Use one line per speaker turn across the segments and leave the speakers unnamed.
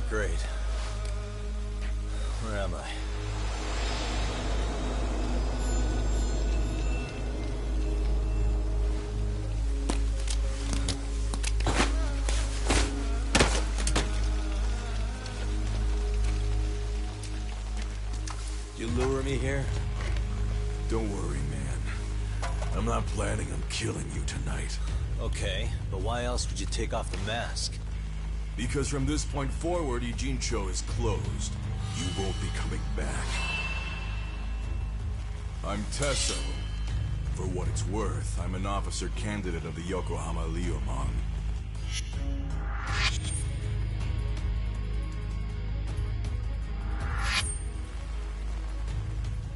Great. Where am I? You lure me here?
Don't worry, man. I'm not planning on killing you tonight.
Okay, but why else would you take off the mask?
Because from this point forward, Ijincho is closed. You won't be coming back. I'm Tesso. For what it's worth, I'm an officer candidate of the Yokohama Leomon.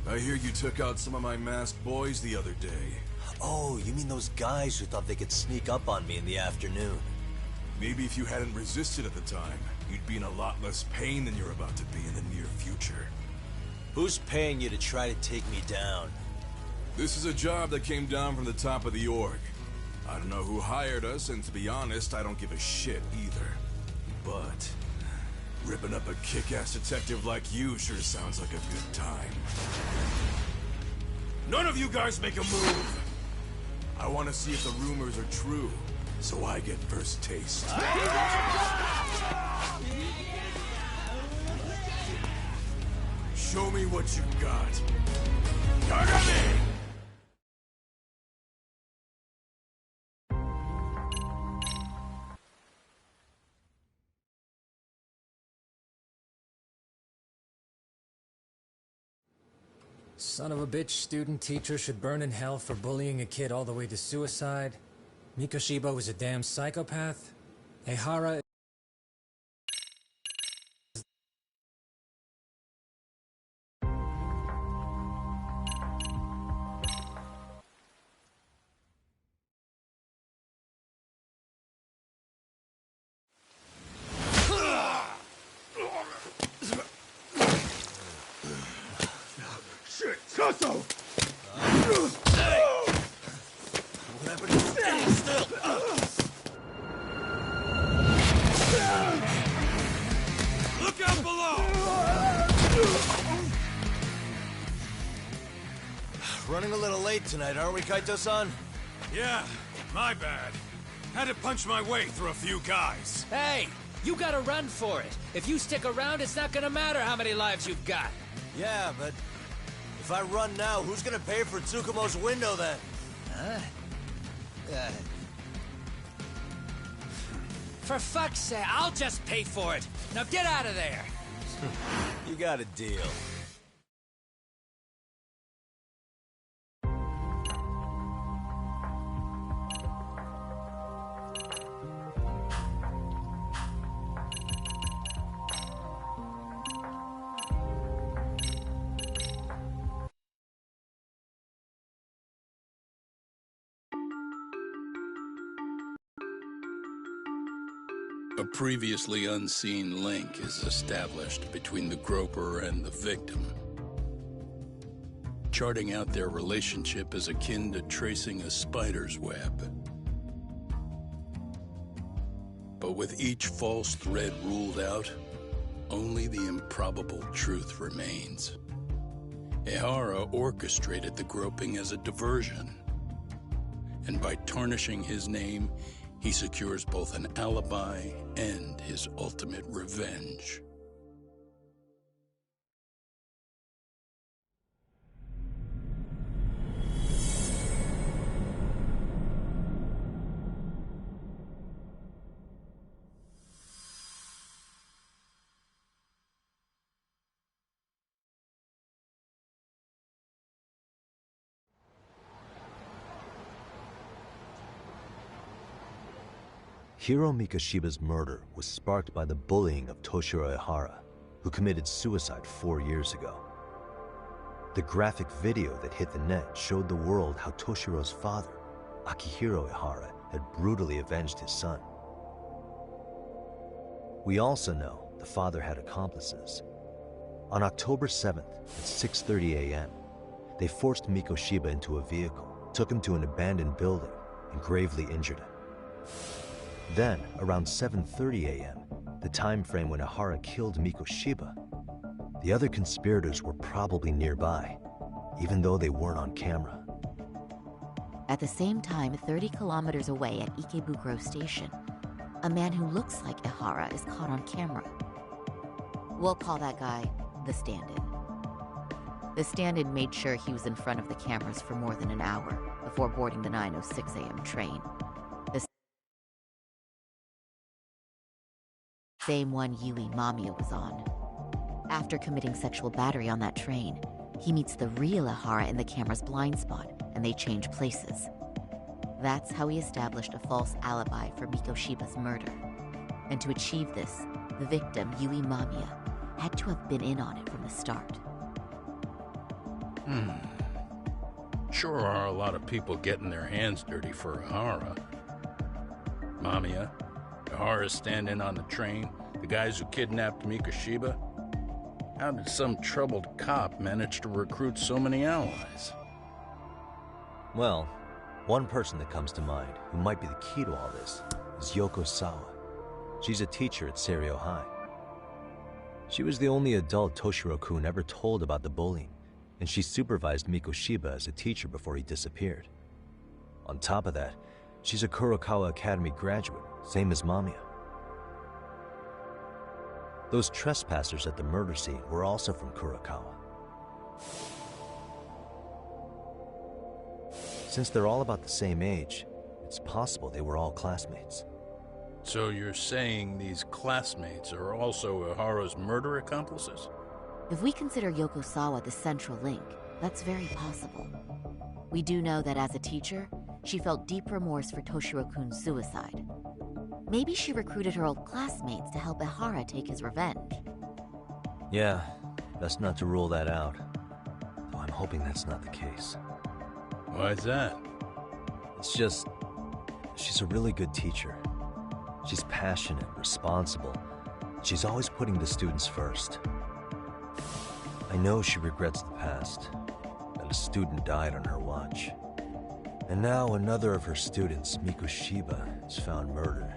I hear you took out some of my masked boys the other day.
Oh, you mean those guys who thought they could sneak up on me in the afternoon?
Maybe if you hadn't resisted at the time, you'd be in a lot less pain than you're about to be in the near future.
Who's paying you to try to take me down?
This is a job that came down from the top of the org. I don't know who hired us, and to be honest, I don't give a shit either. But ripping up a kick-ass detective like you sure sounds like a good time. None of you guys make a move! I want to see if the rumors are true, so I get first taste. Show me what you got. Kagami!
Son of a bitch, student teacher should burn in hell for bullying a kid all the way to suicide. Mikoshiba was a damn psychopath. Ehara...
Look out below!
Running a little late tonight, aren't we, Kaito-san?
Yeah, my bad. Had to punch my way through a few guys.
Hey, you gotta run for it. If you stick around, it's not gonna matter how many lives you've got.
Yeah, but if I run now, who's gonna pay for Tsukumo's window then?
Huh? For fuck's sake, I'll just pay for it. Now get out of there.
You got a deal.
A previously unseen link is established between the groper and the victim. Charting out their relationship is akin to tracing a spider's web. But with each false thread ruled out, only the improbable truth remains. Ehara orchestrated the groping as a diversion, and by tarnishing his name, he secures both an alibi and his ultimate revenge.
Hiro Mikoshiba's murder was sparked by the bullying of Toshiro Ehara, who committed suicide 4 years ago. The graphic video that hit the net showed the world how Toshiro's father, Akihiro Ehara, had brutally avenged his son. We also know the father had accomplices. On October 7th at 6:30 a.m., they forced Mikoshiba into a vehicle, took him to an abandoned building, and gravely injured him. Then, around 7:30 a.m., the time frame when Ihara killed Mikoshiba, the other conspirators were probably nearby, even though they weren't on camera.
At the same time, 30 kilometers away at Ikebukuro Station, a man who looks like Ihara is caught on camera. We'll call that guy the stand-in. The stand-in made sure he was in front of the cameras for more than an hour before boarding the 9:06 a.m. train. The same one Yui Mamiya was on. After committing sexual battery on that train, he meets the real Ihara in the camera's blind spot, and they change places. That's how he established a false alibi for Mikoshiba's murder. And to achieve this, the victim, Yui Mamiya, had to have been in on it from the start.
Sure are a lot of people getting their hands dirty for Ihara. Mamiya, Ihara's stand-in on the train, the guys who kidnapped Mikoshiba. How did some troubled cop manage to recruit so many allies?
Well, one person that comes to mind who might be the key to all this is Yoko Sawa. She's a teacher at Seiryo High. She was the only adult Toshiro-kun ever told about the bullying, and she supervised Mikoshiba as a teacher before he disappeared. On top of that, she's a Kurokawa Academy graduate, same as Mamiya. Those trespassers at the murder scene were also from Kurokawa. Since they're all about the same age, it's possible they were all classmates.
So you're saying these classmates are also Ihara's murder accomplices?
If we consider Yoko Sawa the central link, that's very possible. We do know that as a teacher, she felt deep remorse for Toshiro-kun's suicide. Maybe she recruited her old classmates to help Ihara take his revenge.
Yeah, best not to rule that out. Though I'm hoping that's not the case.
Why is that?
It's just, she's a really good teacher. She's passionate, responsible. She's always putting the students first. I know she regrets the past, that a student died on her watch. And now another of her students, Mikoshiba, is found murdered.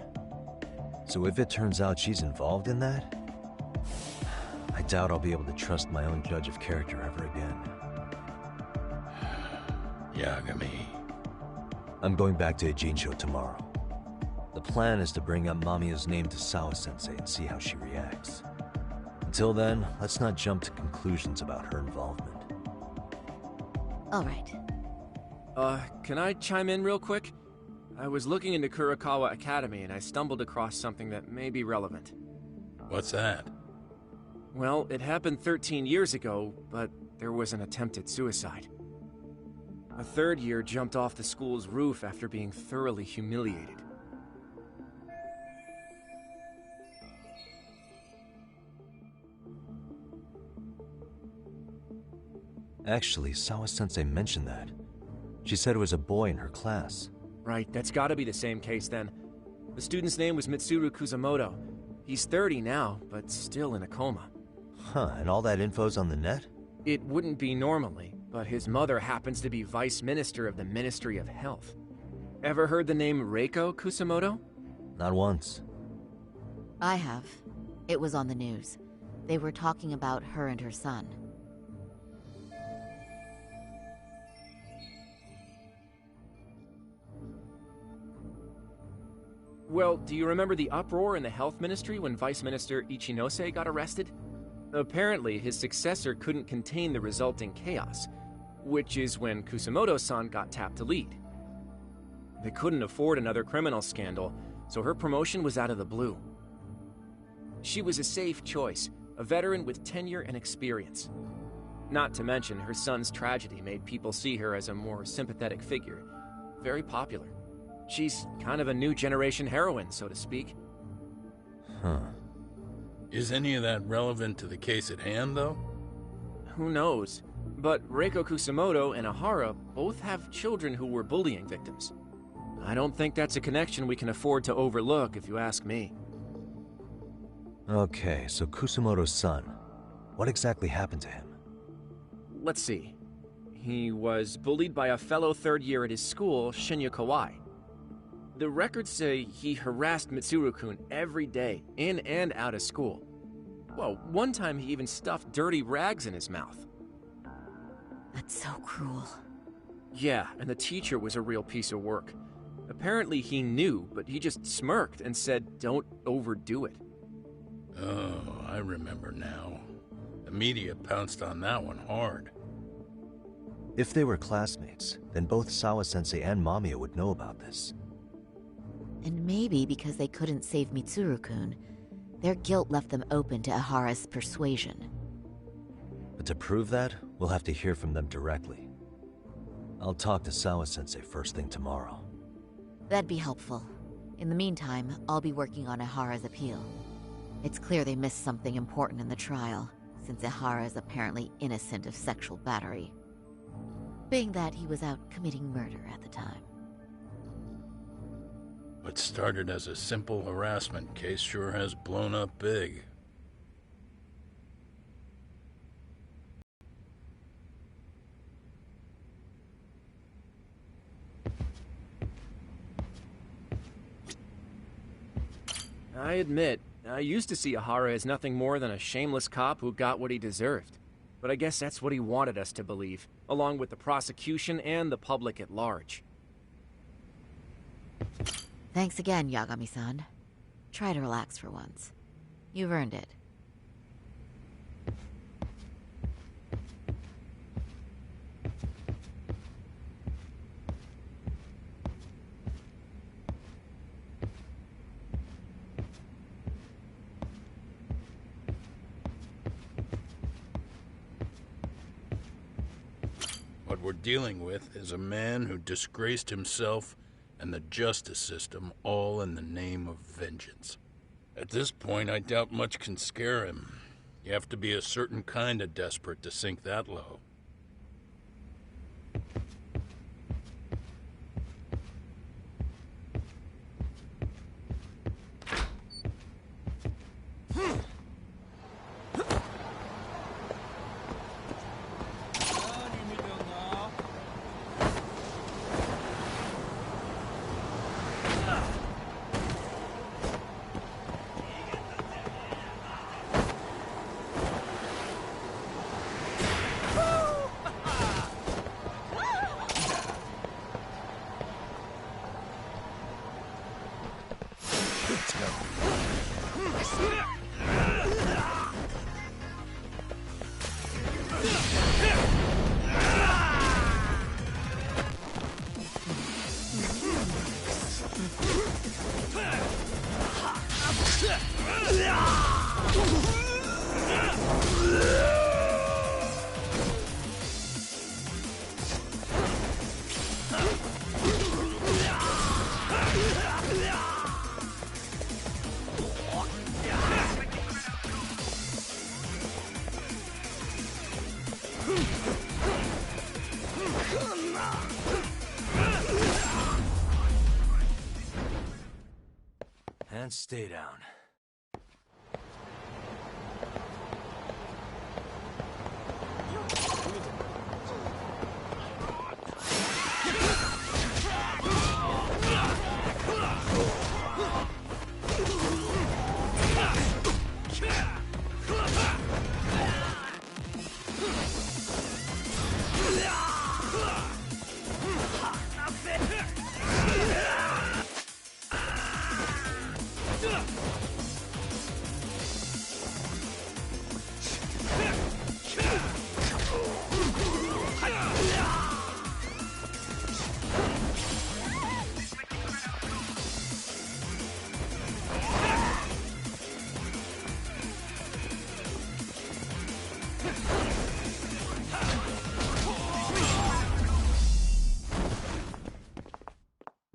So if it turns out she's involved in that, I doubt I'll be able to trust my own judge of character ever again.
Yagami.
I'm going back to Ijincho tomorrow. The plan is to bring up Mamiya's name to Sawa-sensei and see how she reacts. Until then, let's not jump to conclusions about her involvement.
All right.
Can I chime in real quick? I was looking into Kurokawa Academy and I stumbled across something that may be relevant.
What's that?
Well, it happened 13 years ago, but there was an attempted suicide. A third year jumped off the school's roof after being thoroughly humiliated.
Actually, Sawa-sensei mentioned that. She said it was a boy in her class.
Right, that's gotta be the same case then. The student's name was Mitsuru Kusamoto. He's 30 now, but still in a coma.
Huh, and all that info's on the net?
It wouldn't be normally, but his mother happens to be Vice Minister of the Ministry of Health. Ever heard the name Reiko Kusamoto?
Not once.
I have. It was on the news. They were talking about her and her son.
Well, do you remember the uproar in the health ministry when Vice Minister Ichinose got arrested? Apparently, his successor couldn't contain the resulting chaos, which is when Kusamoto-san got tapped to lead. They couldn't afford another criminal scandal, so her promotion was out of the blue. She was a safe choice, a veteran with tenure and experience. Not to mention, her son's tragedy made people see her as a more sympathetic figure. Very popular. She's kind of a new generation heroine, so to speak.
Huh.
Is any of that relevant to the case at hand, though?
Who knows? But Reiko Kusamoto and Ihara both have children who were bullying victims. I don't think that's a connection we can afford to overlook, if you ask me.
Okay, so Kusamoto's son. What exactly happened to him?
Let's see. He was bullied by a fellow third year at his school, Shinya Kawai. The records say he harassed Mitsuru-kun every day, in and out of school. Well, one time he even stuffed dirty rags in his mouth.
That's so cruel.
Yeah, and the teacher was a real piece of work. Apparently he knew, but he just smirked and said, "Don't overdo it."
Oh, I remember now. The media pounced on that one hard.
If they were classmates, then both Sawa-sensei and Mamiya would know about this.
And maybe because they couldn't save Mitsuru-kun, their guilt left them open to Ihara's persuasion.
But to prove that, we'll have to hear from them directly. I'll talk to Sawa-sensei first thing tomorrow.
That'd be helpful. In the meantime, I'll be working on Ihara's appeal. It's clear they missed something important in the trial, since Ihara is apparently innocent of sexual battery. Being that he was out committing murder at the time.
What started as a simple harassment case sure has blown up big.
I admit, I used to see Ihara as nothing more than a shameless cop who got what he deserved. But I guess that's what he wanted us to believe, along with the prosecution and the public at large.
Thanks again, Yagami-san. Try to relax for once. You've earned it.
What we're dealing with is a man who disgraced himself and the justice system, all in the name of vengeance. At this point, I doubt much can scare him. You have to be a certain kind of desperate to sink that low.
And stay down.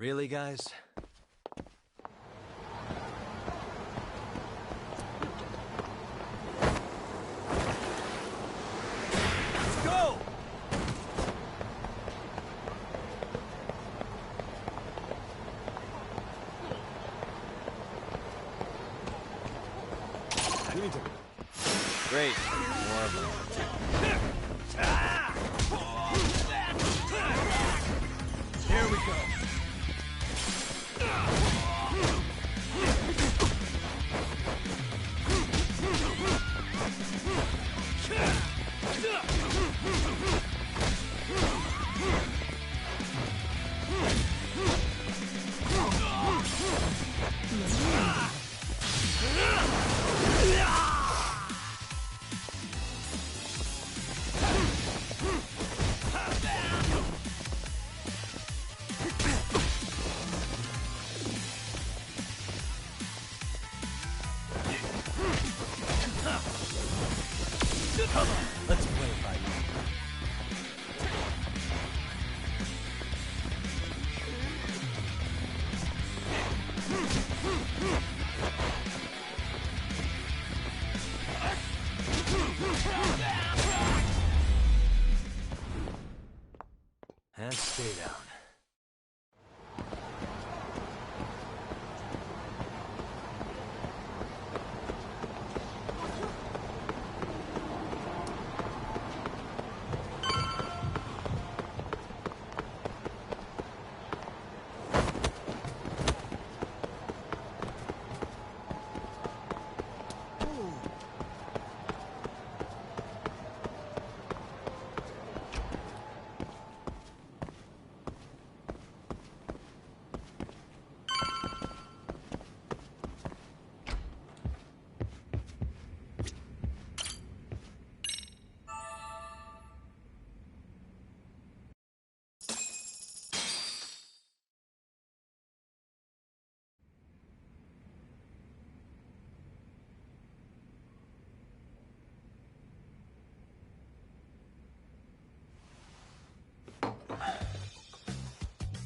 Really, guys? Let's go!
Great. More of them.
Here we go.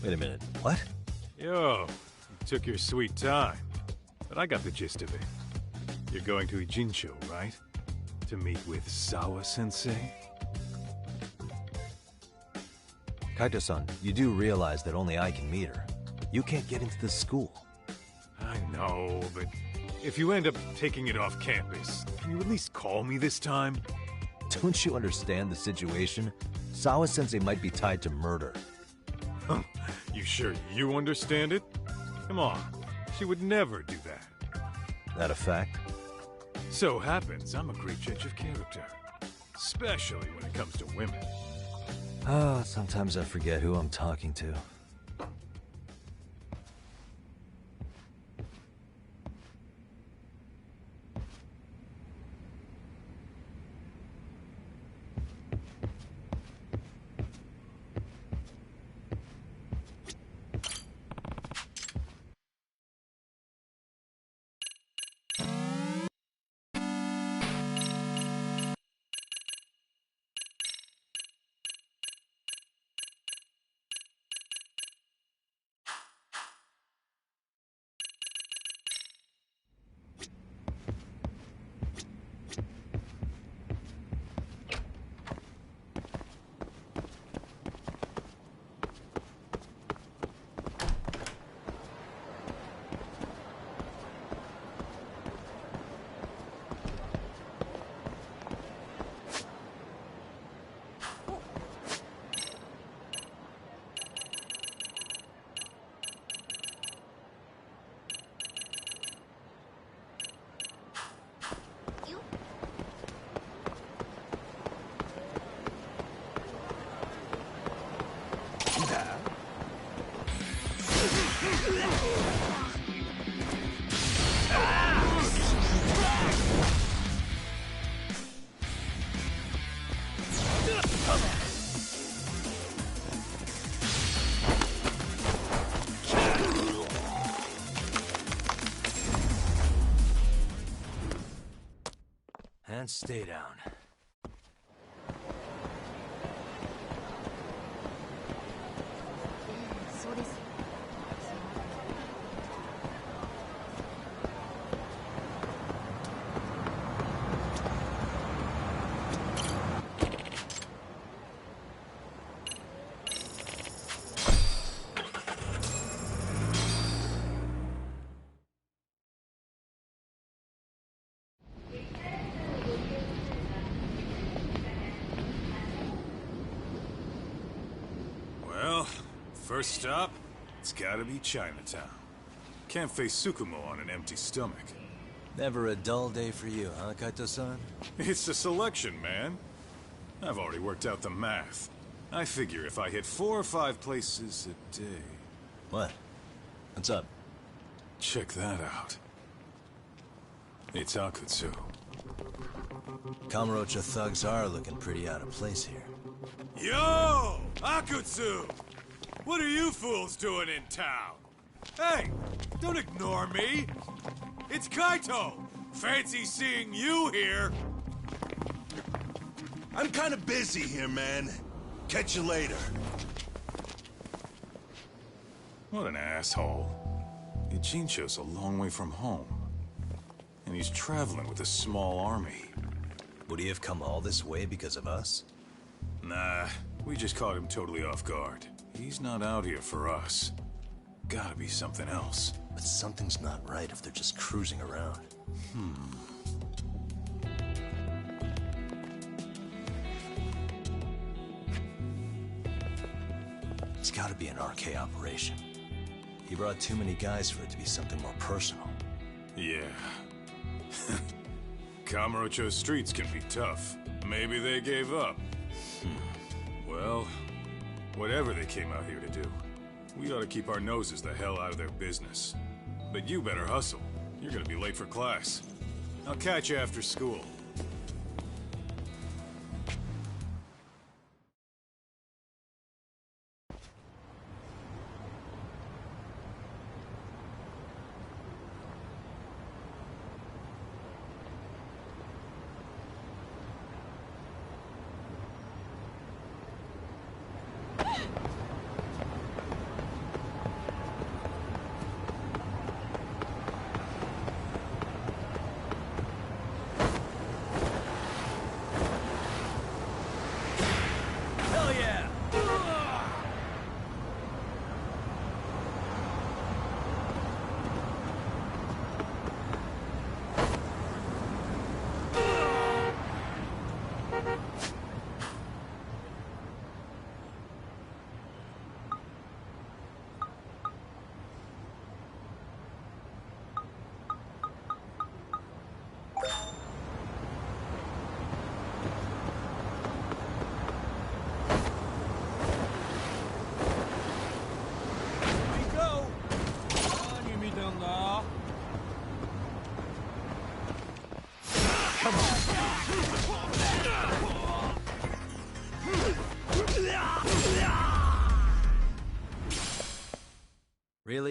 Wait a minute, what?
Yo, you took your sweet time. But I got the gist of it. You're going to Ijincho, right? To meet with Sawa-sensei?
Kaito-san, you do realize that only I can meet her. You can't get into the school.
I know, but if you end up taking it off campus, can you at least call me this time?
Don't you understand the situation? Sawa-sensei might be tied to murder.
You sure you understand it? Come on, she would never do that.
That a fact?
So happens I'm a great judge of character. Especially when it comes to women.
Sometimes I forget who I'm talking to. And stay down.
Well, first stop, it's gotta be Chinatown. Can't face Tsukumo on an empty stomach.
Never a dull day for you, huh, Kaito-san?
It's the selection, man. I've already worked out the math. I figure if I hit 4 or 5 places a day...
What? What's up?
Check that out. It's Akutsu.
Kamurocho thugs are looking pretty out of place here.
Yo! Akutsu! What are you fools doing in town? Hey! Don't ignore me! It's Kaito! Fancy seeing you here!
I'm kinda busy here, man. Catch you later.
What an asshole. Ijincho's a long way from home. And he's traveling with a small army.
Would he have come all this way because of us?
Nah, we just caught him totally off guard. He's not out here for us. Gotta be something else.
But something's not right if they're just cruising around. It's gotta be an RK operation. He brought too many guys for it to be something more personal.
Yeah. Kamurocho's streets can be tough. Maybe they gave up. Well, whatever they came out here to do, we ought to keep our noses the hell out of their business. But you better hustle. You're gonna be late for class. I'll catch you after school.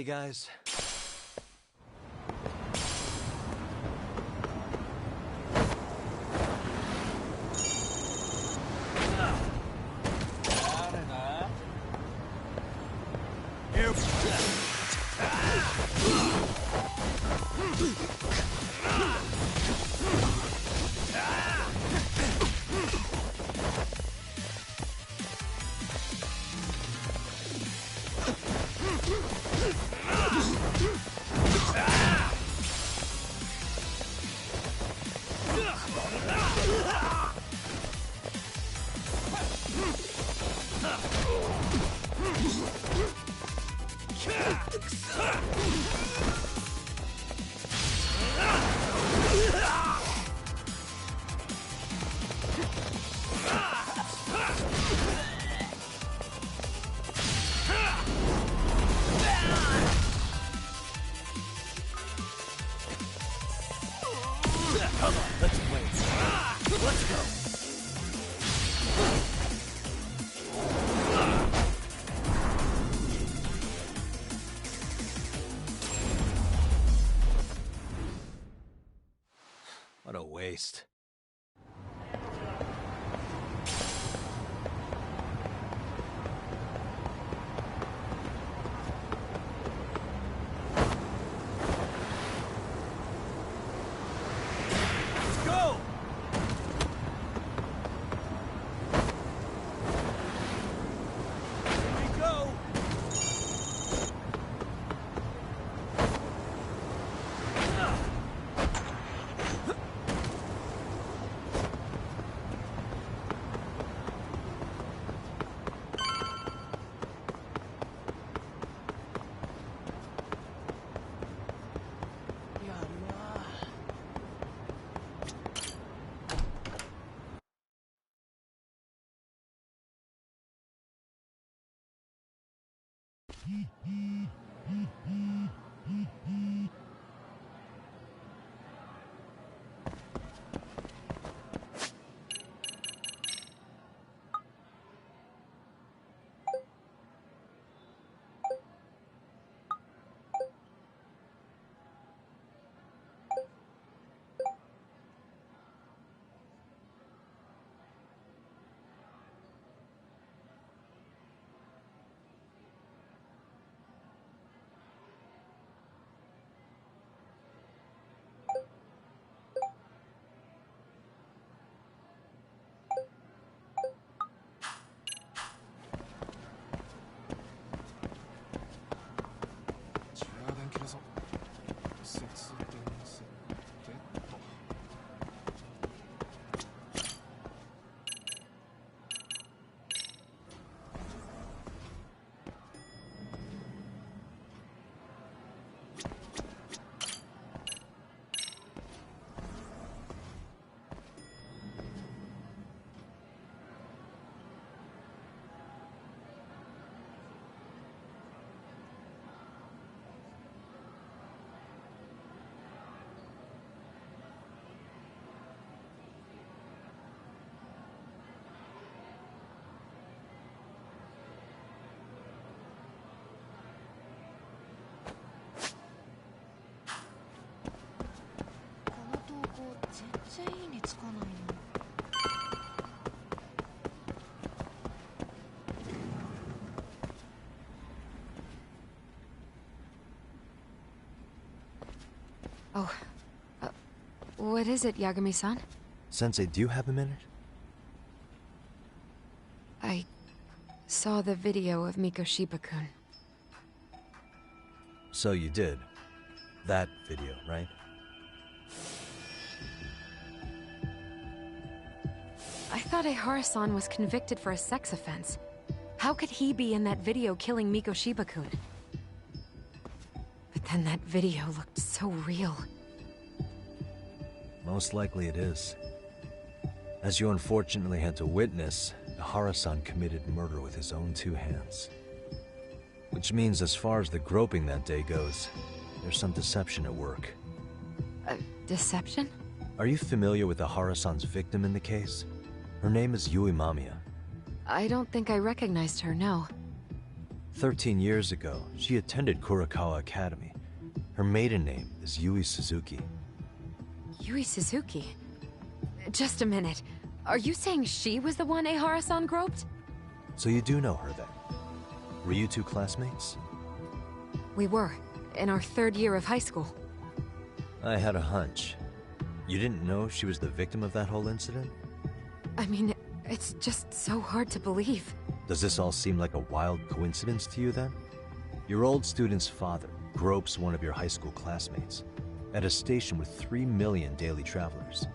Really, guys?
Come on, let's win. Let's go. What a waste.
Oh, what is it, Yagami-san?
Sensei, do you have a minute?
I saw the video of Mikoshiba-kun.
So you did. That video, right?
I thought Ehara-san was convicted for a sex offense. How could he be in that video killing Mikoshiba-kun? But then that video looked so real.
Most likely it is. As you unfortunately had to witness, Ehara-san committed murder with his own two hands. Which means as far as the groping that day goes, there's some deception at work.
Deception?
Are you familiar with Ehara-san's victim in the case? Her name is Yui Mamiya.
I don't think I recognized her, no.
13 years ago, she attended Kurakawa Academy. Her maiden name is Yui Suzuki.
Yui Suzuki? Just a minute. Are you saying she was the one Ehara-san groped?
So you do know her then? Were you two classmates?
We were, in our 3rd year of high school.
I had a hunch. You didn't know she was the victim of that whole incident?
I mean, it's just so hard to believe.
Does this all seem like a wild coincidence to you then? Your old student's father gropes one of your high school classmates at a station with 3 million daily travelers.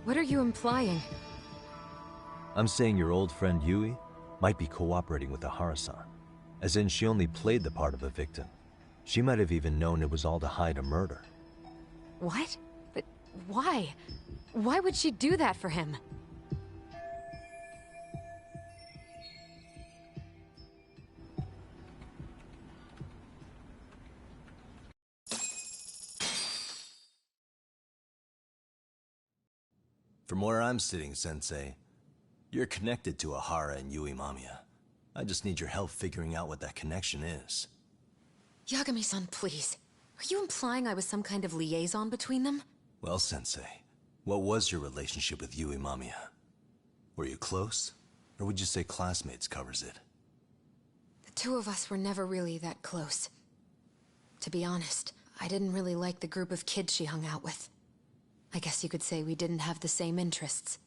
What are you implying?
I'm saying your old friend Yui might be cooperating with Ehara-san, as in she only played the part of a victim. She might have even known it was all to hide a murder.
What? But why? Why would she do that for him?
From where I'm sitting, Sensei, you're connected to Ehara and Yui Mamiya. I just need your help figuring out what that connection is.
Yagami-san, please. Are you implying I was some kind of liaison between them?
Well, Sensei, what was your relationship with Yui Mamiya? Were you close? Or would you say classmates covers it?
The two of us were never really that close. To be honest, I didn't really like the group of kids she hung out with. I guess you could say we didn't have the same interests.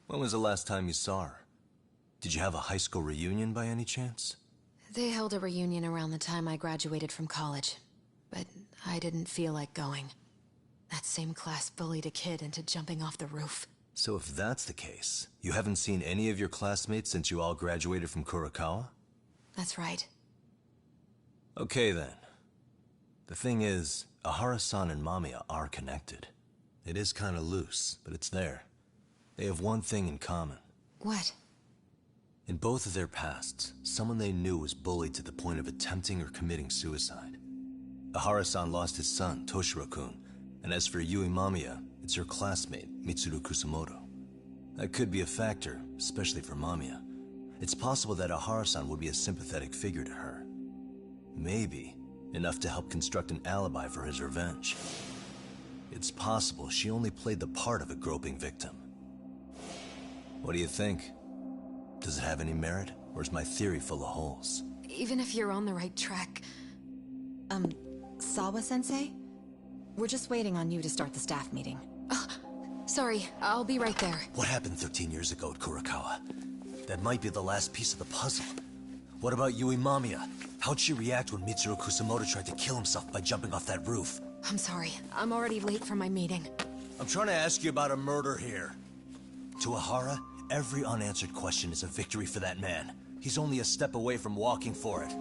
When was the last time you saw her? Did you have a high school reunion by any chance?
They held a reunion around the time I graduated from college, but I didn't feel like going. That same class bullied a kid into jumping off the roof.
So if that's the case, you haven't seen any of your classmates since you all graduated from Kurakawa?
That's right.
Okay then. The thing is, Ehara-san and Mamiya are connected. It is kinda loose, but it's there. They have one thing in common.
What?
In both of their pasts, someone they knew was bullied to the point of attempting or committing suicide. Ehara-san lost his son, Toshiro-kun, and as for Yui Mamiya, it's her classmate, Mitsuru Kusamoto. That could be a factor, especially for Mamiya. It's possible that Ehara-san would be a sympathetic figure to her. Maybe enough to help construct an alibi for his revenge. It's possible she only played the part of a groping victim. What do you think? Does it have any merit, or is my theory full of holes?
Even if you're on the right track...
Sawa-sensei? We're just waiting on you to start the staff meeting.
Sorry, I'll be right there.
What happened 13 years ago at Kurakawa? That might be the last piece of the puzzle. What about Yui Mamiya? How'd she react when Mitsuru Kusamoto tried to kill himself by jumping off that roof?
I'm sorry, I'm already late for my meeting.
I'm trying to ask you about a murder here. To Ehara, every unanswered question is a victory for that man. He's only a step away from walking for it.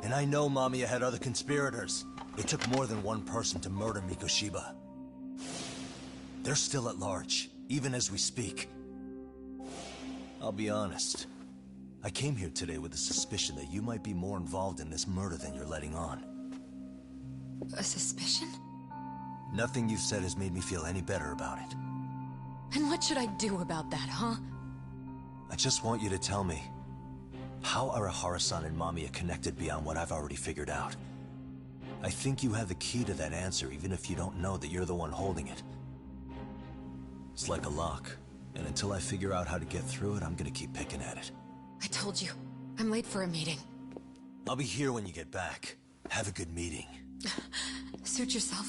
And I know Mamiya had other conspirators. It took more than one person to murder Mikoshiba. They're still at large, even as we speak. I'll be honest. I came here today with the suspicion that you might be more involved in this murder than you're letting on.
A suspicion?
Nothing you've said has made me feel any better about it.
And what should I do about that, huh?
I just want you to tell me, how are Ehara-san and Mamiya connected beyond what I've already figured out? I think you have the key to that answer, even if you don't know that you're the one holding it. It's like a lock, and until I figure out how to get through it, I'm gonna keep picking at it.
I told you, I'm late for a meeting.
I'll be here when you get back. Have a good meeting.
Suit yourself.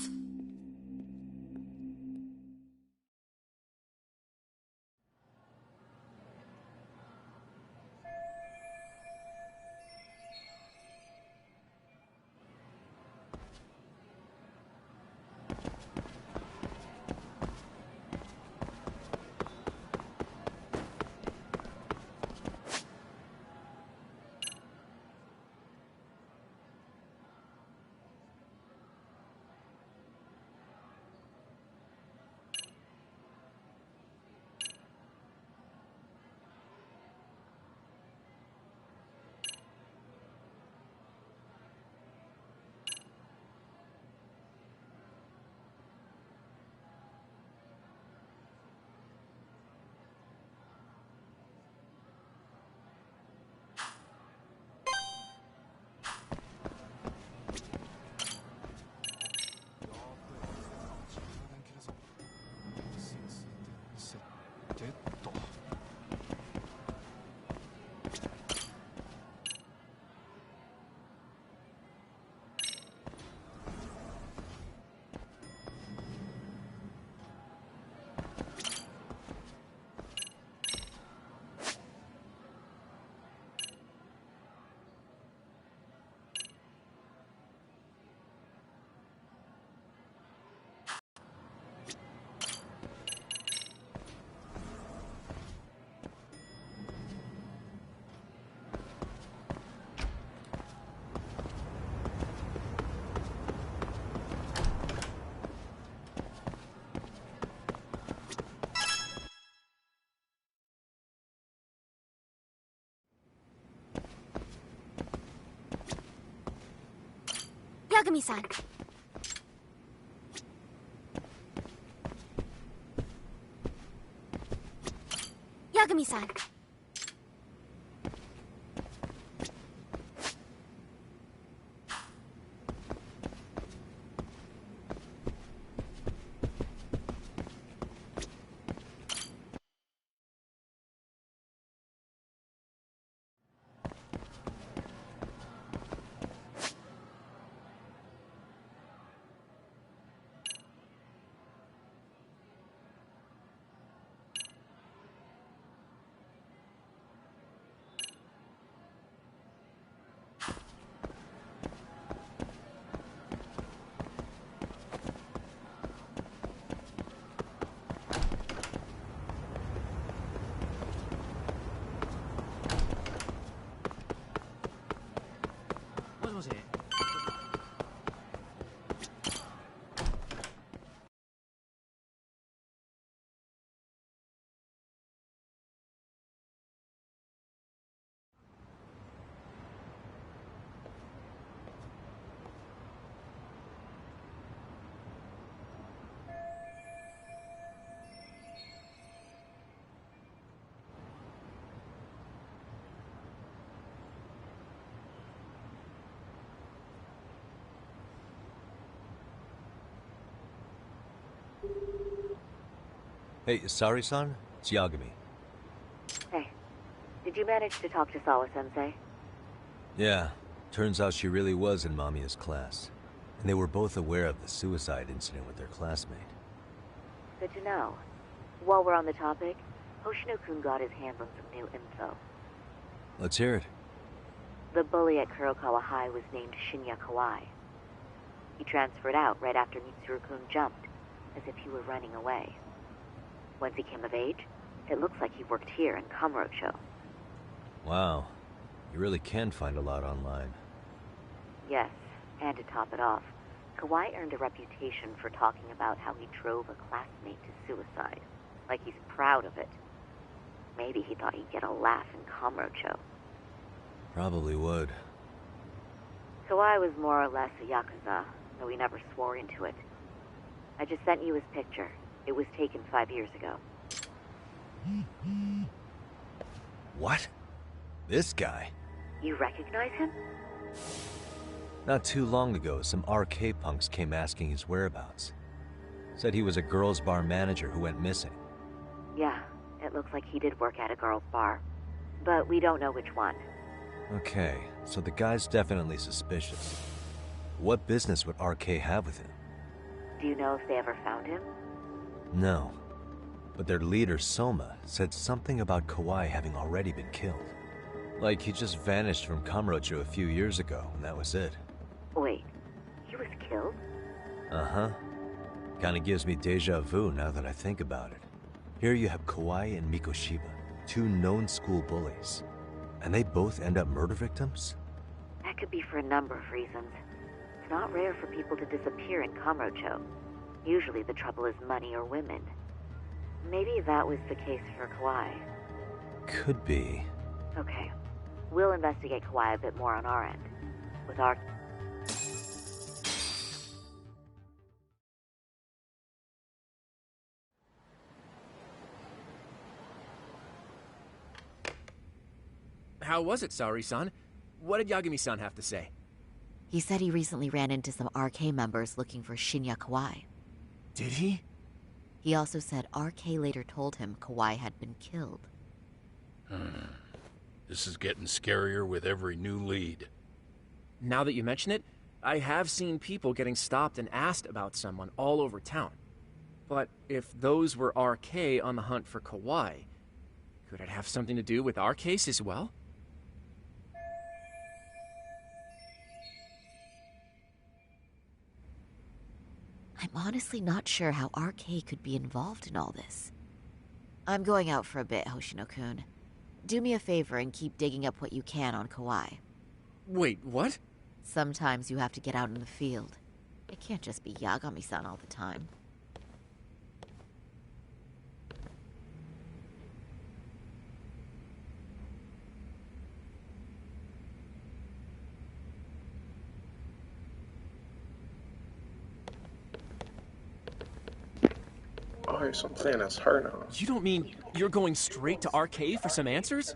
Yagami-san. Yagami-san.
Hey, Sari-san? It's Yagami.
Hey, did you manage to talk to Sawa-sensei?
Yeah, turns out she really was in Mamiya's class. And they were both aware of the suicide incident with their classmate.
Good to know. While we're on the topic, Hoshino-kun got his hands on some new info.
Let's hear it.
The bully at Kurokawa High was named Shinya Kawai. He transferred out right after Mitsuru-kun jumped, as if he were running away. Once he came of age, it looks like he worked here in Kamurocho.
Wow. You really can find a lot online.
Yes, and to top it off, Kawai earned a reputation for talking about how he drove a classmate to suicide. Like he's proud of it. Maybe he thought he'd get a laugh in Kamurocho.
Probably would.
Kawai was more or less a Yakuza, though he never swore into it. I just sent you his picture. It was taken 5 years ago.
What? This guy?
You recognize him?
Not too long ago, some RK punks came asking his whereabouts. Said he was a girls' bar manager who went missing.
Yeah, it looks like he did work at a girls' bar. But we don't know which one.
Okay, so the guy's definitely suspicious. What business would RK have with him?
Do you know if they ever found him?
No. But their leader, Soma, said something about Kawai having already been killed. Like he just vanished from Kamurocho a few years ago, and that was it.
Wait, he was killed?
Uh-huh. Kinda gives me deja vu now that I think about it. Here you have Kawai and Mikoshiba, two known school bullies. And they both end up murder victims?
That could be for a number of reasons. It's not rare for people to disappear in Kamurocho. Usually the trouble is money or women. Maybe that was the case for Kawai.
Could be.
Okay. We'll investigate Kawai a bit more on our end. With our...
How was it, Saori-san? What did Yagami-san have to say?
He said he recently ran into some RK members looking for Shinya Kawai.
Did he?
He also said RK later told him Kawai had been killed.
This is getting scarier with every new lead.
Now that you mention it, I have seen people getting stopped and asked about someone all over town. But if those were RK on the hunt for Kawai, could it have something to do with our case as well?
I'm honestly not sure how RK could be involved in all this. I'm going out for a bit, Hoshino-kun. Do me a favor and keep digging up what you can on Kawai.
Wait, what?
Sometimes you have to get out in the field. It can't just be Yagami-san all the time.
Alright, so I'm saying that's her now.
You don't mean you're going straight to RK for some answers?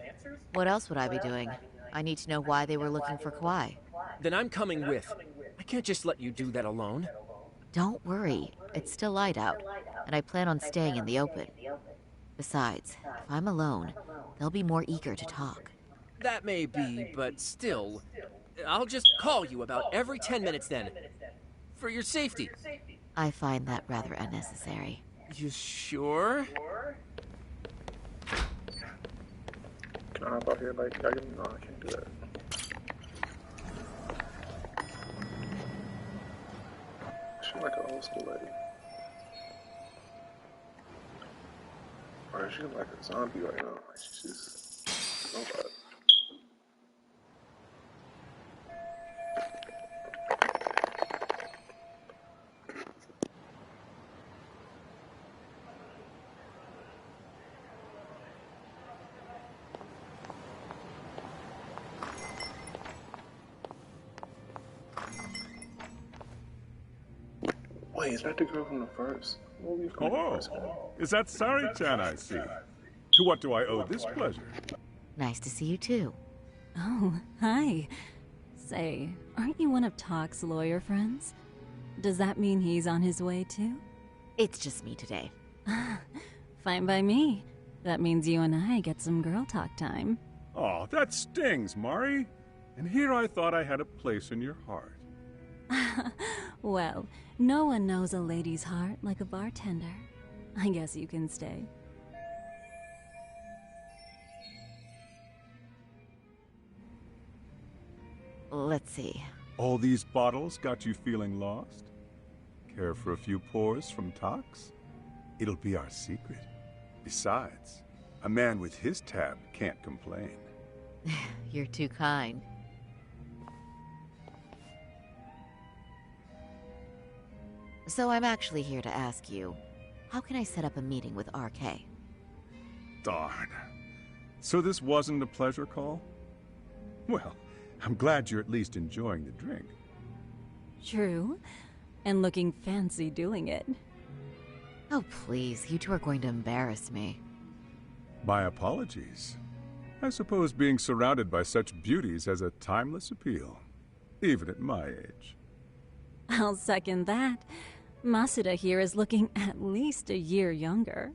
What else would I be doing? I need to know why they were looking for Kawhi.
Then I'm coming with. I can't just let you do that alone.
Don't worry, it's still light out, and I plan on staying in the open. Besides, if I'm alone, they'll be more eager to talk.
That may be, but still, I'll just call you about every 10 minutes then. For your safety.
I find that rather unnecessary.
You sure?
Can I hop out here like I can? No, I can't do that. She's like an old school lady. Or she's like a zombie right now. Like she's just nobody. Wait, is that the girl from the first movie?
Oh, is that Sari-chan I see? To what do I owe this pleasure?
Nice to see you too.
Oh, hi. Say, aren't you one of Talk's lawyer friends? Does that mean he's on his way too?
It's just me today.
Fine by me. That means you and I get some girl talk time.
Oh, that stings, Mari. And here I thought I had a place in your heart.
Well, no one knows a lady's heart like a bartender. I guess you can stay.
Let's see.
All these bottles got you feeling lost? Care for a few pours from Tox? It'll be our secret. Besides, a man with his tab can't complain.
You're too kind. So I'm actually here to ask you, how can I set up a meeting with RK?
Darn. So this wasn't a pleasure call? Well, I'm glad you're at least enjoying the drink.
True. And looking fancy doing it.
Oh, please, you two are going to embarrass me.
My apologies. I suppose being surrounded by such beauties has a timeless appeal, even at my age.
I'll second that. Masuda here is looking at least a year younger.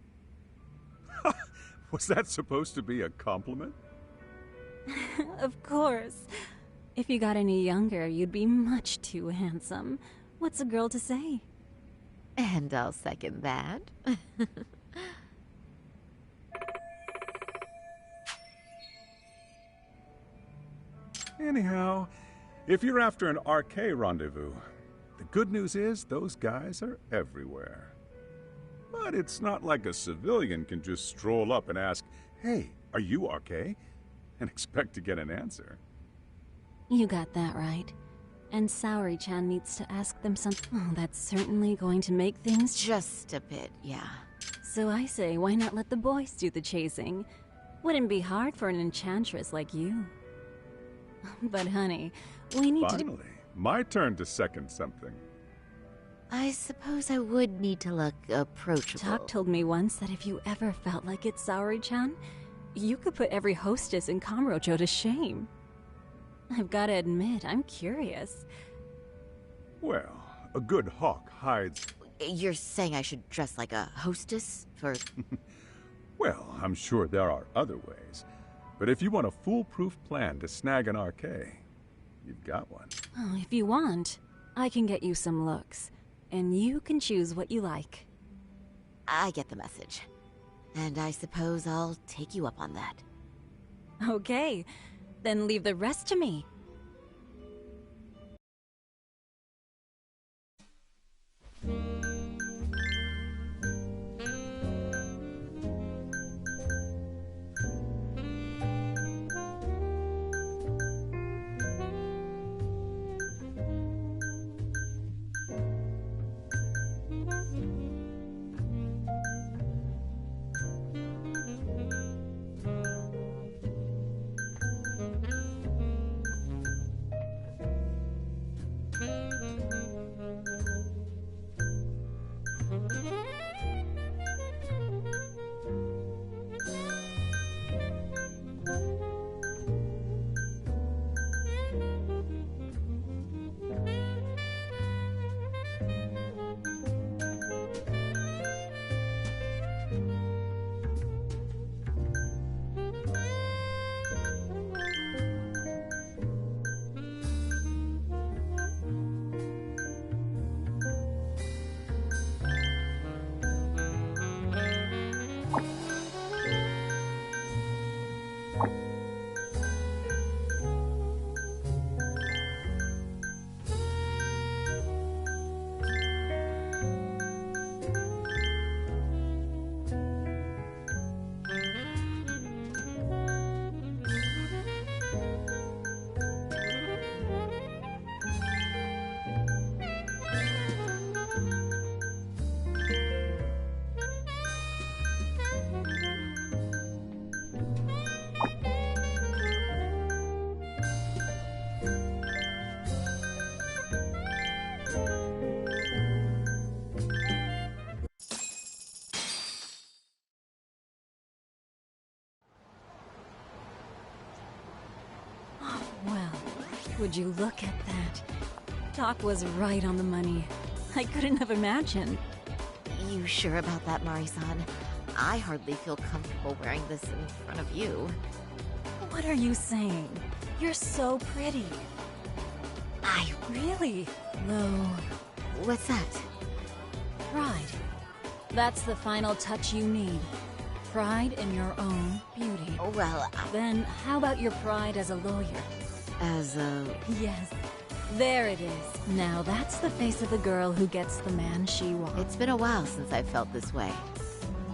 Was that supposed to be a compliment?
Of course. If you got any younger, you'd be much too handsome. What's a girl to say?
And I'll second that.
Anyhow, if you're after an RK rendezvous, the good news is those guys are everywhere. But it's not like a civilian can just stroll up and ask, "Hey, are you RK?" and expect to get an answer.
You got that right. And Saori-chan needs to ask them something. Oh, that's certainly going to make things
just a bit, yeah.
So I say, why not let the boys do the chasing? Wouldn't be hard for an enchantress like you. But honey, we need
Finally, my turn to second something.
I suppose I would need to look approachable.
Talk told me once that if you ever felt like it, Saori-chan, you could put every hostess in Kamurocho to shame. I've got to admit, I'm curious.
Well, a good hawk hides...
You're saying I should dress like a hostess for...
Well, I'm sure there are other ways. But if you want a foolproof plan to snag an RK, you've got one.
Oh, if you want, I can get you some looks. And you can choose what you like.
I get the message. And I suppose I'll take you up on that.
Okay. Then leave the rest to me. Would you look at that? Doc was right on the money. I couldn't have imagined.
You sure about that, Mari-san? I hardly feel comfortable wearing this in front of you.
What are you saying? You're so pretty. Really? Lo.
What's that?
Pride. That's the final touch you need. Pride in your own beauty.
Oh, well,
Then how about your pride as a lawyer?
As a...
Yes. There it is. Now that's the face of the girl who gets the man she wants.
It's been a while since I've felt this way.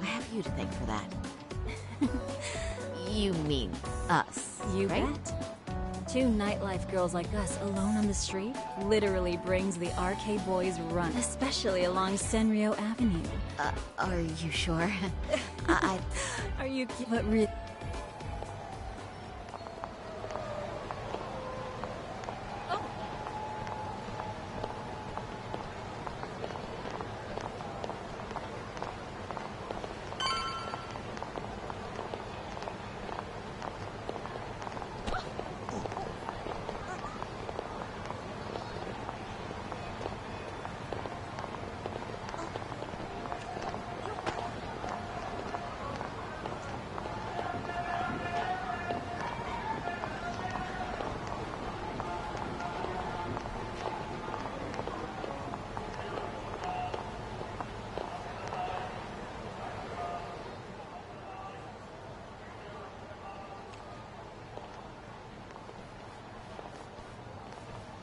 I have you to thank for that. You mean us,
You
right?
bet. Two nightlife girls like us alone on the street literally brings the RK boys run, especially along Senryo Avenue.
Are you sure?
Are you... But really...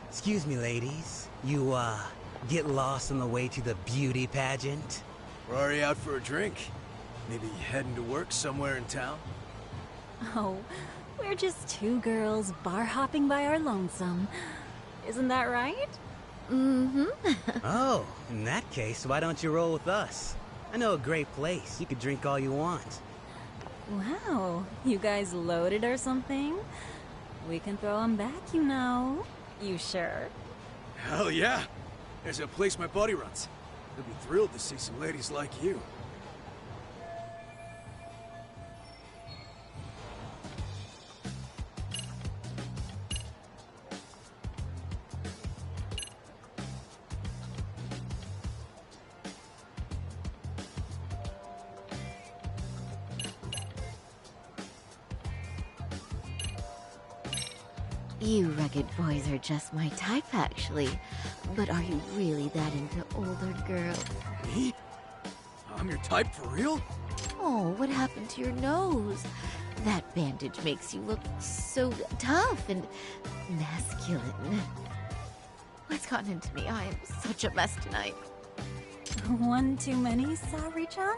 Excuse me, ladies. You, get lost on the way to the beauty pageant?
We're already out for a drink. Maybe heading to work somewhere in town?
Oh, we're just two girls bar hopping by our lonesome. Isn't that right?
Mm-hmm.
Oh, in that case, why don't you roll with us? I know a great place. You could drink all you want.
Wow, you guys loaded or something? We can throw them back, you know. You sure?
Hell yeah! There's a place my buddy runs. He'll be thrilled to see some ladies like you.
You rugged boys are just my type, actually. But are you really that into older girls?
Me? I'm your type for real?
Oh, what happened to your nose? That bandage makes you look so tough and masculine. What's gotten into me? I am such a mess tonight.
One too many, Saori-chan?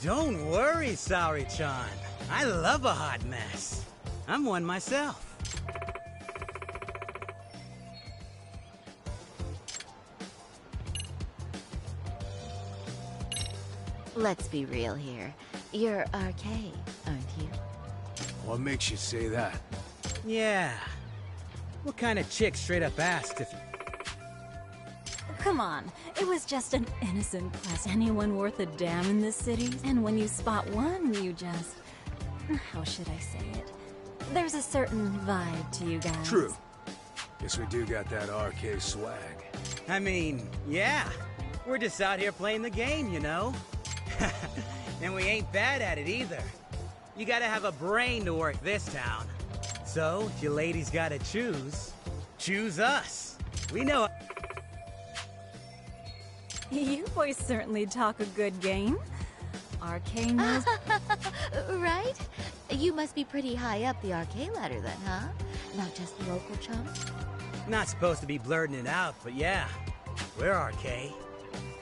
Don't worry, Saori-chan. I love a hot mess. I'm one myself.
Let's be real here. You're RK, aren't you?
What makes you say that?
Yeah. What kind of chick straight up asked if...
Come on, it was just an innocent quest. Anyone worth a damn in this city? And when you spot one, you just... How should I say it? There's a certain vibe to you guys.
True. Guess we do got that RK swag.
I mean, yeah. We're just out here playing the game, you know? And we ain't bad at it either. You gotta have a brain to work this town. So, if you ladies gotta choose us. We know...
You boys certainly talk a good game. RK knows...
Right? You must be pretty high up the RK ladder then, huh? Not just the local chumps?
Not supposed to be blurting it out, but yeah. We're RK.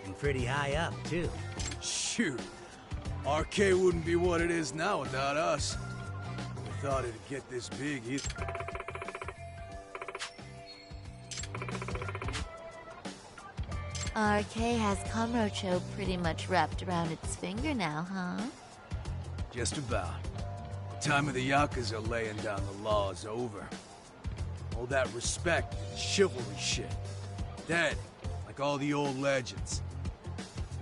And pretty high up, too.
Shoot. RK wouldn't be what it is now without us. We thought it'd get this big either.
RK has Kamurocho pretty much wrapped around its finger now, huh?
Just about. The time of the Yakuza laying down the law is over. All that respect and chivalry shit. Dead, like all the old legends.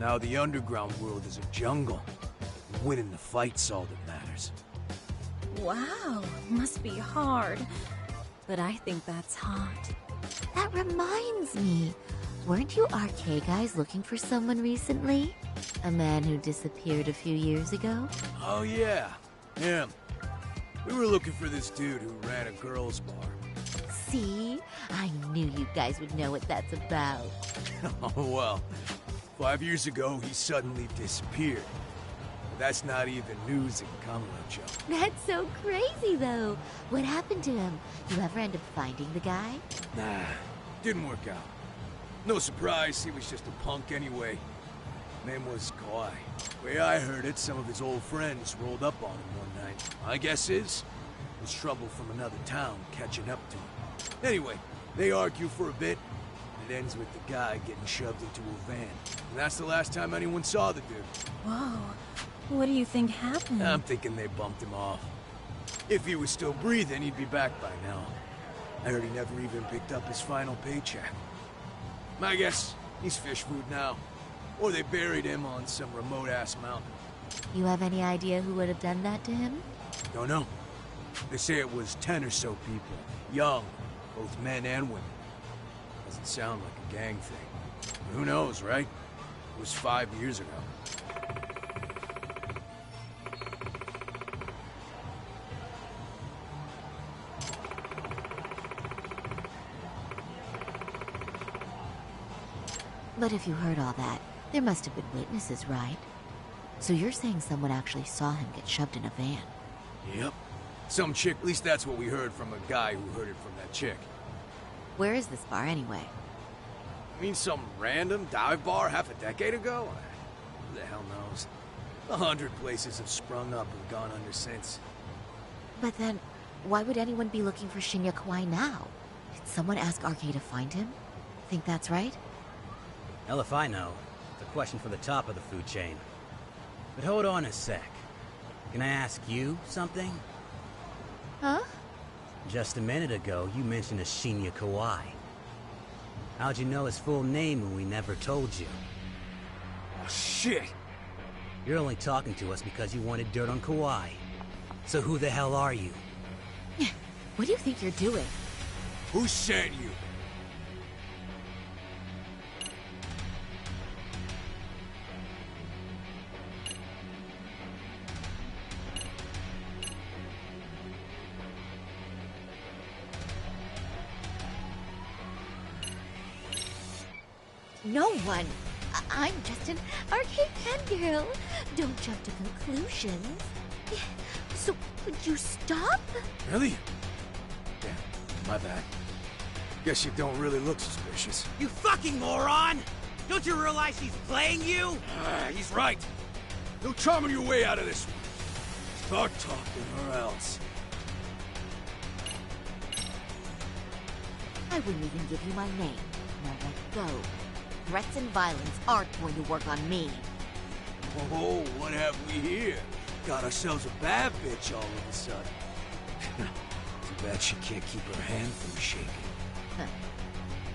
Now the underground world is a jungle. Winning the fight's all that matters.
Wow, must be hard. but I think that's hot.
That reminds me. Weren't you RK guys looking for someone recently? A man who disappeared a few years ago?
Oh yeah, him. We were looking for this dude who ran a girls' bar.
See? I knew you guys would know what that's about.
Oh well, 5 years ago he suddenly disappeared. But that's not even news in Kamarocho.
That's so crazy, though. What happened to him? You ever end up finding the guy?
Nah, didn't work out. No surprise, he was just a punk anyway. Name was Kawhi. Way I heard it, some of his old friends rolled up on him one night. My guess is, it was trouble from another town catching up to him. Anyway, they argue for a bit, and it ends with the guy getting shoved into a van. And that's the last time anyone saw the dude.
Whoa. What do you think happened?
I'm thinking they bumped him off. If he was still breathing, he'd be back by now. I heard he never even picked up his final paycheck. My guess, he's fish food now. Or they buried him on some remote-ass mountain.
You have any idea who would have done that to him?
Don't know. They say it was 10 or so people. Young, both men and women. Doesn't sound like a gang thing. But who knows, right? It was 5 years ago.
But if you heard all that, there must have been witnesses, right? So you're saying someone actually saw him get shoved in a van?
Yep. Some chick, at least that's what we heard from a guy who heard it from that chick.
Where is this bar anyway?
I mean some random dive bar half a decade ago? Who the hell knows? 100 places have sprung up and gone under since.
But then, why would anyone be looking for Shinya Kawai now? Did someone ask RK to find him? Think that's right?
Hell if I know. It's a question for the top of the food chain. But hold on a sec. Can I ask you something?
Huh?
Just a minute ago, you mentioned a Shinya Kawai. How'd you know his full name when we never told you?
Oh, shit!
You're only talking to us because you wanted dirt on Kawhi. So who the hell are you?
What do you think you're doing?
Who sent you?
No one. I'm just an arcade fangirl. Don't jump to conclusions. So, would you stop?
Really? Damn, my bad. Guess you don't really look suspicious.
You fucking moron! Don't you realize he's playing you?
He's right. No charming your way out of this one. Start talking or else.
I wouldn't even give you my name. Now let go. Threats and violence aren't going to work on me.
Oh, what have we here? Got ourselves a bad bitch all of a sudden. Too bad she can't keep her hand from shaking.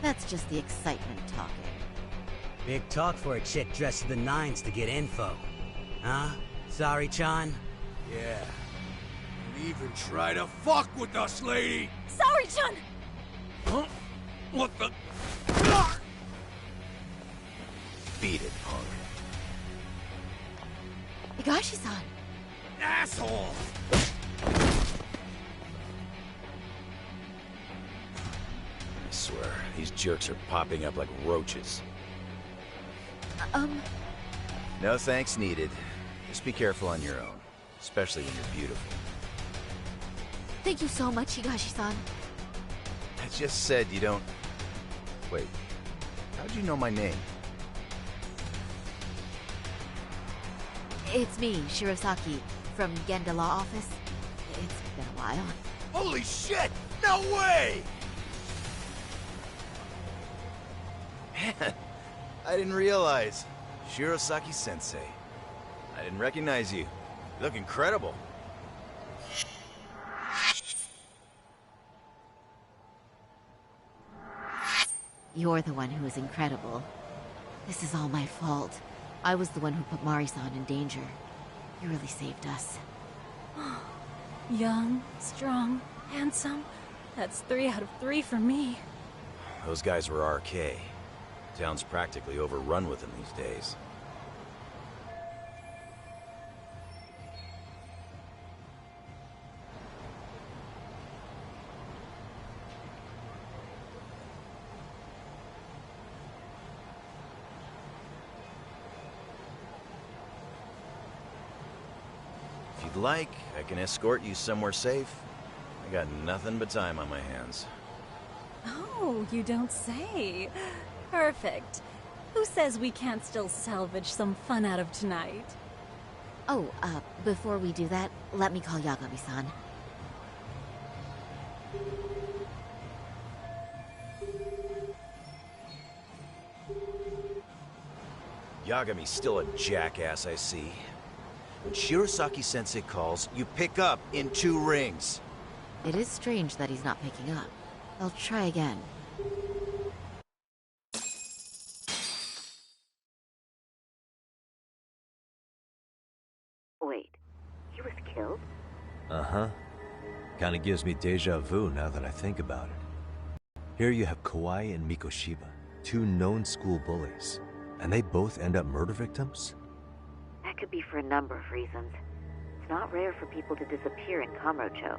That's just the excitement talking.
Big talk for a chick dressed to the nines to get info. Huh? Sorry, Chan?
Yeah. Don't even try to fuck with us, lady!
Sorry, Chan!
Huh? What the...
Beat it, punk.
Higashi-san!
Asshole!
I swear, these jerks are popping up like roaches. No thanks needed. Just be careful on your own. Especially when you're beautiful.
Thank you so much, Higashi-san.
I just said you don't... Wait. How'd you know my name?
It's me, Shirosaki, from Genda Law Office. It's been a while.
Holy shit! No way!
Man, I didn't realize. Shirosaki-sensei. I didn't recognize you. You look incredible.
You're the one who is incredible. This is all my fault. I was the one who put Mari-san in danger. You really saved us.
Young, strong, handsome. That's 3 out of 3 for me.
Those guys were RK. Town's practically overrun with them these days. If you'd like, I can escort you somewhere safe. I got nothing but time on my hands.
Oh, you don't say. Perfect. Who says we can't still salvage some fun out of tonight?
Oh, before we do that, let me call Yagami-san.
Yagami's still a jackass, I see. When Shirosaki-sensei calls, you pick up in 2 rings.
It is strange that he's not picking up. I'll try again. Wait, he was killed?
Uh-huh. Kinda gives me deja vu now that I think about it. Here you have Kawai and Mikoshiba, 2 known school bullies. And they both end up murder victims?
That could be for a number of reasons. It's not rare for people to disappear in Kamurocho.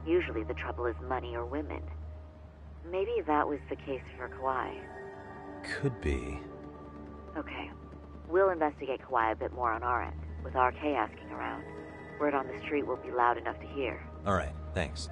Usually the trouble is money or women. Maybe that was the case for Kawai.
Could be.
Okay. We'll investigate Kawai a bit more on our end, with RK asking around. Word on the street will be loud enough to hear.
Alright, thanks.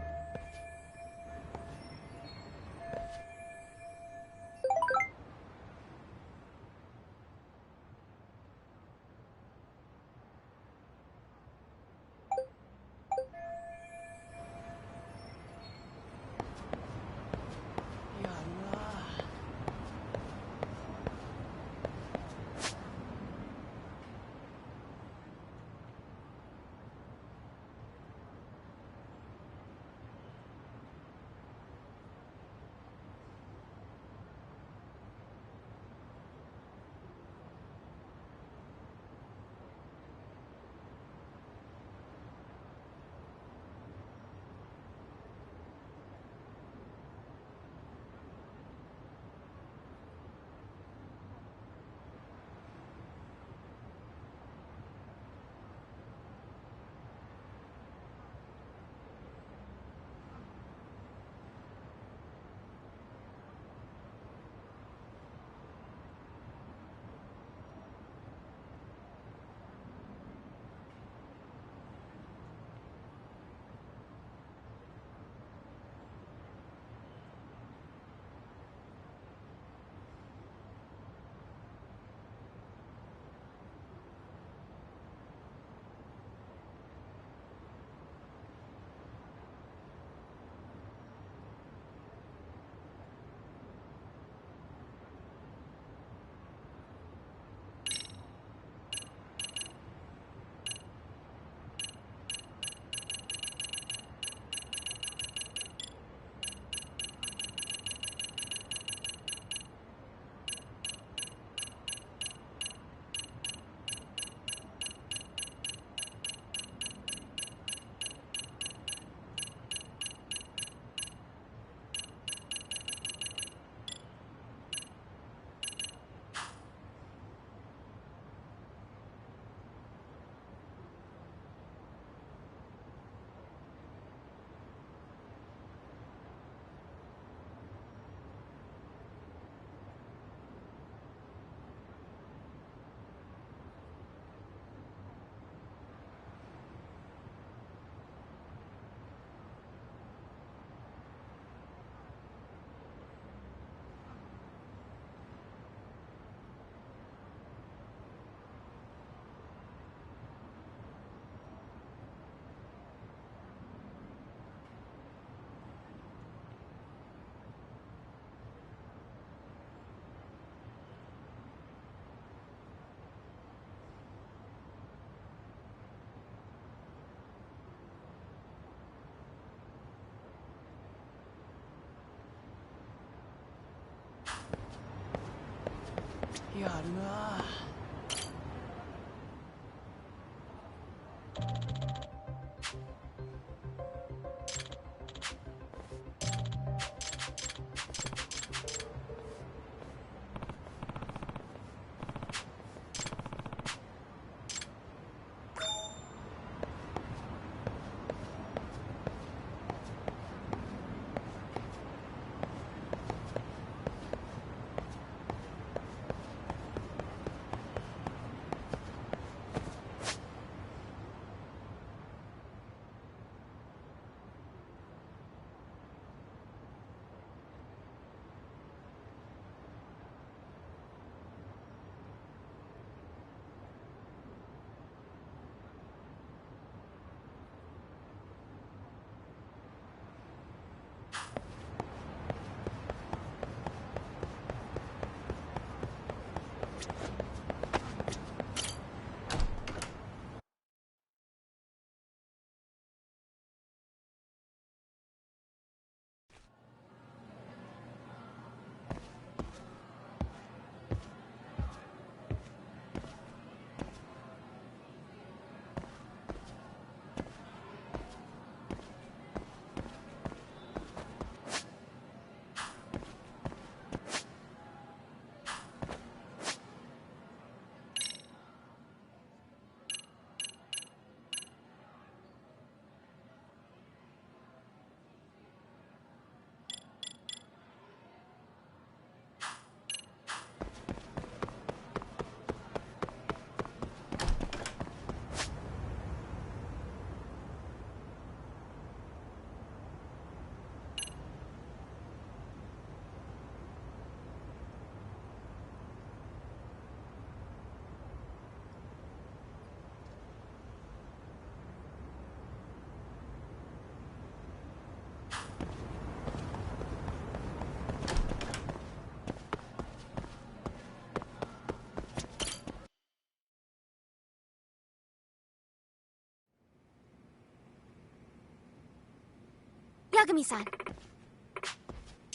Yagami-san.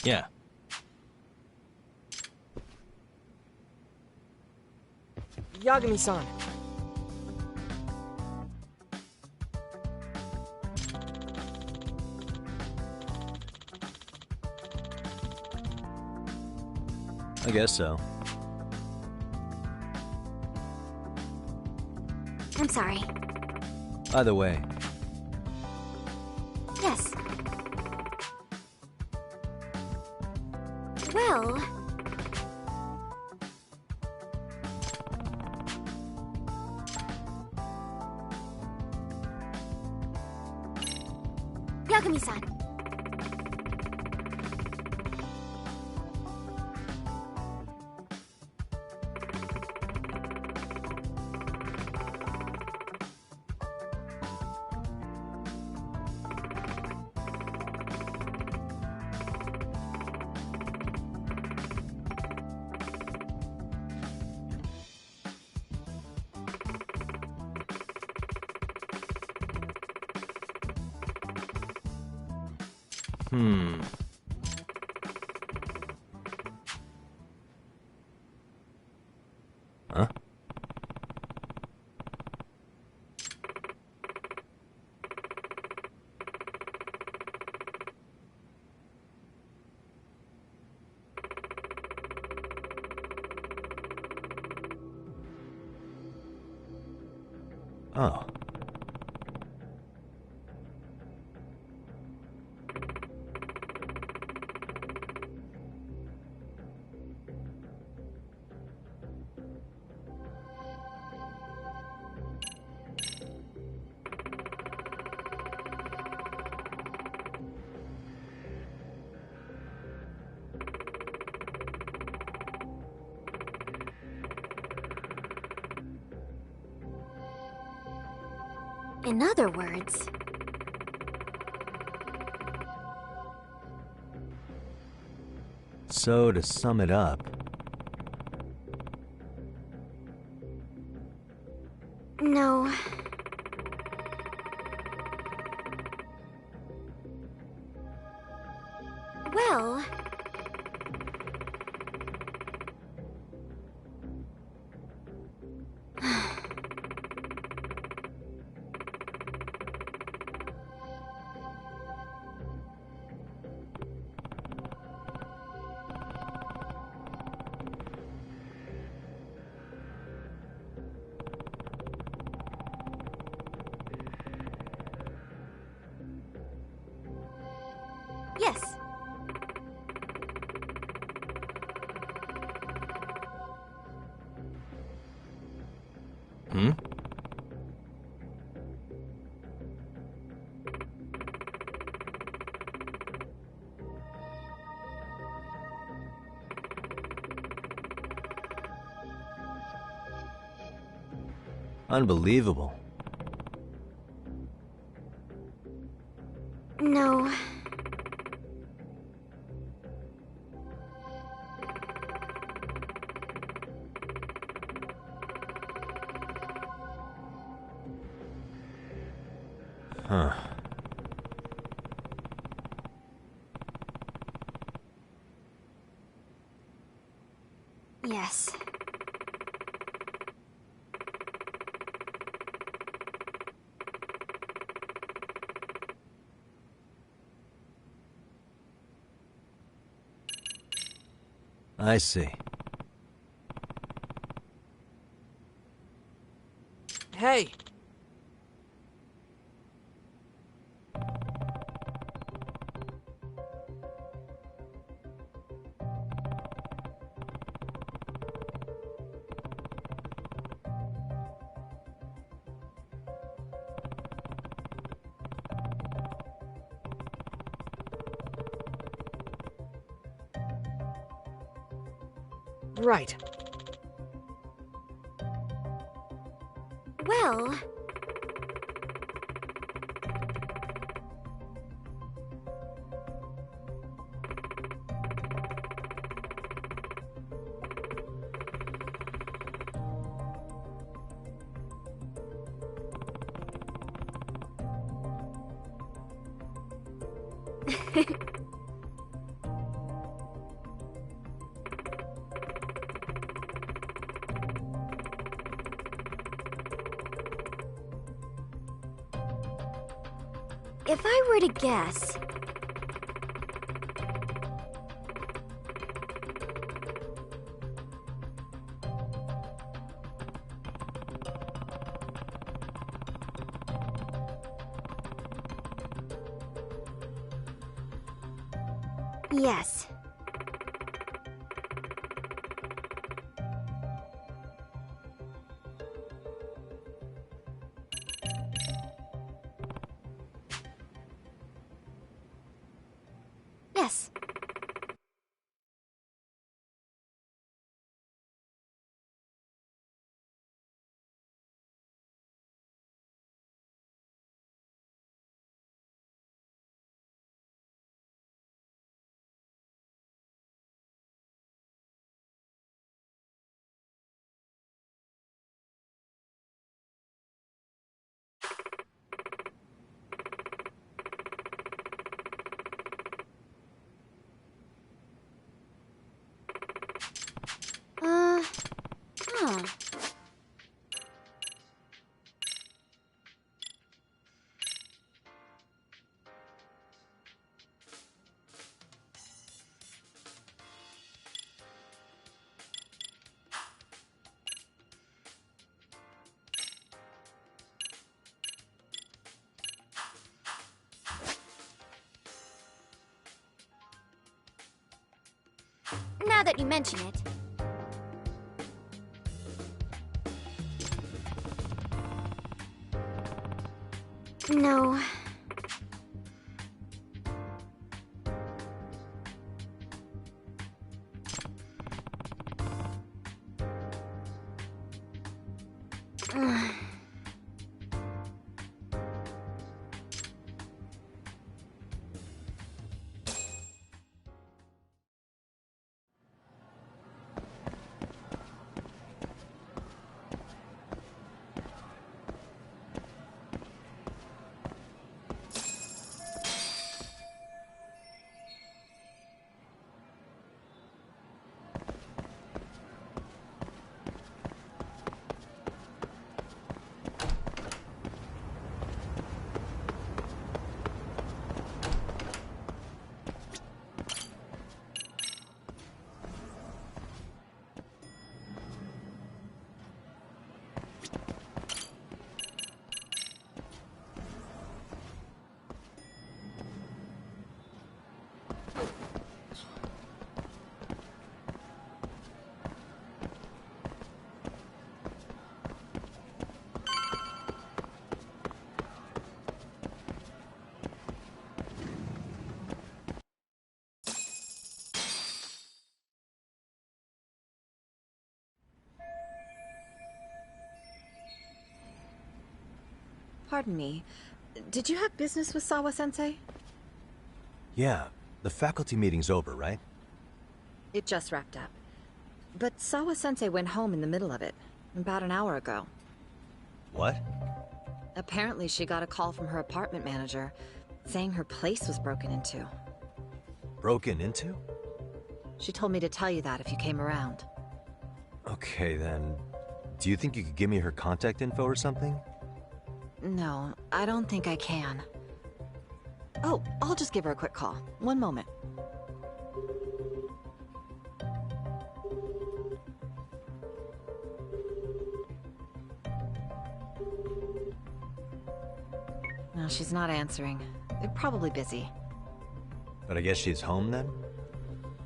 Yeah.
Yagami-san.
I guess so.
I'm sorry.
Either way,
Yes. Well... Yagami-san.
Huh? Oh.
In other words...
So, to sum it up,
No. Well... Yes.
Hmm? Unbelievable.
No.
Huh.
Yes.
I see.
Hey! Right.
Well... If I were to guess... Yes. Yes. Huh. Now that you mention it. No.
Pardon me. Did you have business with Sawa-sensei?
Yeah, the faculty meeting's over, right?
It just wrapped up. But Sawa-sensei went home in the middle of it, about an hour ago.
What?
Apparently she got a call from her apartment manager, saying her place was broken into.
Broken into?
She told me to tell you that if you came around.
Okay, then... do you think you could give me her contact info or something?
No, I don't think I can. Oh, I'll just give her a quick call. One moment. No, she's not answering. They're probably busy.
But I guess she's home then?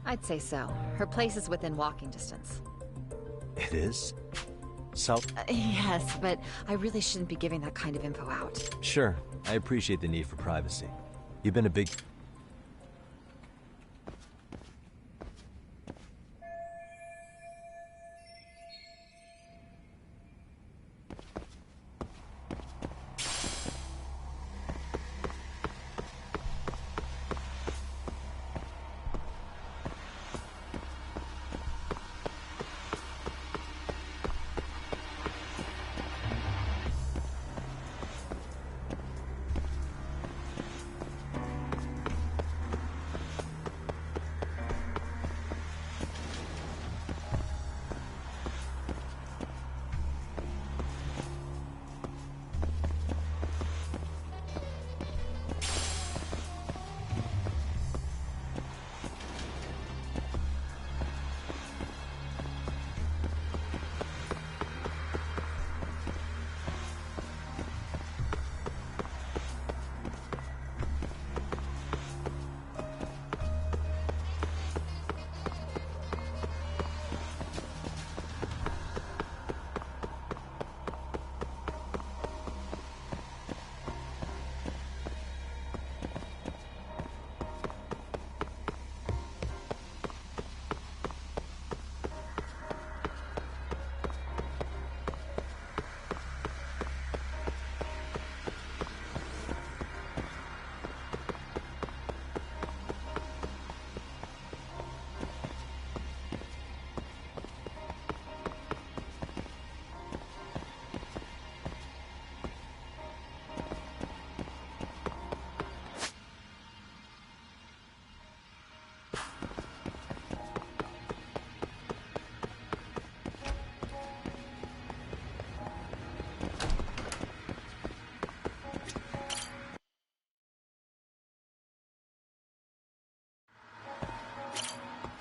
I'd say so. Her place is within walking distance.
It is? So...
yes, but I really shouldn't be giving that kind of info out.
Sure, I appreciate the need for privacy. You've been a big...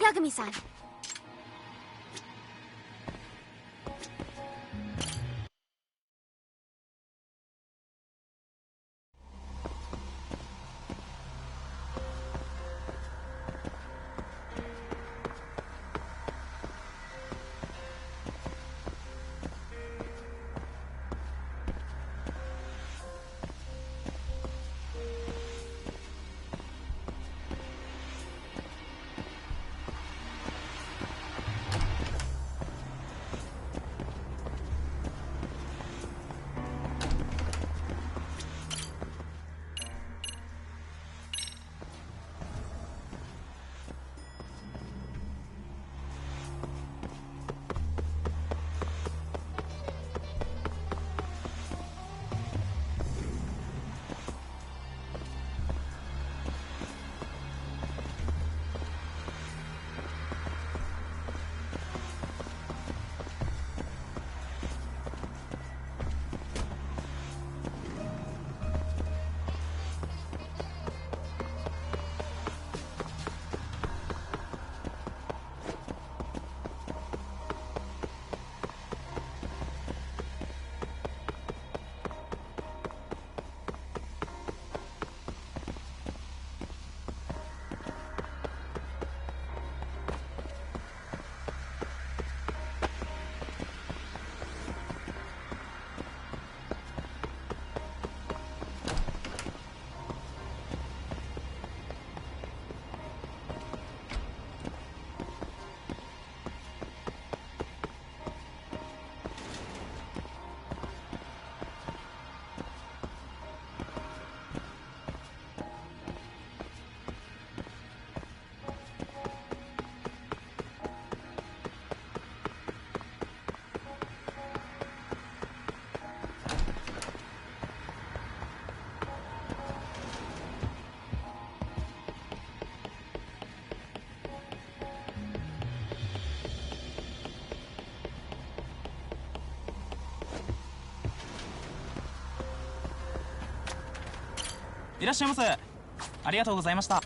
Yagami-san.
いらっしゃいませ。ありがとうございました。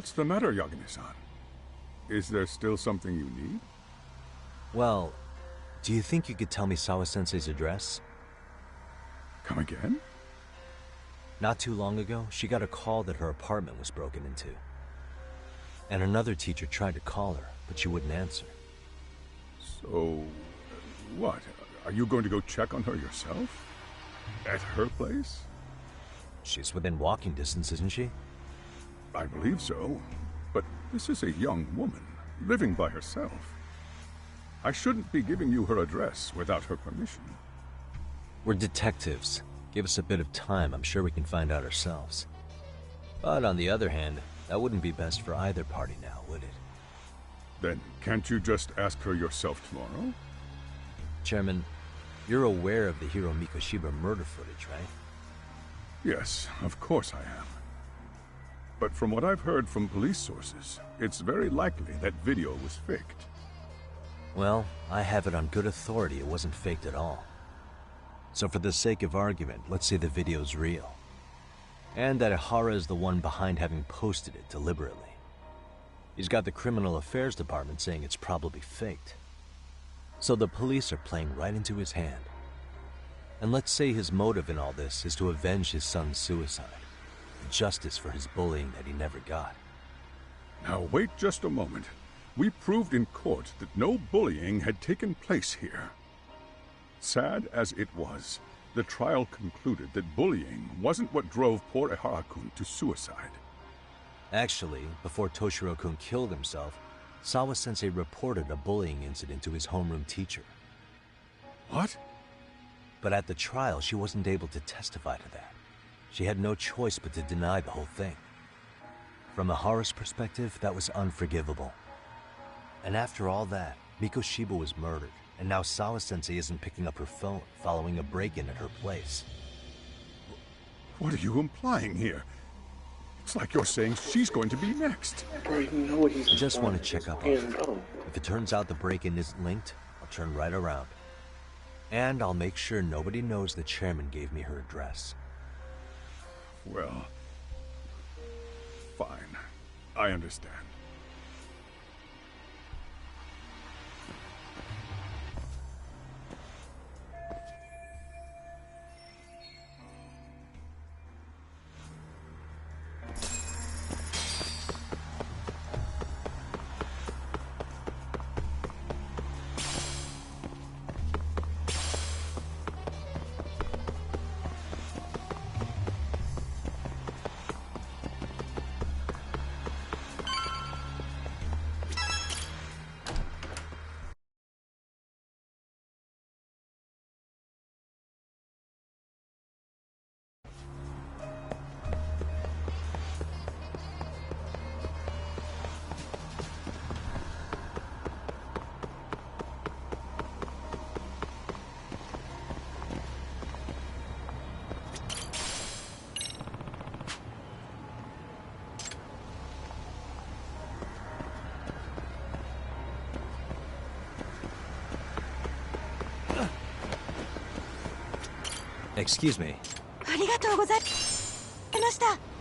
What's the matter, Yagami-san? Is there still something you need?
Well, do you think you could tell me Sawa-sensei's address?
Come again?
Not too long ago, she got a call that her apartment was broken into. And another teacher tried to call her, but she wouldn't answer.
So, what? Are you going to go check on her yourself? At her place?
She's within walking distance, isn't she?
I believe so. But This is a young woman, living by herself. I shouldn't be giving you her address without her permission.
We're detectives. Give us a bit of time, I'm sure we can find out ourselves. But on the other hand, that wouldn't be best for either party now, would it?
Then can't you just ask her yourself tomorrow?
Chairman, you're aware of the Hiro Mikoshiba murder footage, right?
Yes, of course I am. But from what I've heard from police sources, it's very likely that video was faked.
Well, I have it on good authority it wasn't faked at all. So for the sake of argument, let's say the video's real. And that Ihara is the one behind having posted it deliberately. He's got the Criminal Affairs Department saying it's probably faked. So the police are playing right into his hand. And let's say his motive in all this is to avenge his son's suicide. Justice for his bullying that he never got.
Now wait just a moment. We proved in court that no bullying had taken place here. Sad as it was, the trial concluded that bullying wasn't what drove poor Ihara-kun to suicide.
Actually, before Toshiro-kun killed himself, Sawa-sensei reported a bullying incident to his homeroom teacher.
What?
But at the trial, she wasn't able to testify to that. She had no choice but to deny the whole thing. From Ihara's perspective, that was unforgivable. And after all that, Mikoshiba was murdered, and now Sawa-sensei isn't picking up her phone following a break-in at her place.
What are you implying here? It's like you're saying she's going to be next.
Bro, you know what he's
I just want to check up on her.
no.
If it turns out the break-in isn't linked, I'll turn right around. And I'll make sure nobody knows the chairman gave me her address.
Well, fine. I understand.
Excuse me.
ありがとうございました。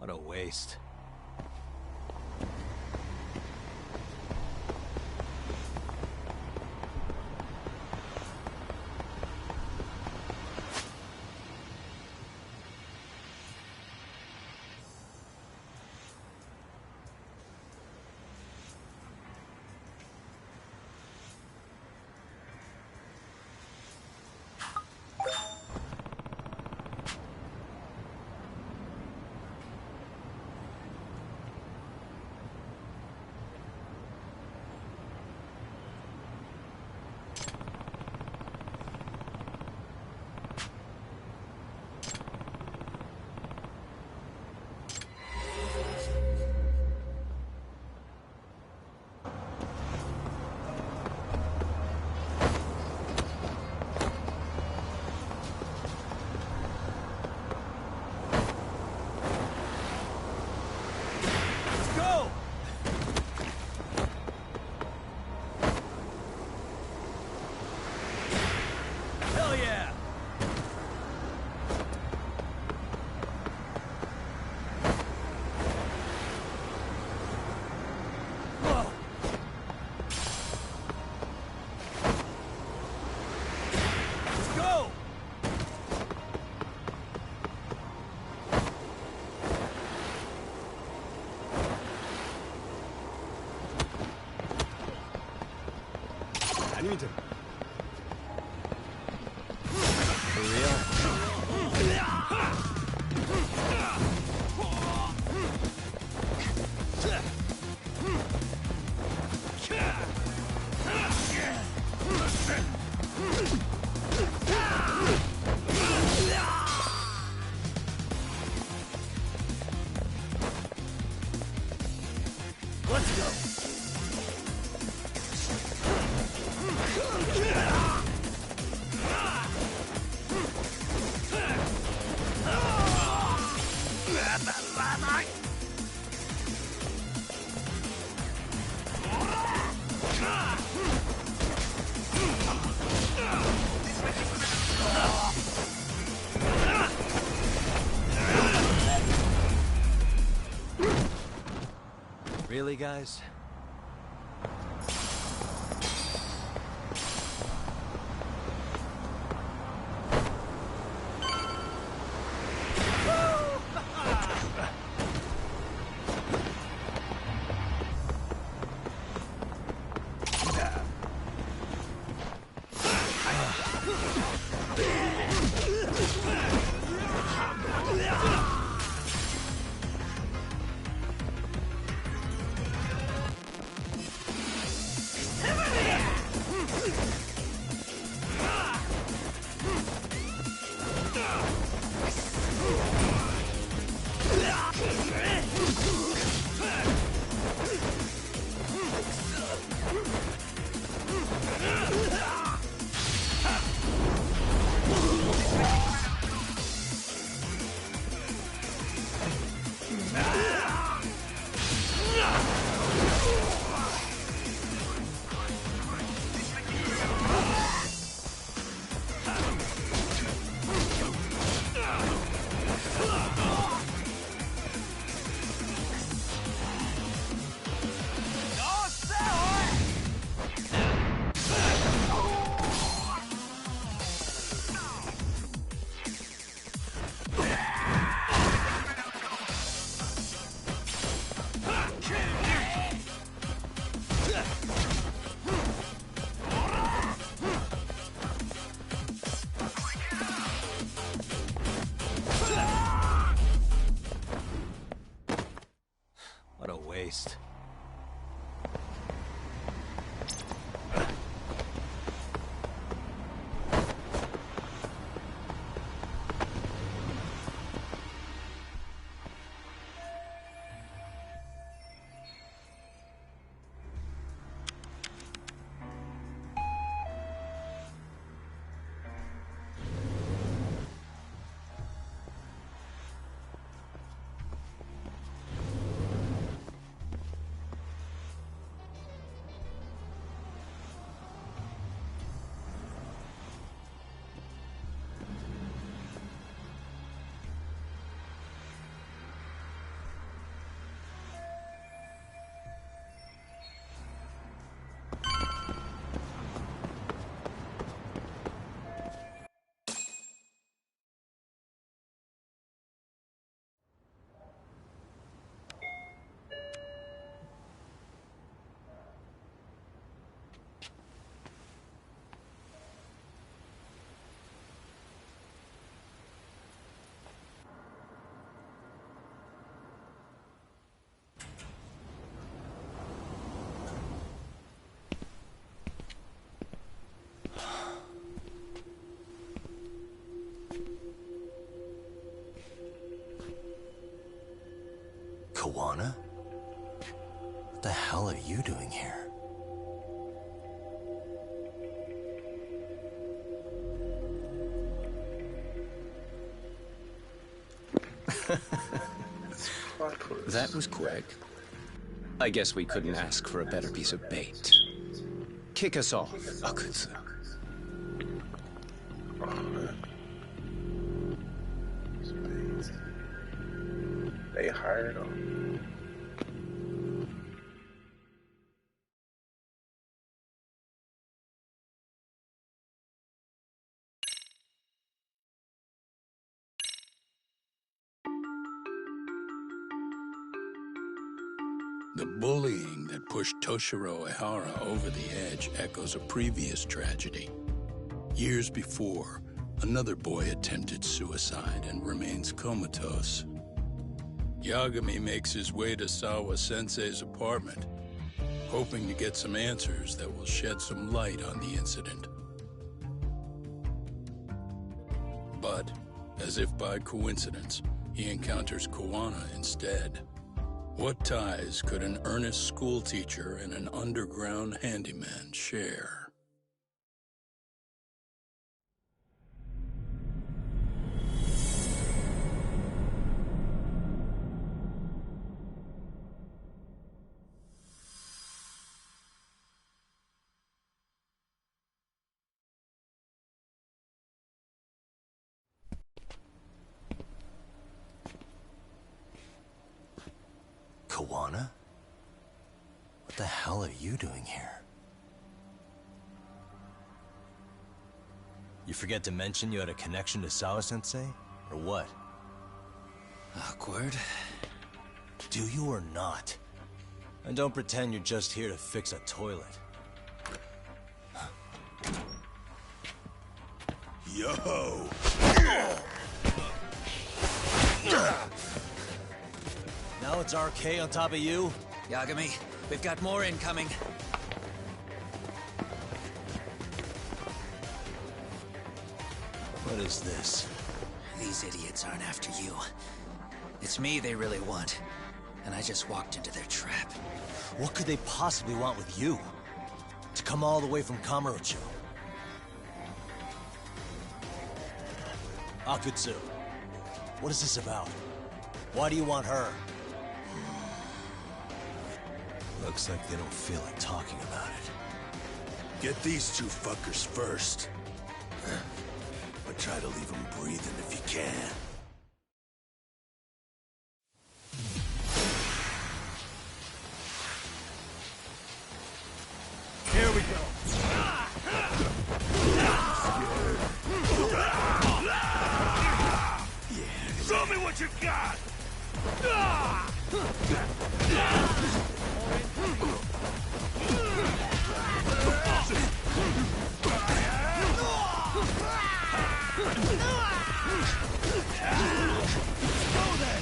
What a waste.
Washington.
For real?
Let's go.
Really, guys? What a waste. Kawana? What the hell are you doing here?
That was quick. I guess we couldn't ask for a better piece of bait. Kick us off, Akutsu.
They hired him.
The bullying that pushed Toshiro Ehara over the edge echoes a previous tragedy. Years before, another boy attempted suicide and remains comatose. Yagami makes his way to Sawa-sensei's apartment, hoping to get some answers that will shed some light on the incident. But, as if by coincidence, he encounters Koana instead. What ties could an earnest schoolteacher and an underground handyman share?
Koana? What the hell are you doing here? You forget to mention you had a connection to Sawa-sensei? Or what?
Awkward.
Do you or not? And don't pretend you're just here to fix a toilet.
Yo!
Now it's RK on top of you?
Yagami, we've got more incoming.
What is this?
These idiots aren't after you. It's me they really want. And I just walked into their trap.
What could they possibly want with you? To come all the way from Kamurocho? Akutsu, what is this about? Why do you want her? Looks like they don't feel like talking about it.
Get these two fuckers first. But try to leave them breathing if you can.
Here we go.
Show me what you got! Go then!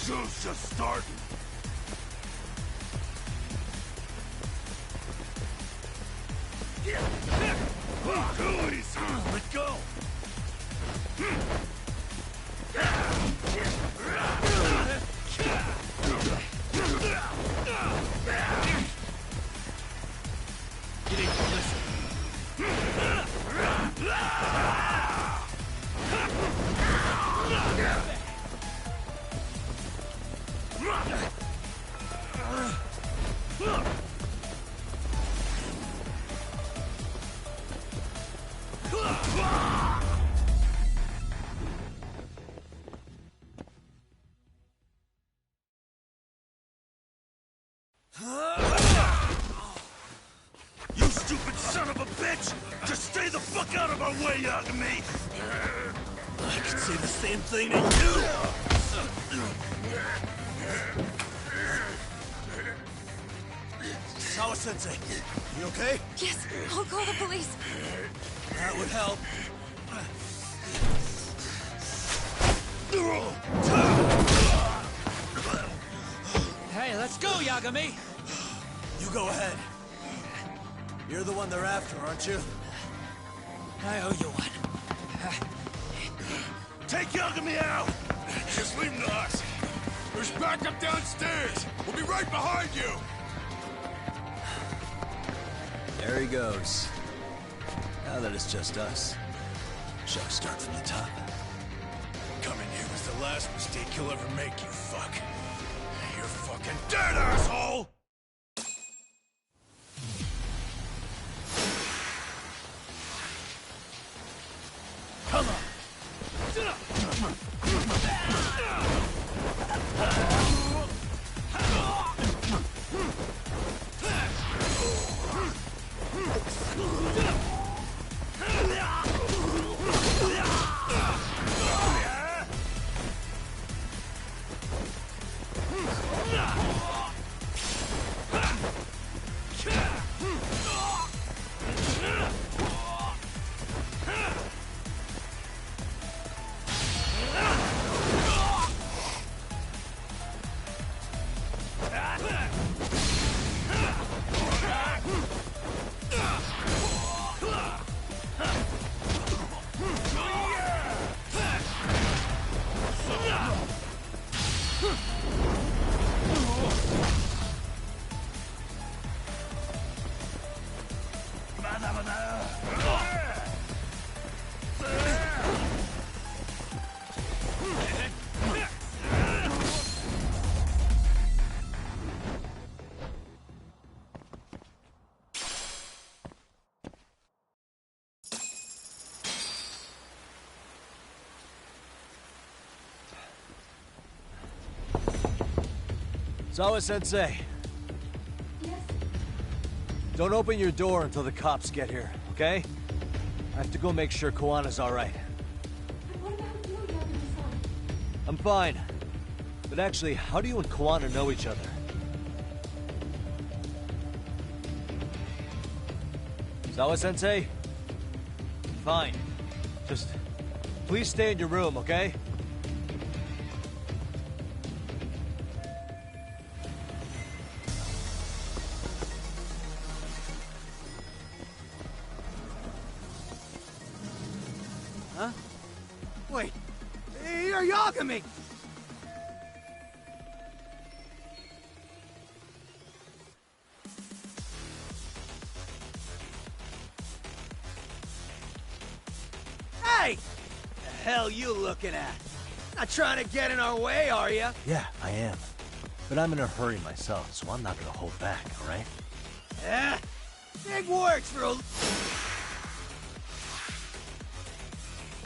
Show's just starting. Too easy. Let go. Getting closer. You stupid son of a bitch! Just stay the fuck out of our way! way, Yagami! I could say the same thing to you! Sawa-sensei, you okay?
Yes, I'll call the police.
That would help.
Hey, let's go, Yagami!
You go ahead. You're the one they're after, aren't you?
I owe you one.
Take Yagami out!
Just leave him to us. There's backup downstairs. We'll be right behind you.
There he goes. Now that it's just us, shall we start from the top?
Coming here was the last mistake you'll ever make, you fuck. You're fucking dead, asshole! Come on!
Sawa-sensei.
Yes?
Don't open your door until the cops get here, okay? I have to go make sure Koana's alright.
And what about you, Yagami-san?
I'm fine. But actually, how do you and Koana know each other? Sawa-sensei? Fine. Just please stay in your room, okay?
Huh? Wait, you're Yagami! Hey! The hell you looking at? Not trying to get in our way, are you?
Yeah, I am. But I'm in a hurry myself, so I'm not gonna hold back, alright?
Yeah, big words for a...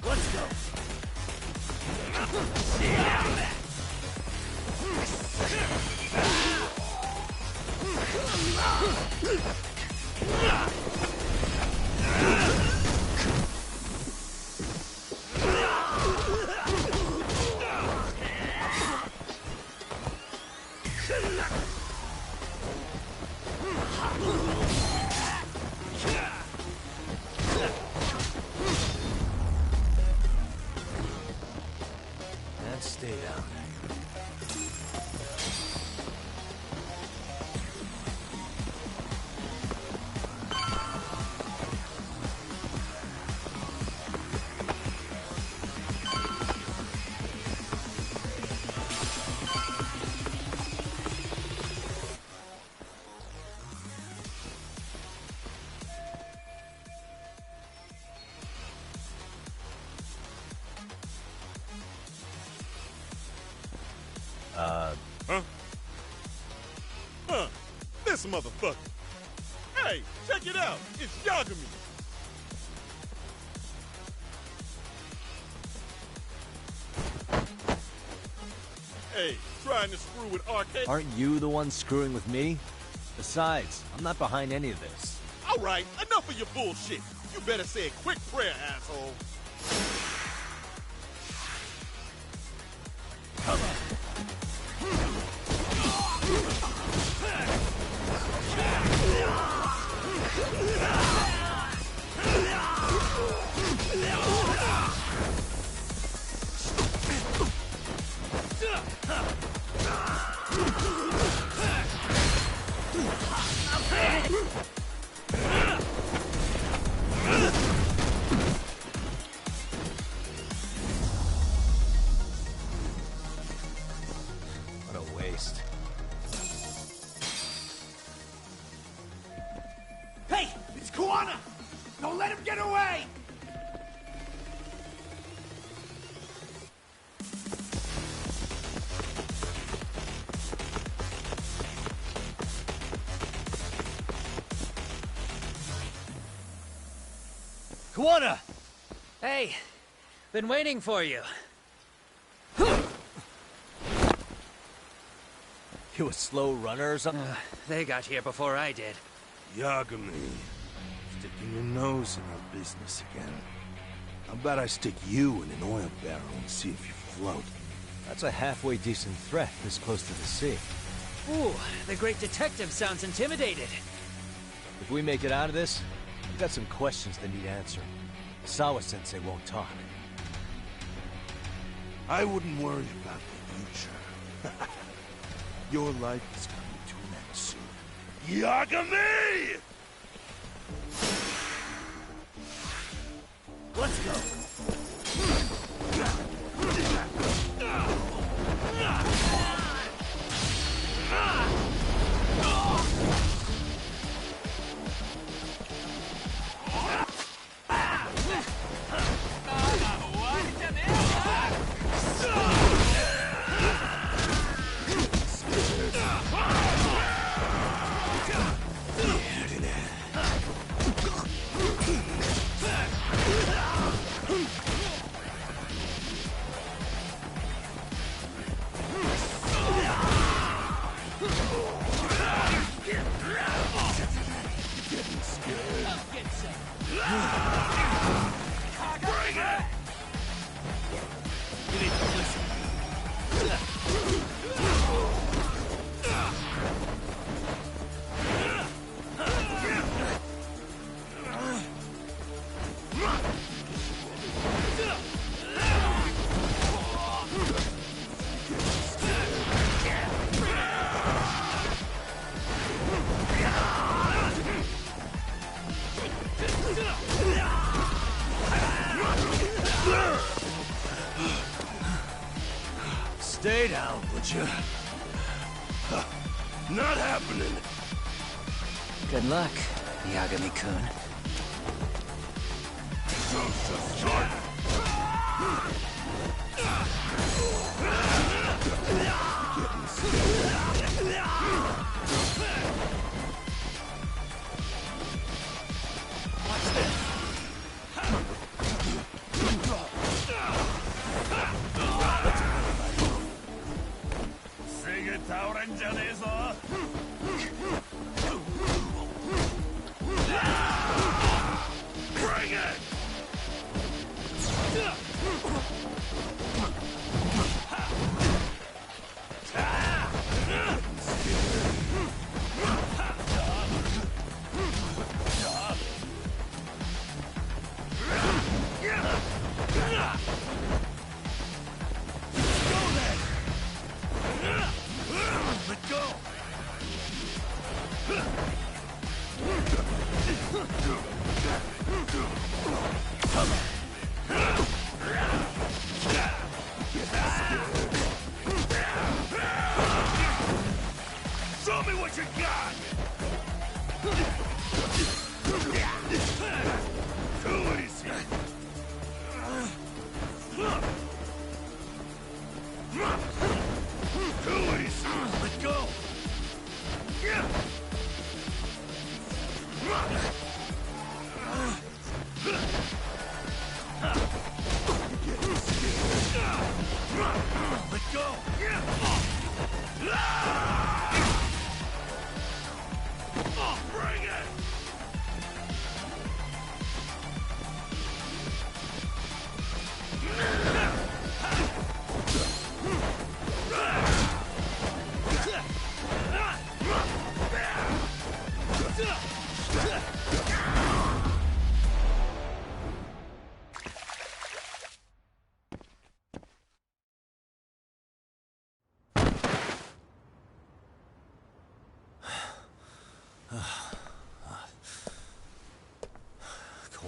Let's go.
And stay down.
This motherfucker. Hey, check it out. It's Yagami. Hey, trying to screw with arcade?
Aren't you the one screwing with me? Besides, I'm not behind any of this.
All right, enough of your bullshit. You better say a quick prayer, asshole. Come on.
What a waste.
Hey! It's Kuwana! Don't let him get away!
Kuwana! Hey, been waiting for you.
You a slow runner or something?
They got here before I did.
Yagami, sticking your nose in our business again. How about I stick you in an oil barrel and see if you float?
That's a halfway decent threat this close to the sea.
Ooh, the great detective sounds intimidated.
If we make it out of this, we've got some questions that need answering. Sawa-sensei won't talk.
I wouldn't worry about the future. Your life is coming to an end soon. Yagami! Let's go. Stay down, would you? Not happening.
Good luck, Yagami-kun.
Bring it! Show me what you got! Too easy! Too easy! Let go! Let go! Bring it!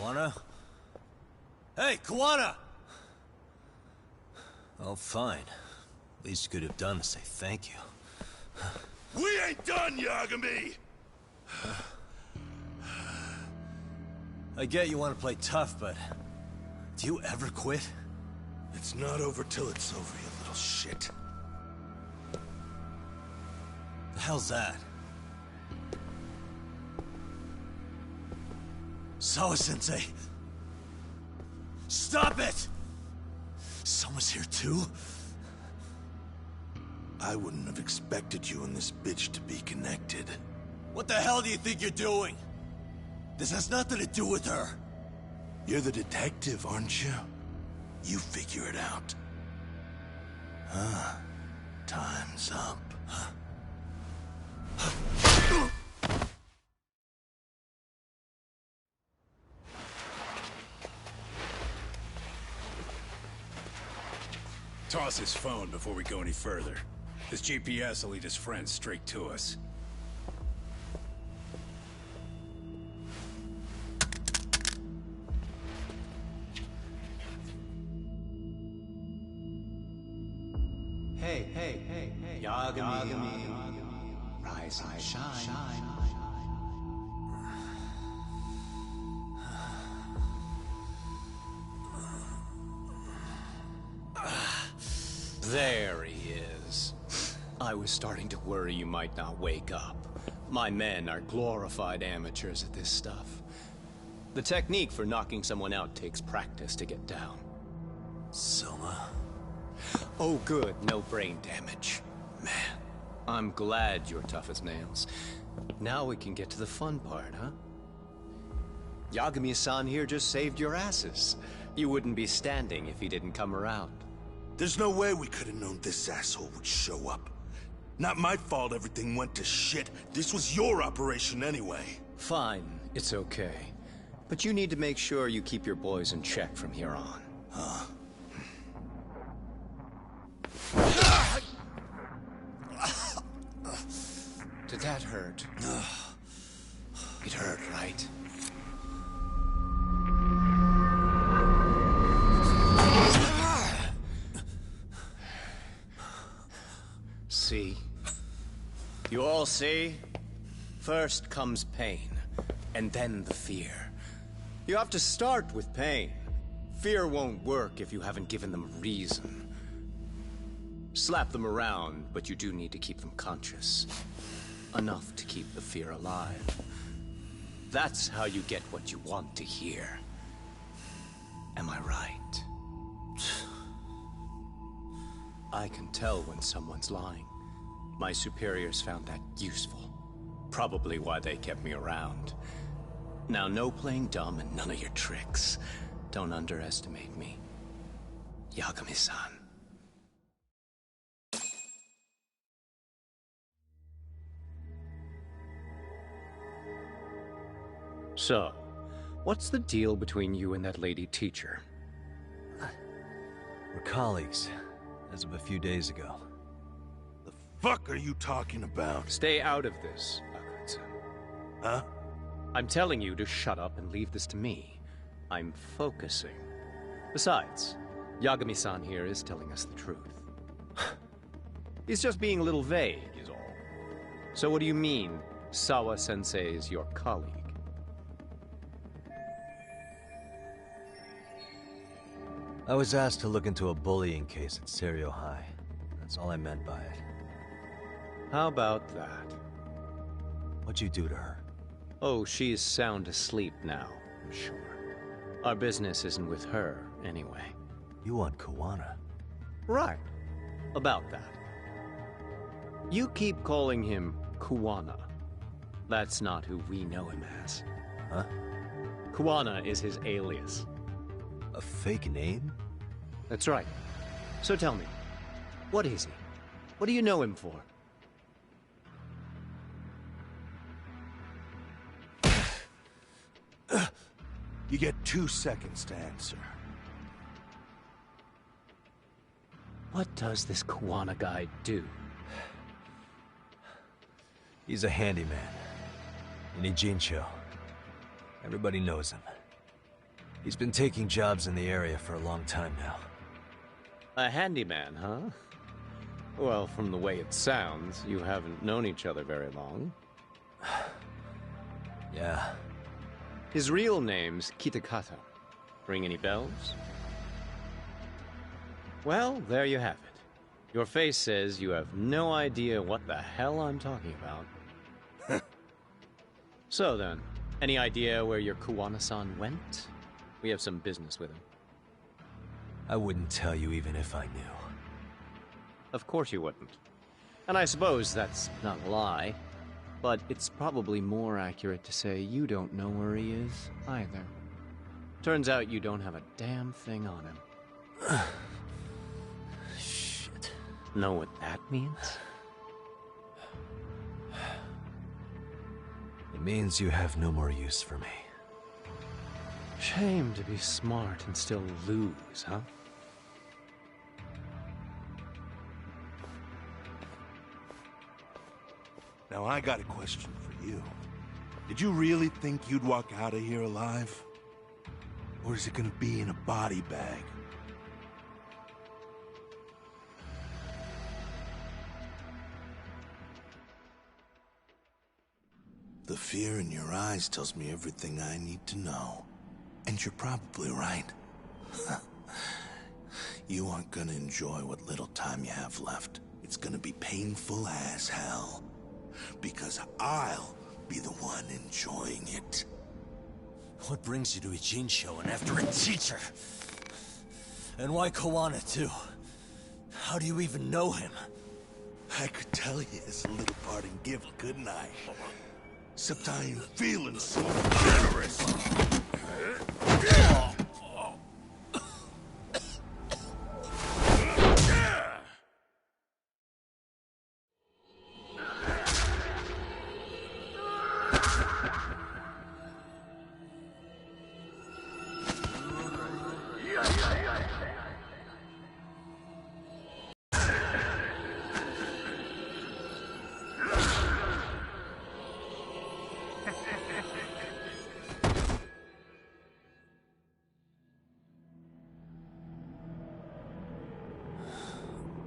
Kawana? Hey, Kawana! Oh, fine. Least you could have done is say thank you.
We ain't done, Yagami!
I get you want to play tough, but do you ever quit?
It's not over till it's over, you little shit.
The hell's that? Sawa-sensei! Stop it! Someone's here too?
I wouldn't have expected you and this bitch to be connected.
What the hell do you think you're doing? This has nothing to do with her.
You're the detective, aren't you? You figure it out. Huh? Time's up.
Toss his phone before we go any further. This GPS will lead his friends straight to us.
Hey, Yagami. Rise and shine. There he is. I was starting to worry you might not wake up. My men are glorified amateurs at this stuff. The technique for knocking someone out takes practice to get down.
Soma?
Oh good, no brain damage. Man, I'm glad you're tough as nails. Now we can get to the fun part, huh? Yagami-san here just saved your asses. You wouldn't be standing if he didn't come around.
There's no way we could have known this asshole would show up. Not my fault everything went to shit. This was your operation anyway.
Fine, it's okay. But you need to make sure you keep your boys in check from here on.
Huh?
Did that hurt? It hurt, right? See? You all see? First comes pain, and then the fear. You have to start with pain. Fear won't work if you haven't given them a reason. Slap them around, but you do need to keep them conscious. Enough to keep the fear alive. That's how you get what you want to hear. Am I right? I can tell when someone's lying. My superiors found that useful. Probably why they kept me around. Now, no playing dumb and none of your tricks. Don't underestimate me. Yagami-san. So, what's the deal between you and that lady teacher?
We're colleagues, as of a few days ago.
The fuck are you talking about?
Stay out of this, Akutsu.
Huh?
I'm telling you to shut up and leave this to me. I'm focusing. Besides, Yagami-san here is telling us the truth. He's just being a little vague, is all. So what do you mean, Sawa-sensei is your colleague?
I was asked to look into a bullying case at Serio High. That's all I meant by it.
How about that?
What'd you do to her?
Oh, she's sound asleep now, I'm sure. Our business isn't with her, anyway.
You want Kawana?
Right. About that. You keep calling him Kawana. That's not who we know him as.
Huh?
Kawana is his alias.
A fake name?
That's right. So tell me, what is he? What do you know him for?
You get 2 seconds to answer.
What does this Kawana guy do?
He's a handyman. In Ijincho. Everybody knows him. He's been taking jobs in the area for a long time now.
A handyman, huh? Well, from the way it sounds, you haven't known each other very long.
Yeah.
His real name's Kitakata. Ring any bells? Well, there you have it. Your face says you have no idea what the hell I'm talking about. So then, any idea where your Kuwana-san went? We have some business with him.
I wouldn't tell you even if I knew.
Of course you wouldn't. And I suppose that's not a lie. But it's probably more accurate to say you don't know where he is, either. Turns out you don't have a damn thing on him.
Shit.
Know what that means?
It means you have no more use for me.
Shame to be smart and still lose, huh?
Now I got a question for you. Did you really think you'd walk out of here alive? Or is it gonna be in a body bag? The fear in your eyes tells me everything I need to know. And you're probably right. You aren't gonna enjoy what little time you have left. It's gonna be painful as hell. Because I'll be the one enjoying it.
What brings you to Ijincho and after a teacher? And why Koana, too? How do you even know him?
I could tell you as a little parting gift, couldn't I? Except I ain't feeling so generous.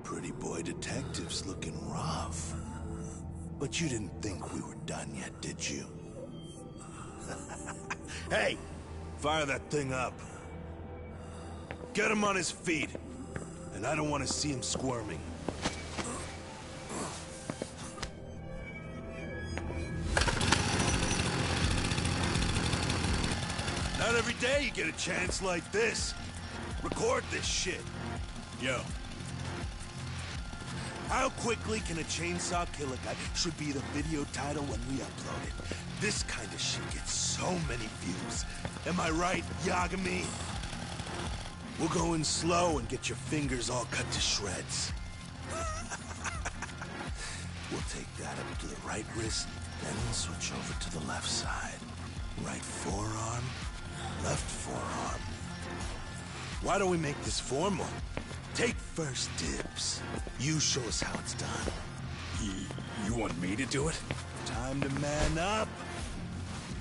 Pretty boy detectives looking rough. But you didn't think we were done yet, did you? Hey! Fire that thing up. Get him on his feet. And I don't want to see him squirming. Not every day you get a chance like this. Record this shit. Yo. How quickly can a chainsaw kill a guy should be the video title when we upload it. This kind of shit gets so many views. Am I right, Yagami? We'll go in slow and get your fingers all cut to shreds. We'll take that up to the right wrist, then we'll switch over to the left side. Right forearm, left forearm. Why don't we make this formal? Take first dibs. You show us how it's done.
You want me to do it?
Time to man up.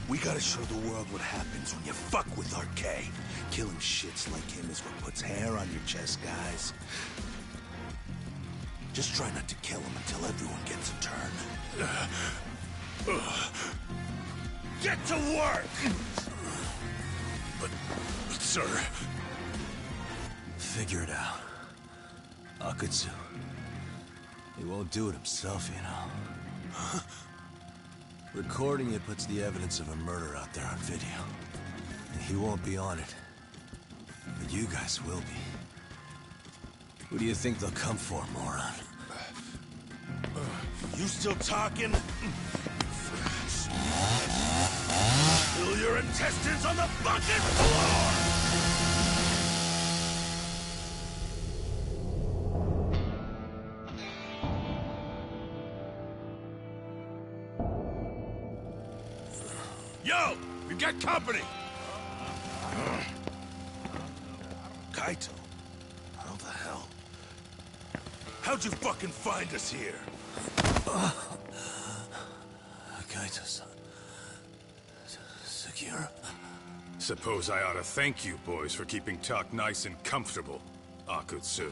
We gotta show the world what happens when you fuck with RK. Killing shits like him is what puts hair on your chest, guys. Just try not to kill him until everyone gets a turn. Get to work!
But sir...
Figure it out. Akutsu. He won't do it himself, you know. Recording it puts the evidence of a murder out there on video. And he won't be on it. But you guys will be. Who do you think they'll come for, moron?
You still talking? Spill your intestines on the fucking floor!
Yo! We've got company!
Kaito? How the hell? How'd you fucking find us here?
Kaito-san. Sekira.
Suppose I ought to thank you boys for keeping Talk nice and comfortable, Akutsu.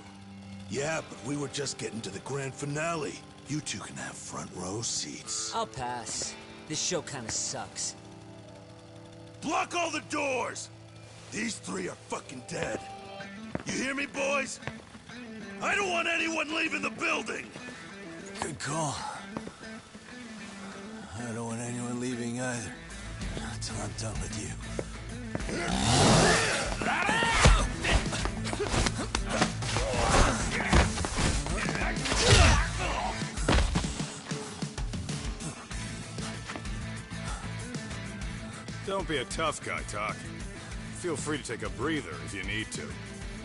Yeah, but we were just getting to the grand finale. You two can have front row seats.
I'll pass. This show kinda sucks.
Block all the doors! These three are fucking dead. You hear me, boys? I don't want anyone leaving the building!
Good call. I don't want anyone leaving either. Until I'm done with you.
Don't be a tough guy, Talk. Feel free to take a breather if you need to.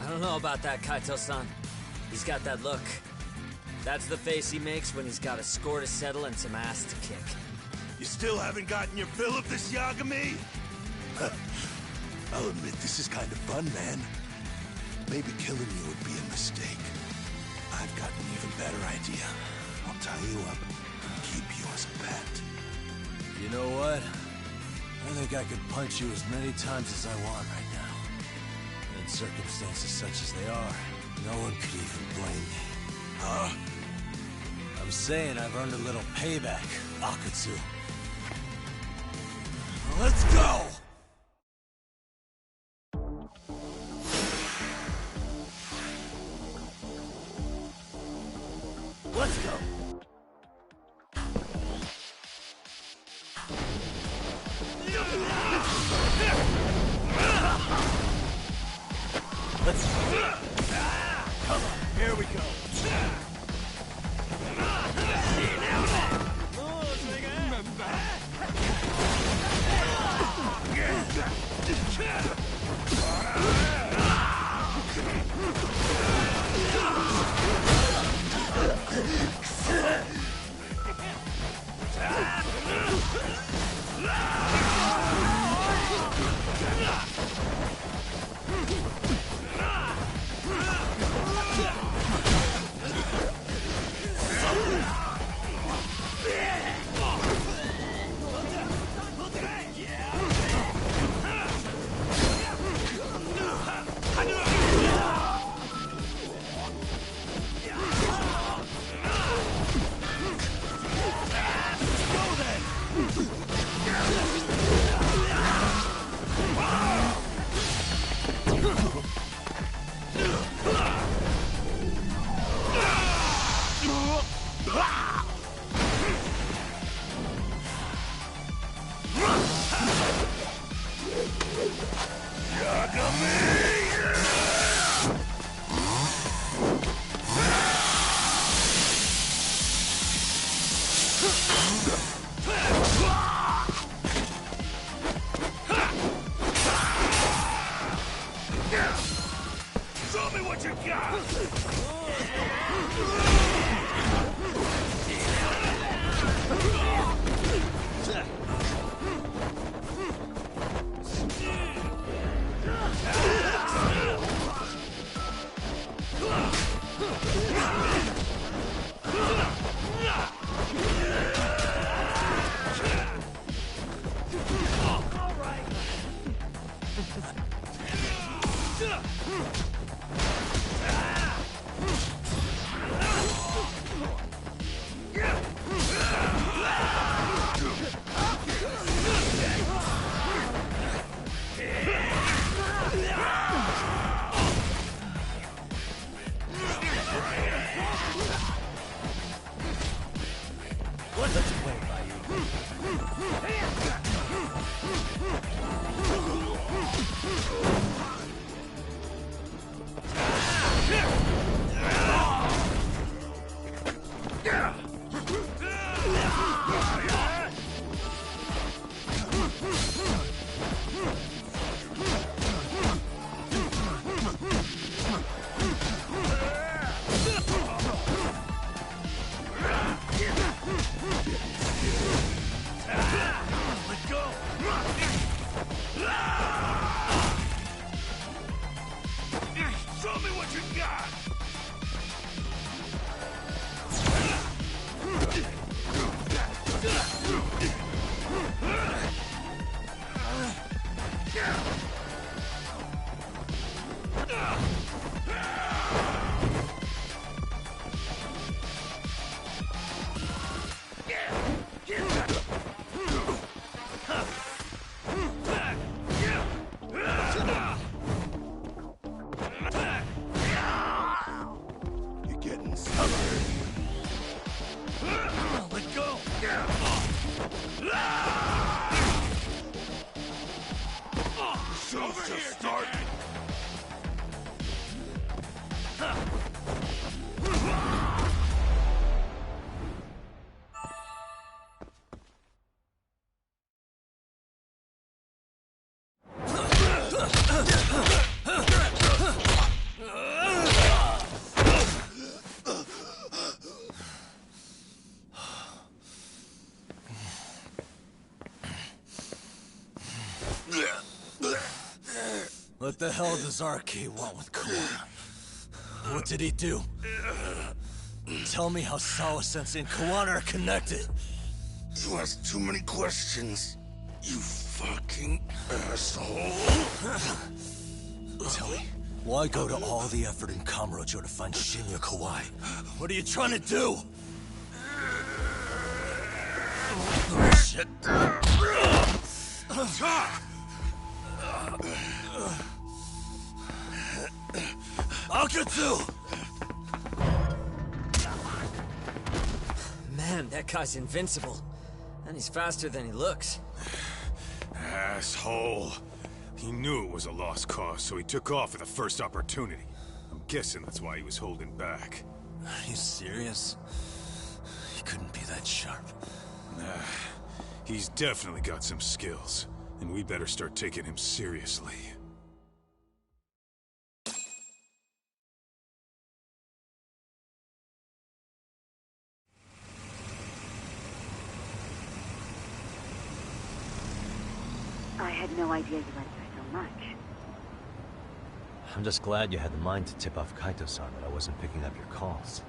I don't know about that, Kaito-san. He's got that look. That's the face he makes when he's got a score to settle and some ass to kick.
You still haven't gotten your fill of this, Yagami? I'll admit, this is kind of fun, man. Maybe killing you would be a mistake. I've got an even better idea. I'll tie you up and keep you as a pet.
You know what? I think I could punch you as many times as I want right now. In circumstances such as they are, no one could even blame me.
Huh?
I'm saying I've earned a little payback, Akutsu.
Let's go! Let's go!
Let's come on, here we go. What the hell does RK want with Kawana? What did he do? Tell me how Sawa-sensei and Kawana are connected.
You ask too many questions, you fucking asshole.
Tell me, why go to all the effort in Kamurocho to find Shinya Kawai? What are you trying to do? Shit. Akatsu!
Man, that guy's invincible. And he's faster than he looks.
Asshole. He knew it was a lost cause, so he took off at the first opportunity. I'm guessing that's why he was holding back.
Are you serious? He couldn't be that sharp.
Nah, he's definitely got some skills, and we better start taking him seriously.
I had no idea you went through so much.
I'm just glad you had the mind to tip off Kaito-san that I wasn't picking up your calls.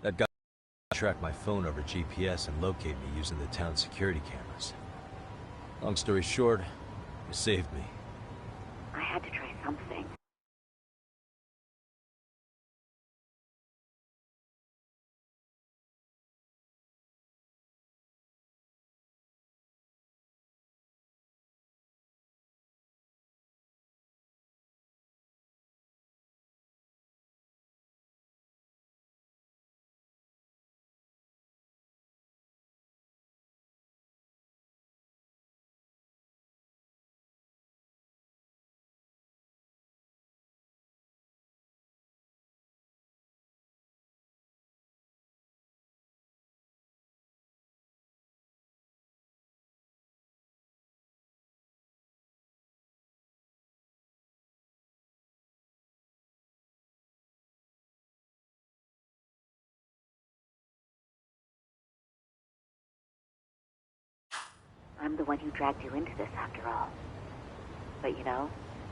That guy tracked my phone over GPS and located me using the town's security cameras. Long story short, you saved me.
I had to try something. I'm the one who dragged you into this after all. But you know,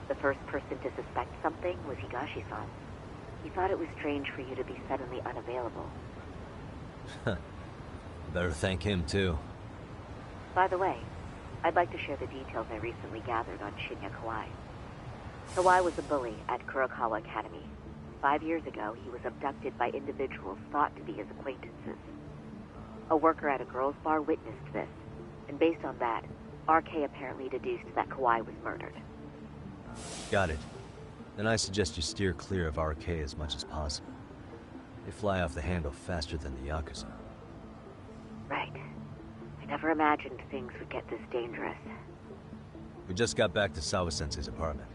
the first person to suspect something was Higashi-san. He thought it was strange for you to be suddenly unavailable.
Better thank him, too.
By the way, I'd like to share the details I recently gathered on Shinya Kawai. Kawai was a bully at Kurokawa Academy. 5 years ago, he was abducted by individuals thought to be his acquaintances. A worker at a girls' bar witnessed this, and based on that, RK apparently deduced that Kawai was murdered.
Got it. Then I suggest you steer clear of RK as much as possible. They fly off the handle faster than the Yakuza.
Right. I never imagined things would get this dangerous.
We just got back to Sawa-sensei's apartment.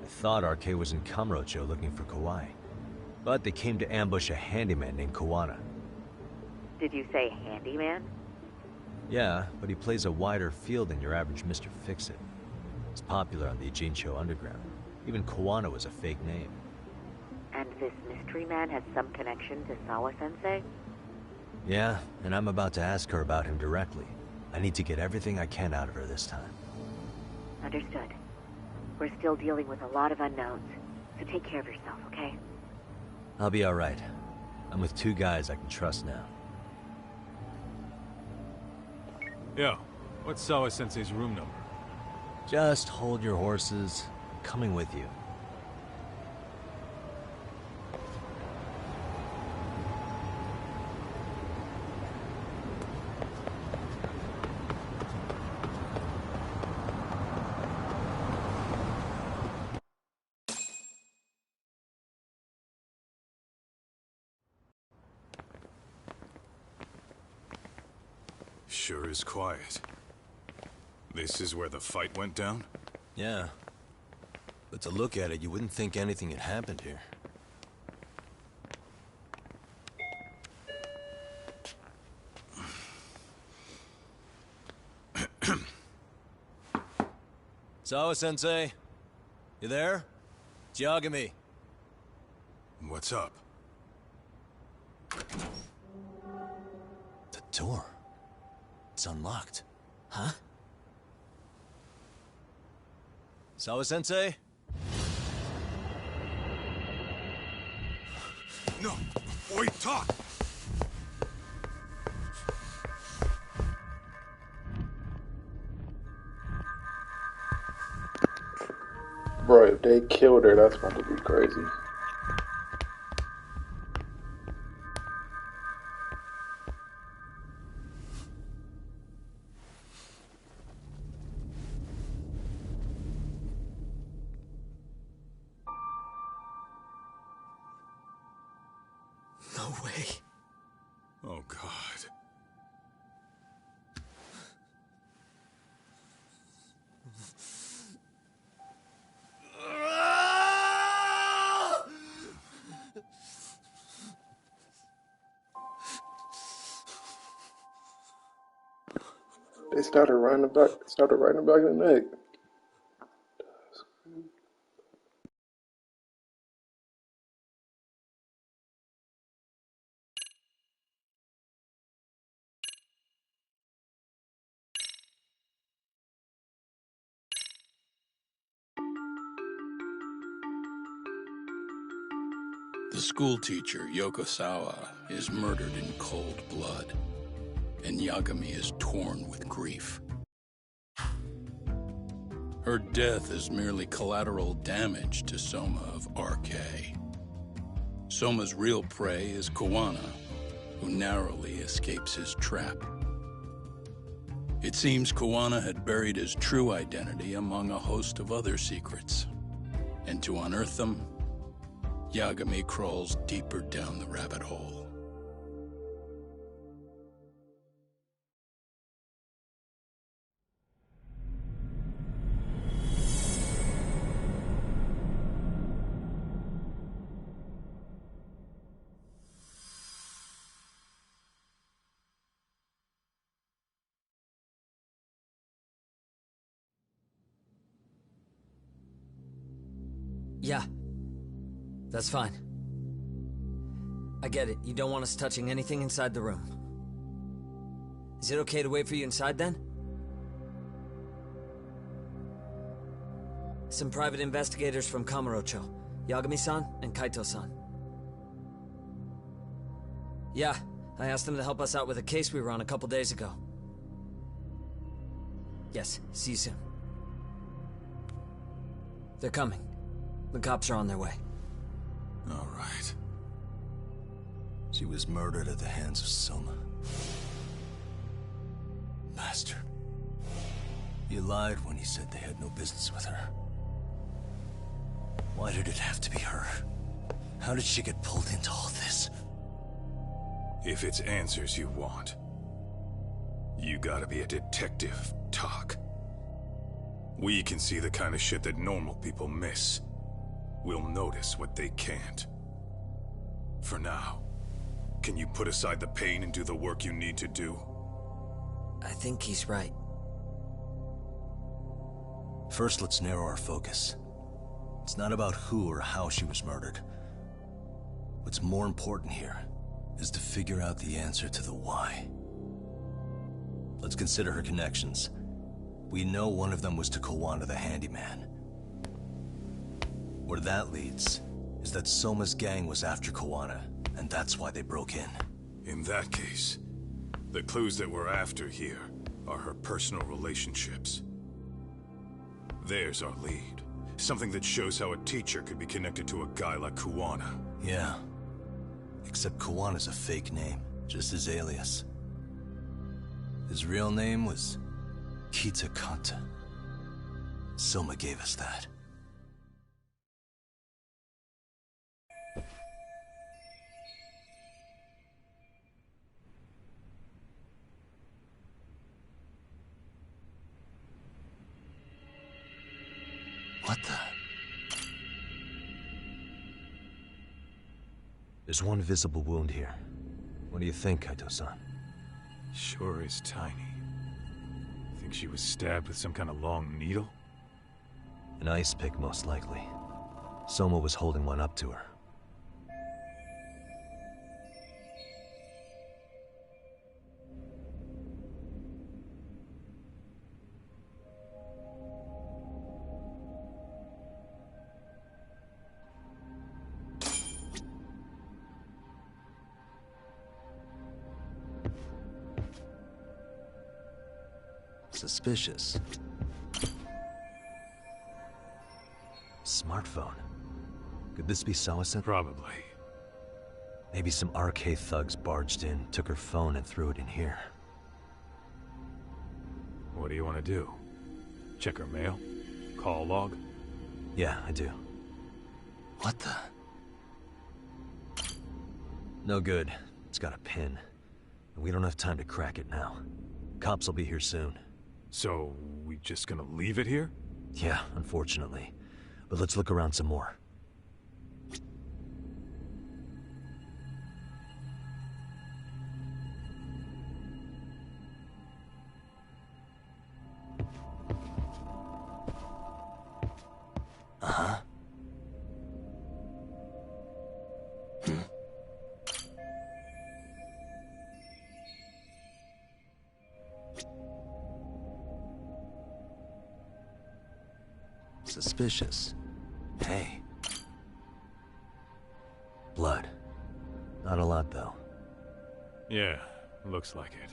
I thought RK was in Kamurocho looking for Kawai, but they came to ambush a handyman named Kawana.
Did you say handyman?
Yeah, but he plays a wider field than your average Mr. Fix-It. He's popular on the Ijincho underground. Even Kawana was a fake name.
And this mystery man has some connection to Sawa-sensei?
Yeah, and I'm about to ask her about him directly. I need to get everything I can out of her this time.
Understood. We're still dealing with a lot of unknowns, so take care of yourself, okay?
I'll be alright. I'm with 2 guys I can trust now.
Yo, what's Sawa-sensei's room number?
Just hold your horses. Coming with you.
Sure is quiet. This is where the fight went down?
Yeah. But to look at it, you wouldn't think anything had happened here. Sawa-sensei? You there? It's Yagami.
What's up?
The door. It's unlocked.
Huh?
Sawa-sensei?
No! Wait, talk!
Bro, if they killed her, that's about to be crazy.
No way.
Oh, God.
They started riding back in the neck.
The schoolteacher, Yokosawa, is murdered in cold blood, and Yagami is torn with grief. Her death is merely collateral damage to Soma of RK. Soma's real prey is Kawana, who narrowly escapes his trap. It seems Kawana had buried his true identity among a host of other secrets, and to unearth them, Yagami crawls deeper down the rabbit hole.
Yeah. That's fine. I get it. You don't want us touching anything inside the room. Is it okay to wait for you inside, then? Some private investigators from Kamurocho. Yagami-san and Kaito-san. Yeah, I asked them to help us out with a case we were on a couple days ago. Yes, see you soon. They're coming. The cops are on their way.
All right. She was murdered at the hands of Soma. Bastard. You lied when you said they had no business with her. Why did it have to be her? How did she get pulled into all this?
If it's answers you want, you gotta be a detective, Talk. We can see the kind of shit that normal people miss. We'll notice what they can't. For now, can you put aside the pain and do the work you need to do?
I think he's right.
First, let's narrow our focus. It's not about who or how she was murdered. What's more important here is to figure out the answer to the why. Let's consider her connections. We know one of them was to Kawana the handyman. Where that leads is that Soma's gang was after Kawana, and that's why they broke in.
In that case, the clues that we're after here are her personal relationships. There's our lead. Something that shows how a teacher could be connected to a guy like Kawana.
Yeah. Except Kawana's a fake name, just his alias. His real name was Kitakata. Soma gave us that. What the?
There's one visible wound here. What do you think, Kaito-san?
Sure is tiny. Think she was stabbed with some kind of long needle?
An ice pick, most likely. Soma was holding one up to her.
Suspicious.
Smartphone. Could this be Sawa-san?
Probably.
Maybe some RK thugs barged in, took her phone, and threw it in here.
What do you want to do? Check her mail? Call log?
Yeah, I do.
What the?
No good. It's got a pin. We don't have time to crack it now. Cops will be here soon.
So, we just gonna leave it here?
Yeah, unfortunately. But let's look around some more.
Uh-huh. Suspicious. Hey. Blood.
Yeah, looks like it.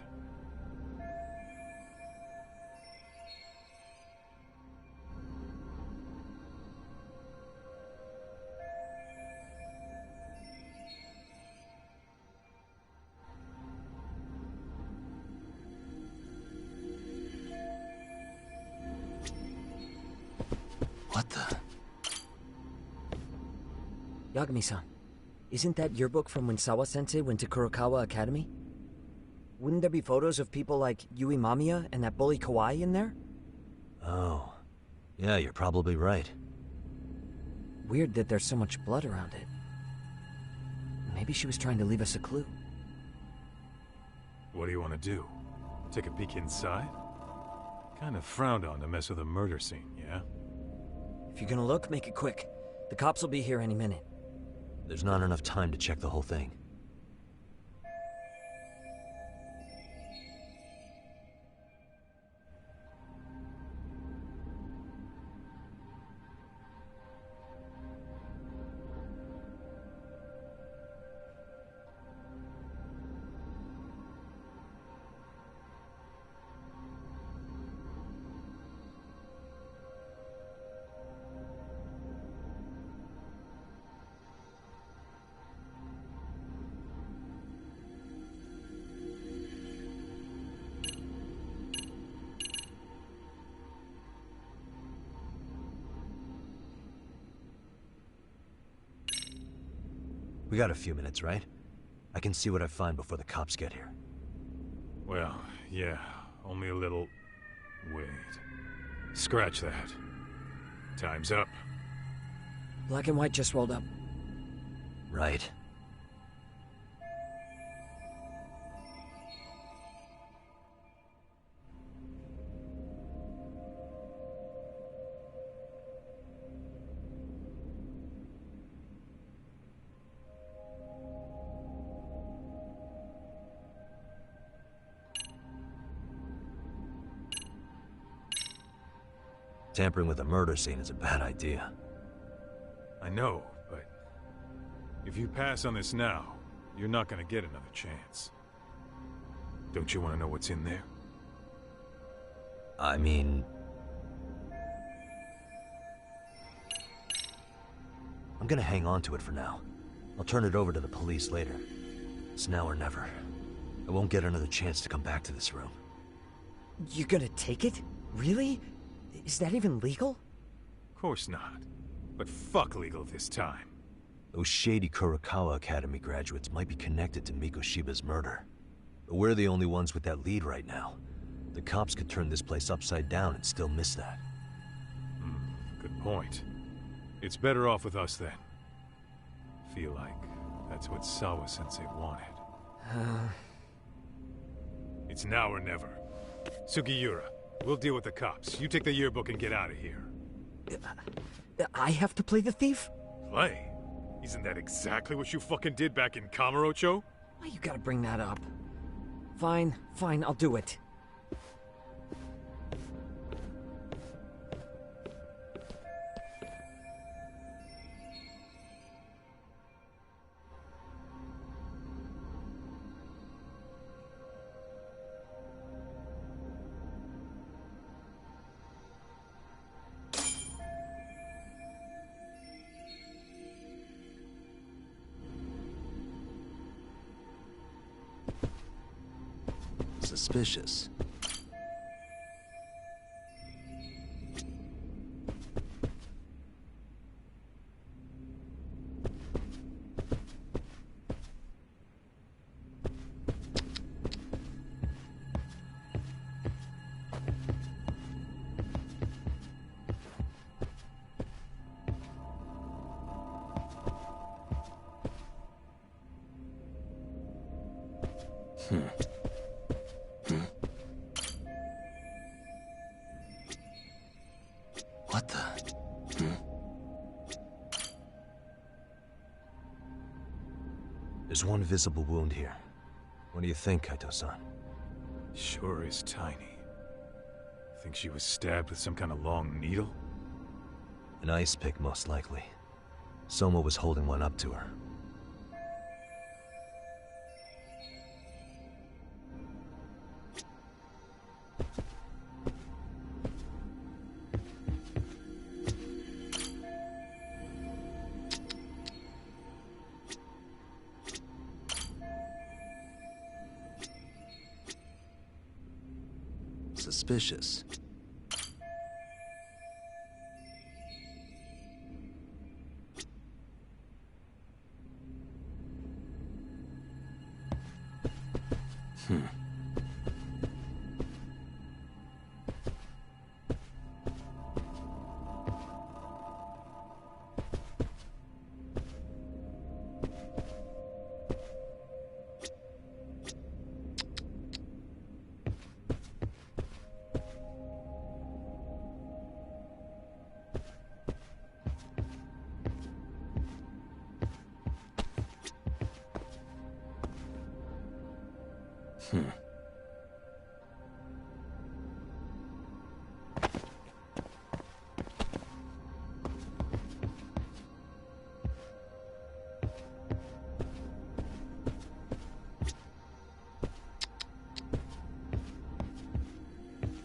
What the?
Yagami-san, isn't that your book from when Sawa-sensei went to Kurokawa Academy? Wouldn't there be photos of people like Yui Mamiya and that bully Kawaii in there?
Oh. Yeah, you're probably right.
Weird that there's so much blood around it. Maybe she was trying to leave us a clue.
What do you want to do? Take a peek inside? Kind of frowned on to mess with a murder scene, yeah?
If you're gonna look, make it quick. The cops will be here any minute.
There's not enough time to check the whole thing. We got a few minutes, right? I can see what I find before the cops get here.
Well, yeah, only a little... Wait. Scratch that. Time's up.
Black and white just rolled up.
Right. Tampering with a murder scene is a bad idea.
I know, but... if you pass on this now, you're not gonna get another chance. Don't you want to know what's in there?
I mean... I'm gonna hang on to it for now. I'll turn it over to the police later. It's now or never. I won't get another chance to come back to this room.
You're gonna take it? Really? Is that even legal?
Of course not. But fuck legal this time.
Those shady Kurokawa Academy graduates might be connected to Mikoshiba's murder. But we're the only ones with that lead right now. The cops could turn this place upside down and still miss that.
Good point. It's better off with us then. Feel like that's what Sawa-sensei wanted. It's now or never. Sugiura, we'll deal with the cops. You take the yearbook and get out of here.
I have to play the thief?
Play? Isn't that exactly what you fucking did back in Kamurocho?
Why you gotta bring that up? Fine, I'll do it.
Suspicious. What the?
There's one visible wound here. What do you think, Kaito-san?
Sure is tiny. Think she was stabbed with some kind of long needle?
An ice pick, most likely. Soma was holding one up to her. Suspicious.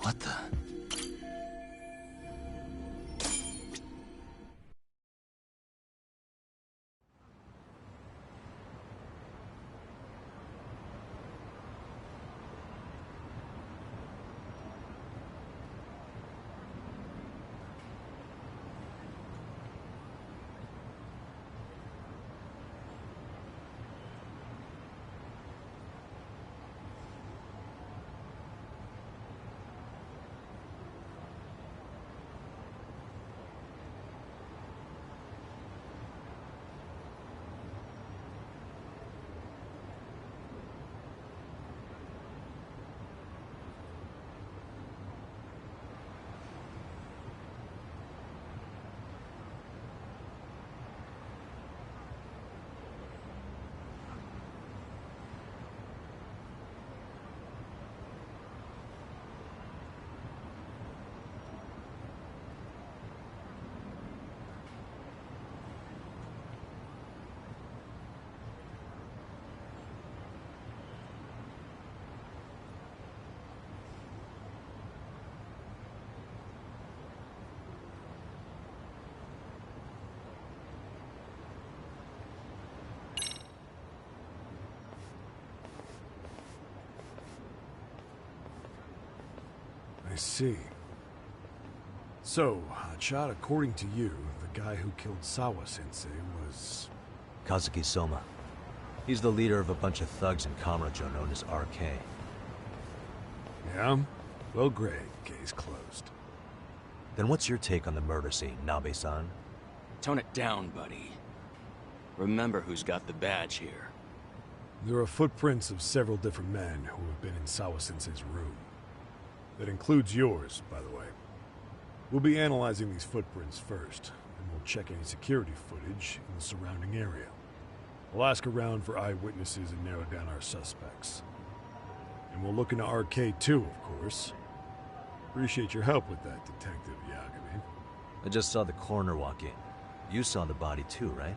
What the?
I see. So, Hotshot, according to you, the guy who killed Sawa-sensei was...
Kazuki Soma. He's the leader of a bunch of thugs in Kamurocho known as RK.
Yeah? Well, great. Case closed.
Then what's your take on the murder scene, Nabe-san?
Tone it down, buddy. Remember who's got the badge here.
There are footprints of several different men who have been in Sawa-sensei's room. That includes yours, by the way. We'll be analyzing these footprints first, and we'll check any security footage in the surrounding area. We'll ask around for eyewitnesses and narrow down our suspects. And we'll look into RK too, of course. Appreciate your help with that, Detective Yagami.
I just saw the coroner walk in. You saw the body too, right?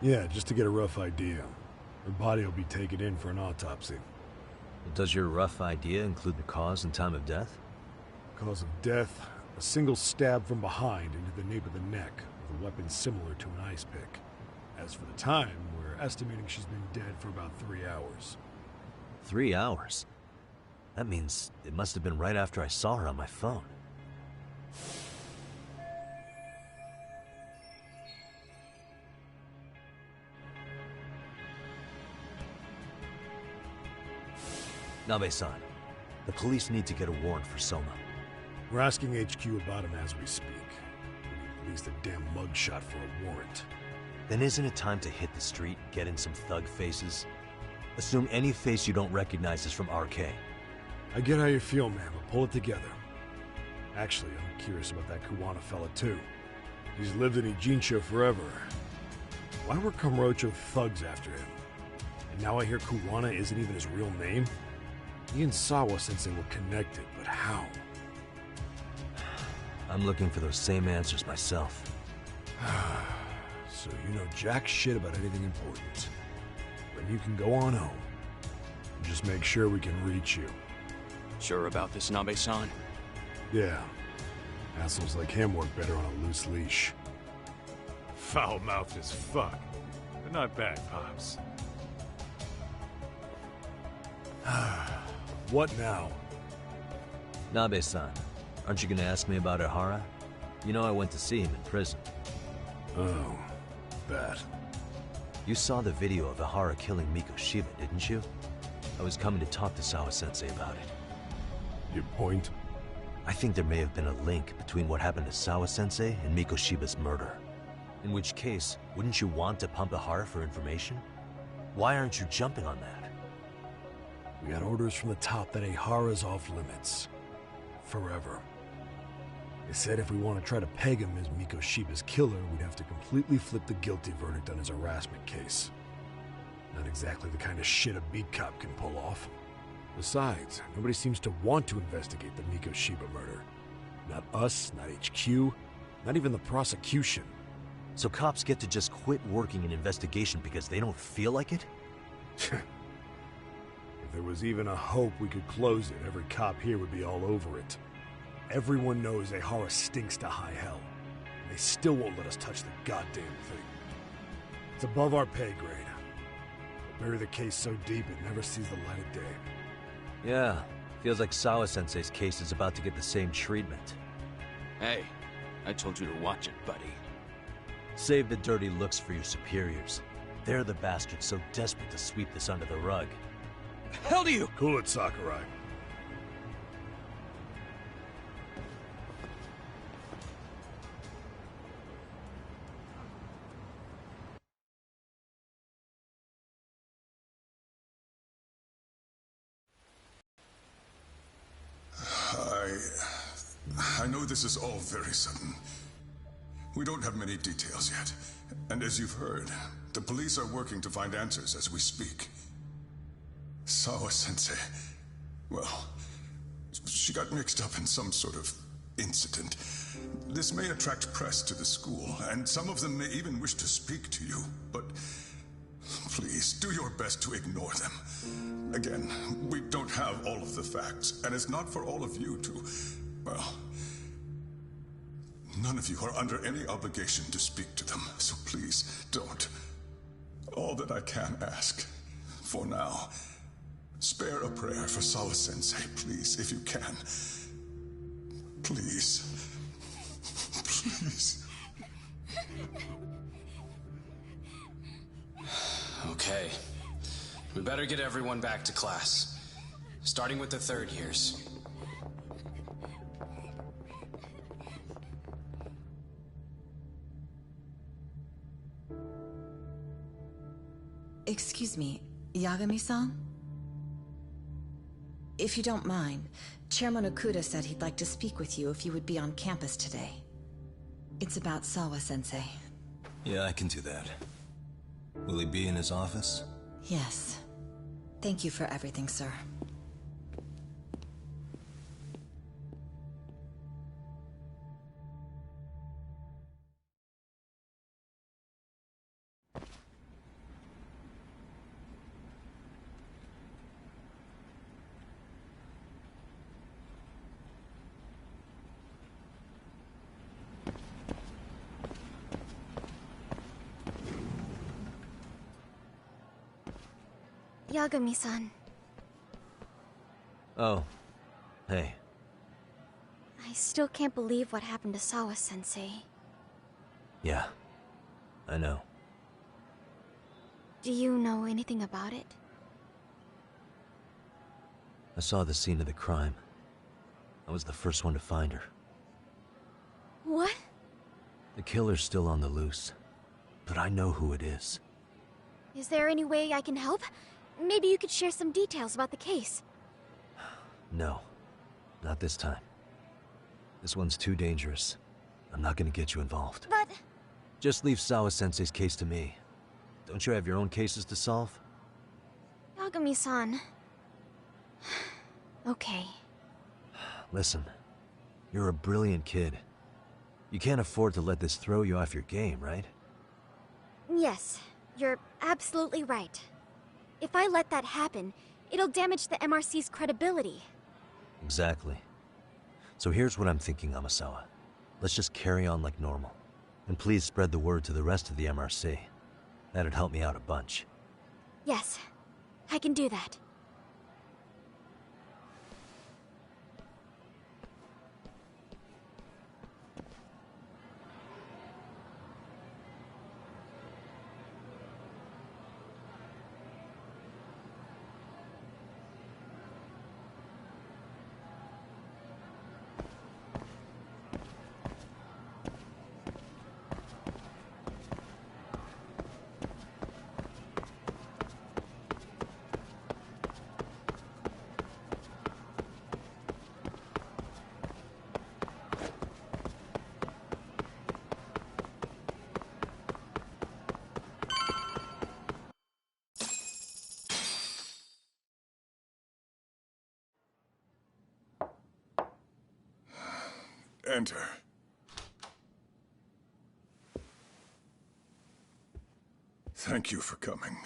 Yeah, just to get a rough idea. Her body will be taken in for an autopsy.
Does your rough idea include the cause and time of death?
Cause of death, a single stab from behind into the nape of the neck with a weapon similar to an ice pick. As for the time, we're estimating she's been dead for about 3 hours.
3 hours? That means it must have been right after I saw her on my phone. Nabe-san, the police need to get a warrant for Soma.
We're asking HQ about him as we speak. We need at least a damn mugshot for a warrant.
Then isn't it time to hit the street, get in some thug faces? Assume any face you don't recognize is from RK.
I get how you feel, man, but pull it together. Actually, I'm curious about that Kuwana fella, too. He's lived in Ijincho forever. Why were Kamurocho thugs after him? And now I hear Kuwana isn't even his real name? He and Sawa-sensei were connected, but how?
I'm looking for those same answers myself.
So you know jack shit about anything important. But you can go on home. And just make sure we can reach you.
Sure about this, Nabe-san?
Yeah. Assholes like him work better on a loose leash.
Foul-mouthed as fuck. But not bad, Pops.
What now?
Nabe-san, aren't you gonna ask me about Ihara? You know I went to see him in prison.
Oh, that.
You saw the video of Ihara killing Miko Shiba, didn't you? I was coming to talk to Sawa-sensei about it.
Your point?
I think there may have been a link between what happened to Sawa-sensei and Miko Shiba's murder. In which case, wouldn't you want to pump Ihara for information? Why aren't you jumping on that?
We got orders from the top that Ihara's off limits. Forever. They said if we want to try to peg him as Miko Shiba's killer, we'd have to completely flip the guilty verdict on his harassment case. Not exactly the kind of shit a beat cop can pull off. Besides, nobody seems to want to investigate the Miko Shiba murder. Not us, not HQ, not even the prosecution.
So cops get to just quit working an investigation because they don't feel like it?
If there was even a hope we could close it, every cop here would be all over it. Everyone knows Ihara stinks to high hell, and they still won't let us touch the goddamn thing. It's above our pay grade. We'll bury the case so deep it never sees the light of day.
Yeah, feels like Sawa-sensei's case is about to get the same treatment.
Hey, I told you to watch it, buddy.
Save the dirty looks for your superiors. They're the bastards so desperate to sweep this under the rug.
The hell do you?
Cool it, Sakurai.
I know this is all very sudden. We don't have many details yet. And as you've heard, the police are working to find answers as we speak. Sawa-sensei, well, she got mixed up in some sort of incident. This may attract press to the school, and some of them may even wish to speak to you, but please, do your best to ignore them. Again, we don't have all of the facts, and it's not for all of you to, well, none of you are under any obligation to speak to them, so please, don't. All that I can ask, for now, spare a prayer for Sawa-sensei, please, if you can. Please. Please.
Okay. We better get everyone back to class. Starting with the third years.
Excuse me, Yagami-san? If you don't mind, Chairman Okuda said he'd like to speak with you if you would be on campus today. It's about Sawa-sensei.
Yeah, I can do that. Will he be in his office?
Yes. Thank you for everything, sir.
Yagami-san.
Oh. Hey.
I still can't believe what happened to Sawa-sensei.
Yeah. I know.
Do you know anything about it?
I saw the scene of the crime. I was the first one to find her.
What?
The killer's still on the loose. But I know who it is.
Is there any way I can help? Maybe you could share some details about the case.
No. Not this time. This one's too dangerous. I'm not gonna get you involved.
But...
Just leave Sawa-sensei's case to me. Don't you have your own cases to solve?
Yagami-san... Okay.
Listen. You're a brilliant kid. You can't afford to let this throw you off your game, right?
Yes, you're absolutely right. If I let that happen, it'll damage the MRC's credibility.
Exactly. So here's what I'm thinking, Amasawa. Let's just carry on like normal. And please spread the word to the rest of the MRC. That'd help me out a bunch.
Yes, I can do that.
Enter. Thank you for coming.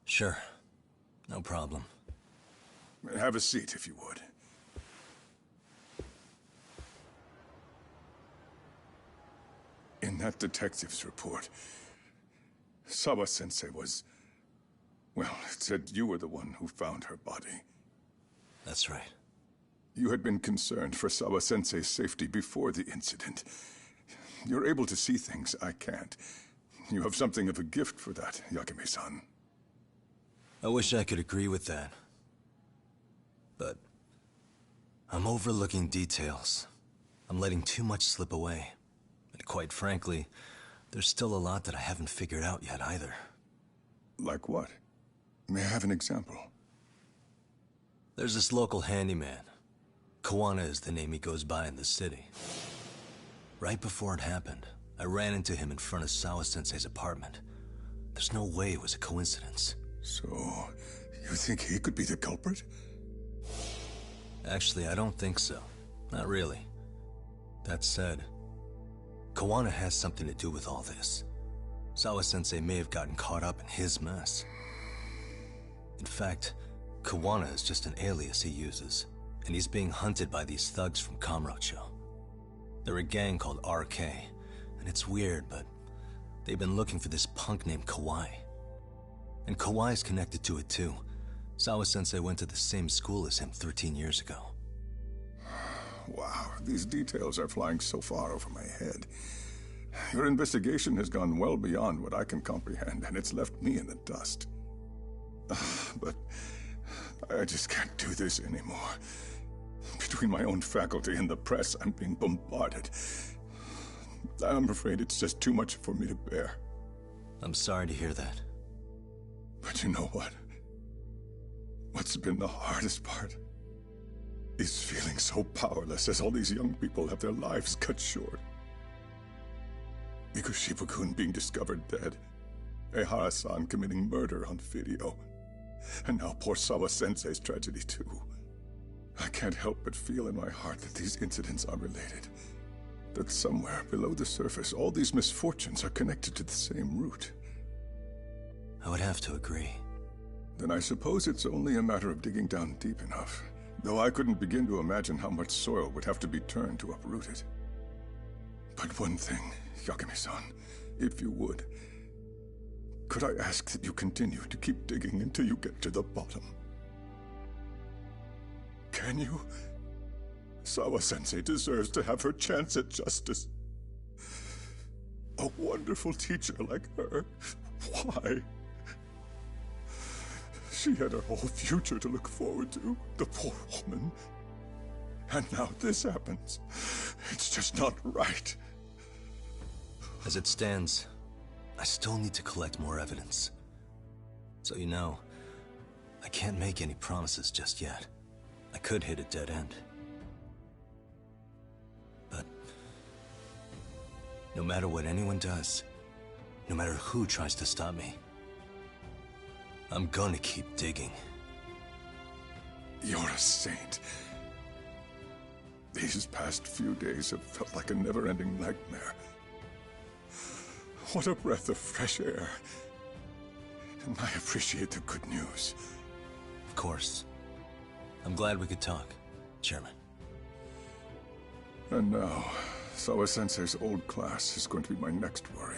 Sure. No problem.
Have a seat, if you would. In that detective's report, Sawa-sensei was... well, it said you were the one who found her body.
That's right.
You had been concerned for Sawa-sensei's safety before the incident. You're able to see things I can't. You have something of a gift for that, Yakume-san.
I wish I could agree with that. But I'm overlooking details. I'm letting too much slip away. And quite frankly, there's still a lot that I haven't figured out yet either.
Like what? May I have an example?
There's this local handyman. Kawana is the name he goes by in the city. Right before it happened, I ran into him in front of Sawa-sensei's apartment. There's no way it was a coincidence.
So, you think he could be the culprit?
Actually, I don't think so. Not really. That said, Kawana has something to do with all this. Sawa-sensei may have gotten caught up in his mess. In fact, Kawana is just an alias he uses, and he's being hunted by these thugs from Kamurocho. They're a gang called RK, and it's weird, but they've been looking for this punk named Kawai. And Kawai's connected to it too. Sawa-sensei went to the same school as him 13 years ago.
Wow, these details are flying so far over my head. Your investigation has gone well beyond what I can comprehend, and it's left me in the dust. But I just can't do this anymore. Between my own faculty and the press, I'm being bombarded. I'm afraid it's just too much for me to bear.
I'm sorry to hear that.
But you know what? What's been the hardest part is feeling so powerless as all these young people have their lives cut short. Shiba-kun being discovered dead, Ehara-san committing murder on video, and now poor Sawa-sensei's tragedy too. I can't help but feel in my heart that these incidents are related. That somewhere below the surface, all these misfortunes are connected to the same root.
I would have to agree.
Then I suppose it's only a matter of digging down deep enough. Though I couldn't begin to imagine how much soil would have to be turned to uproot it. But one thing, Yakume-san, if you would, could I ask that you continue to keep digging until you get to the bottom? Can you? Sawa-sensei deserves to have her chance at justice. A wonderful teacher like her. Why? She had her whole future to look forward to, the poor woman. And now this happens. It's just not right.
As it stands, I still need to collect more evidence. So you know, I can't make any promises just yet. I could hit a dead end. But no matter what anyone does, no matter who tries to stop me, I'm gonna keep digging.
You're a saint. These past few days have felt like a never-ending nightmare. What a breath of fresh air. And I appreciate the good news.
Of course. I'm glad we could talk, Chairman.
And now, Sawa-sensei's old class is going to be my next worry.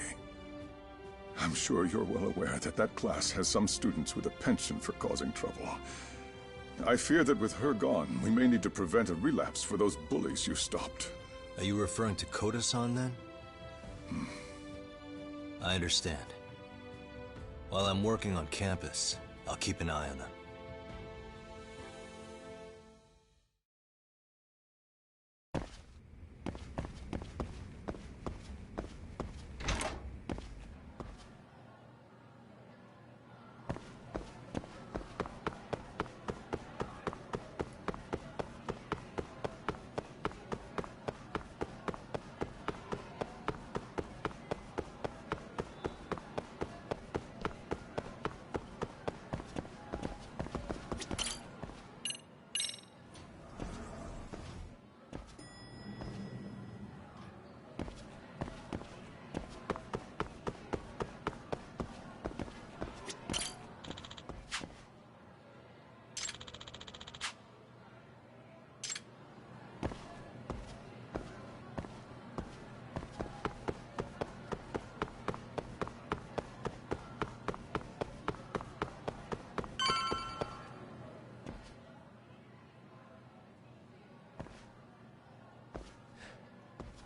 I'm sure you're well aware that that class has some students with a penchant for causing trouble. I fear that with her gone, we may need to prevent a relapse for those bullies you stopped.
Are you referring to Koda-san then? I understand. While I'm working on campus, I'll keep an eye on them.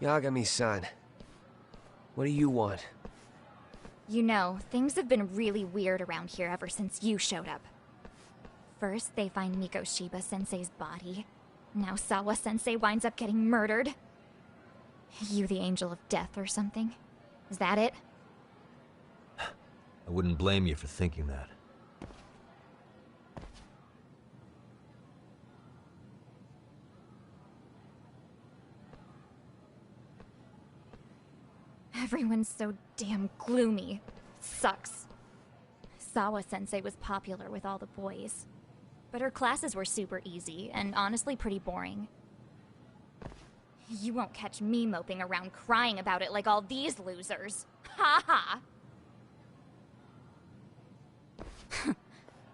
Yagami-san, what do you want?
You know, things have been really weird around here ever since you showed up. First, they find Mikoshiba-sensei's body. Now Sawa-sensei winds up getting murdered. You the angel of death or something? Is that it?
I wouldn't blame you for thinking that.
Everyone's so damn gloomy. It sucks. Sawa-sensei was popular with all the boys. But her classes were super easy, and honestly pretty boring. You won't catch me moping around crying about it like all these losers. Ha ha!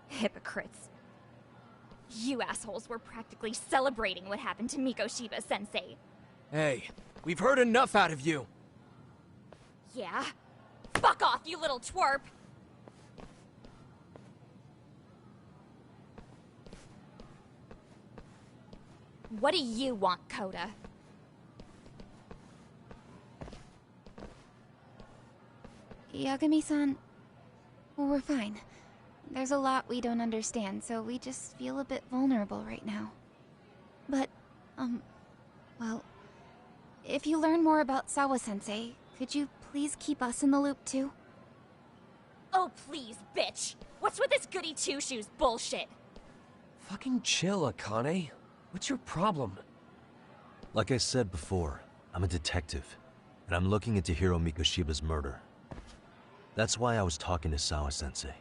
Hypocrites. You assholes were practically celebrating what happened to Mikoshiba-sensei.
Hey, we've heard enough out of you.
Yeah? Fuck off, you little twerp! What do you want, Coda?
Yagami-san, we're fine. There's a lot we don't understand, so we just feel a bit vulnerable right now. But, well, if you learn more about Sawa-sensei, could you please keep us in the loop too?
Oh please, bitch! What's with this goody two-shoes bullshit?
Fucking chill, Akane. What's your problem?
Like I said before, I'm a detective, and I'm looking into Hiro Mikoshiba's murder. That's why I was talking to Sawa-sensei.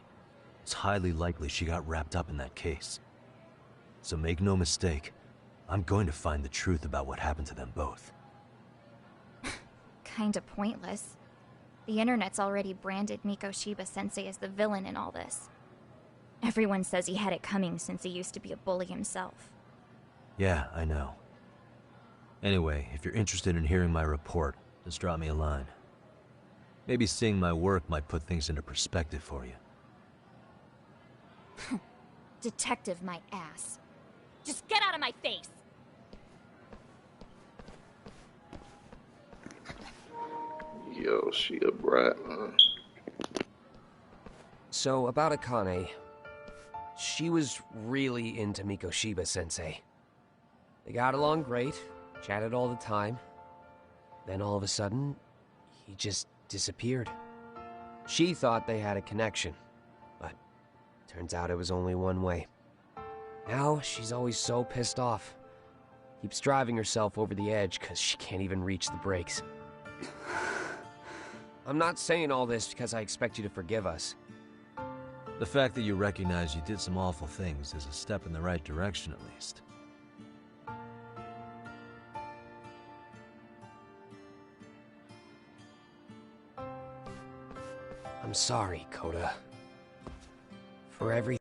It's highly likely she got wrapped up in that case. So make no mistake, I'm going to find the truth about what happened to them both.
Kinda pointless. The internet's already branded Mikoshiba-sensei as the villain in all this. Everyone says he had it coming since he used to be a bully himself.
Yeah, I know. Anyway, if you're interested in hearing my report, just drop me a line. Maybe seeing my work might put things into perspective for you.
Detective my ass. Just get out of my face!
Yo, she a brat, man.
So, about Akane. She was really into Mikoshiba-sensei. They got along great, chatted all the time. Then all of a sudden, he just disappeared. She thought they had a connection, but turns out it was only one way. Now, she's always so pissed off. Keeps driving herself over the edge because she can't even reach the brakes. I'm not saying all this because I expect you to forgive us.
The fact that you recognize you did some awful things is a step in the right direction, at least.
I'm sorry, Coda. For everything.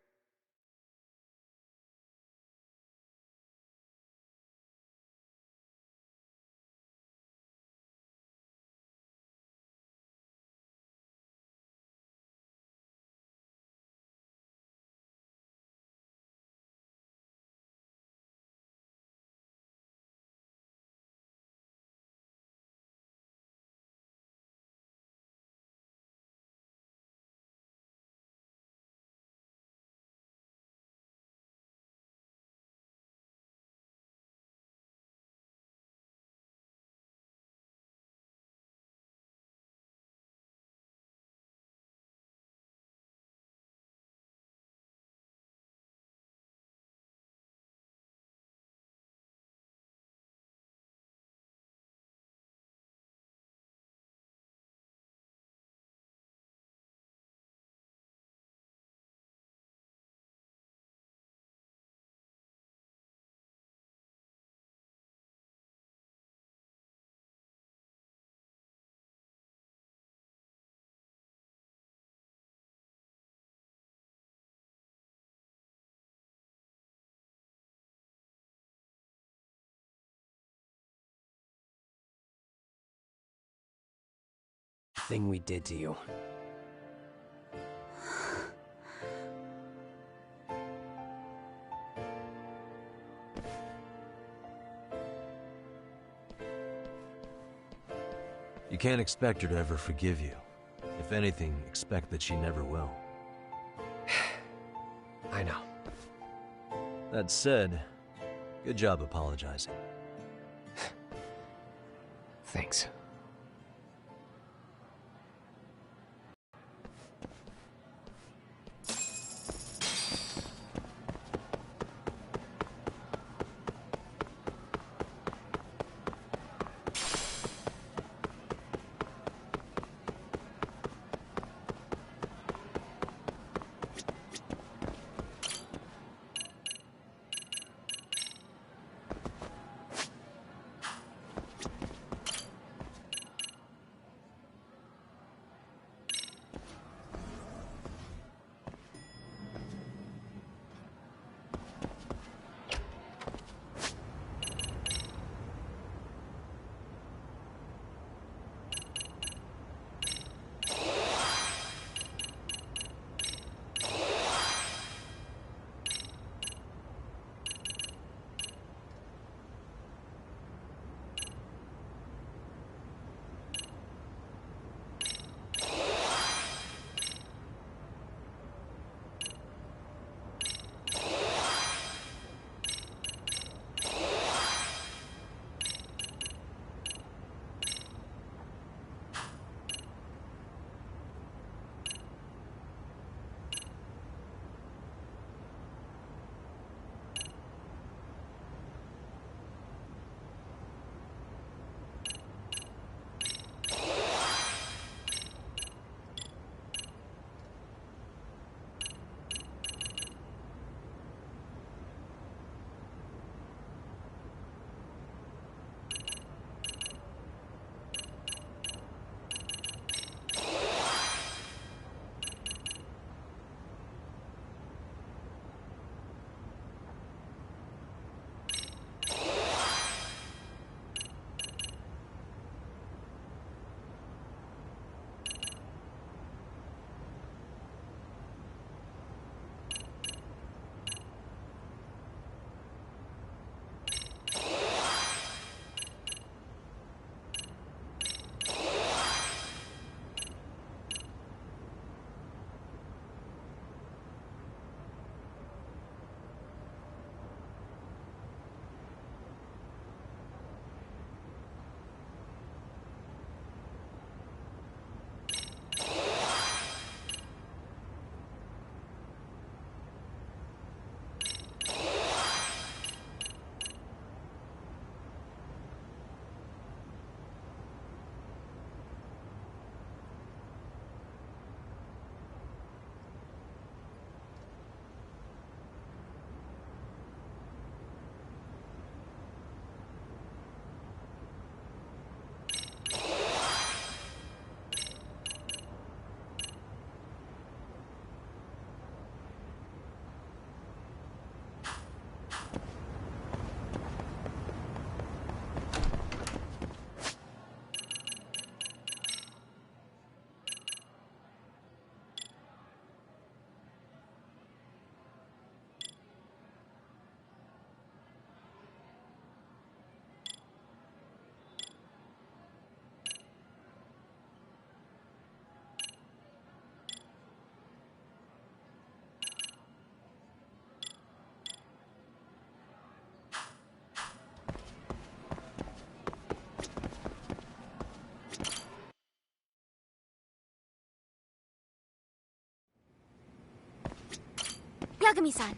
Thing we did to you.
You can't expect her to ever forgive you. If anything, expect that she never will.
I know.
That said, good job apologizing.
Thanks.
Yagami-san.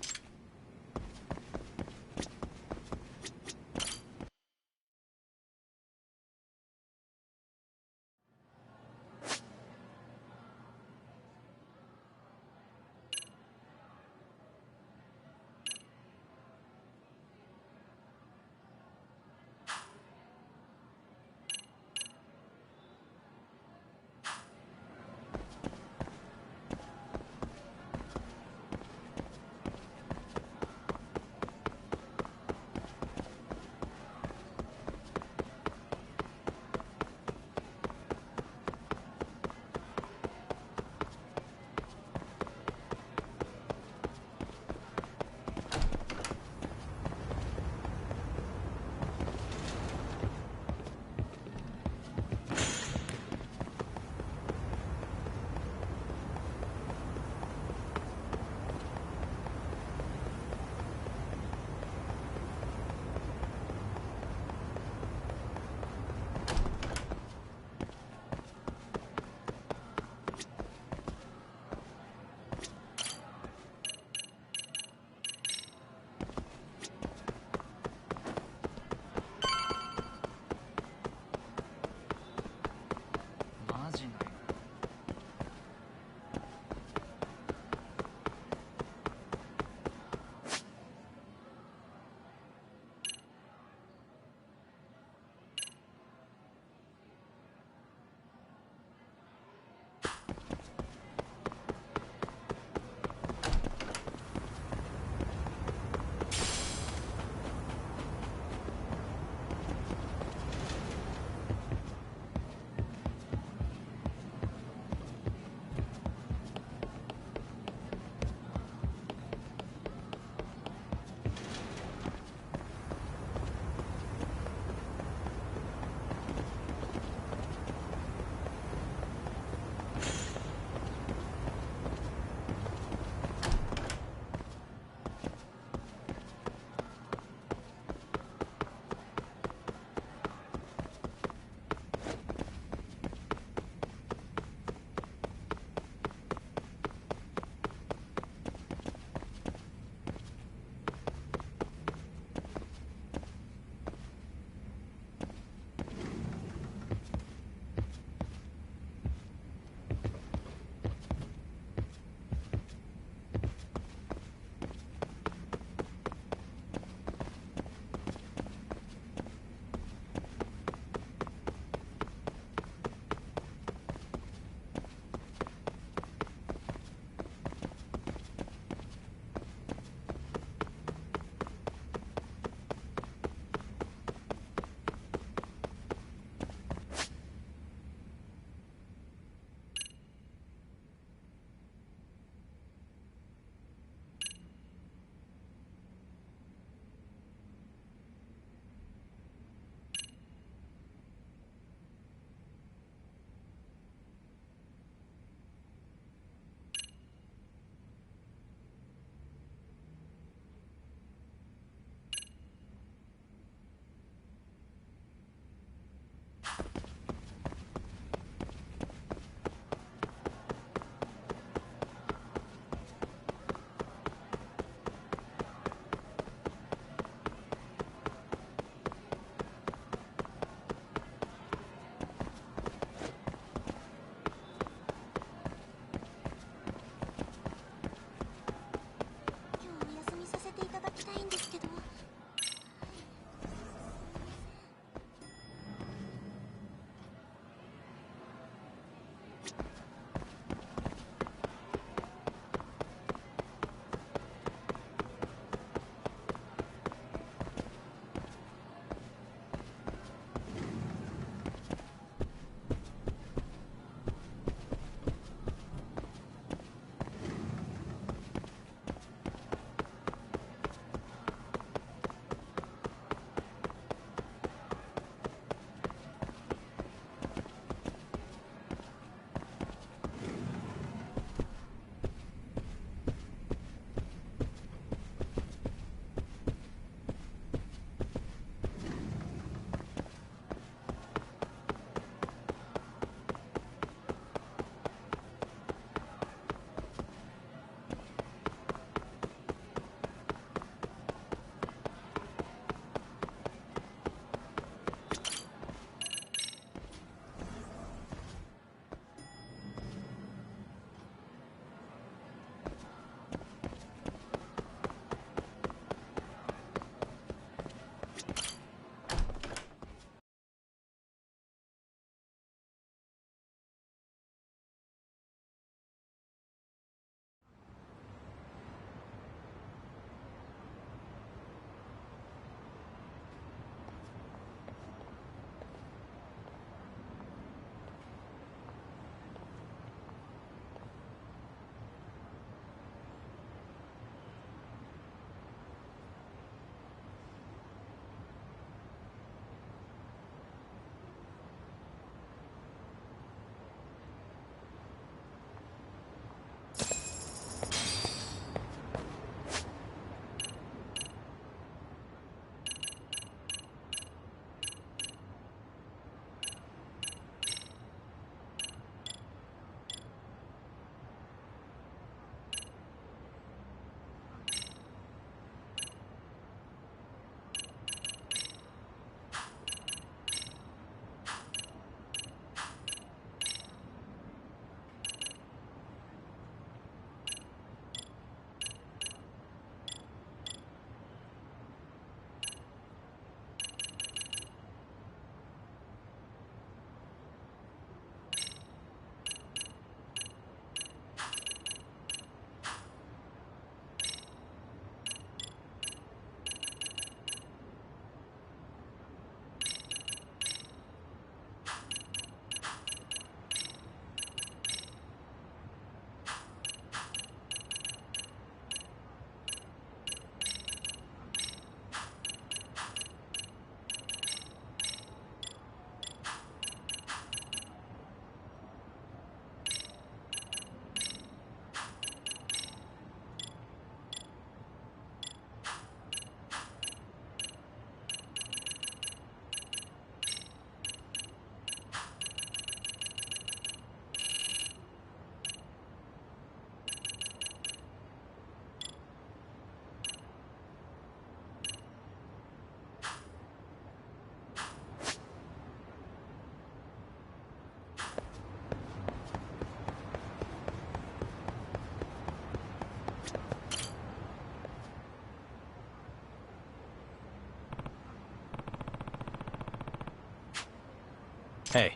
Hey.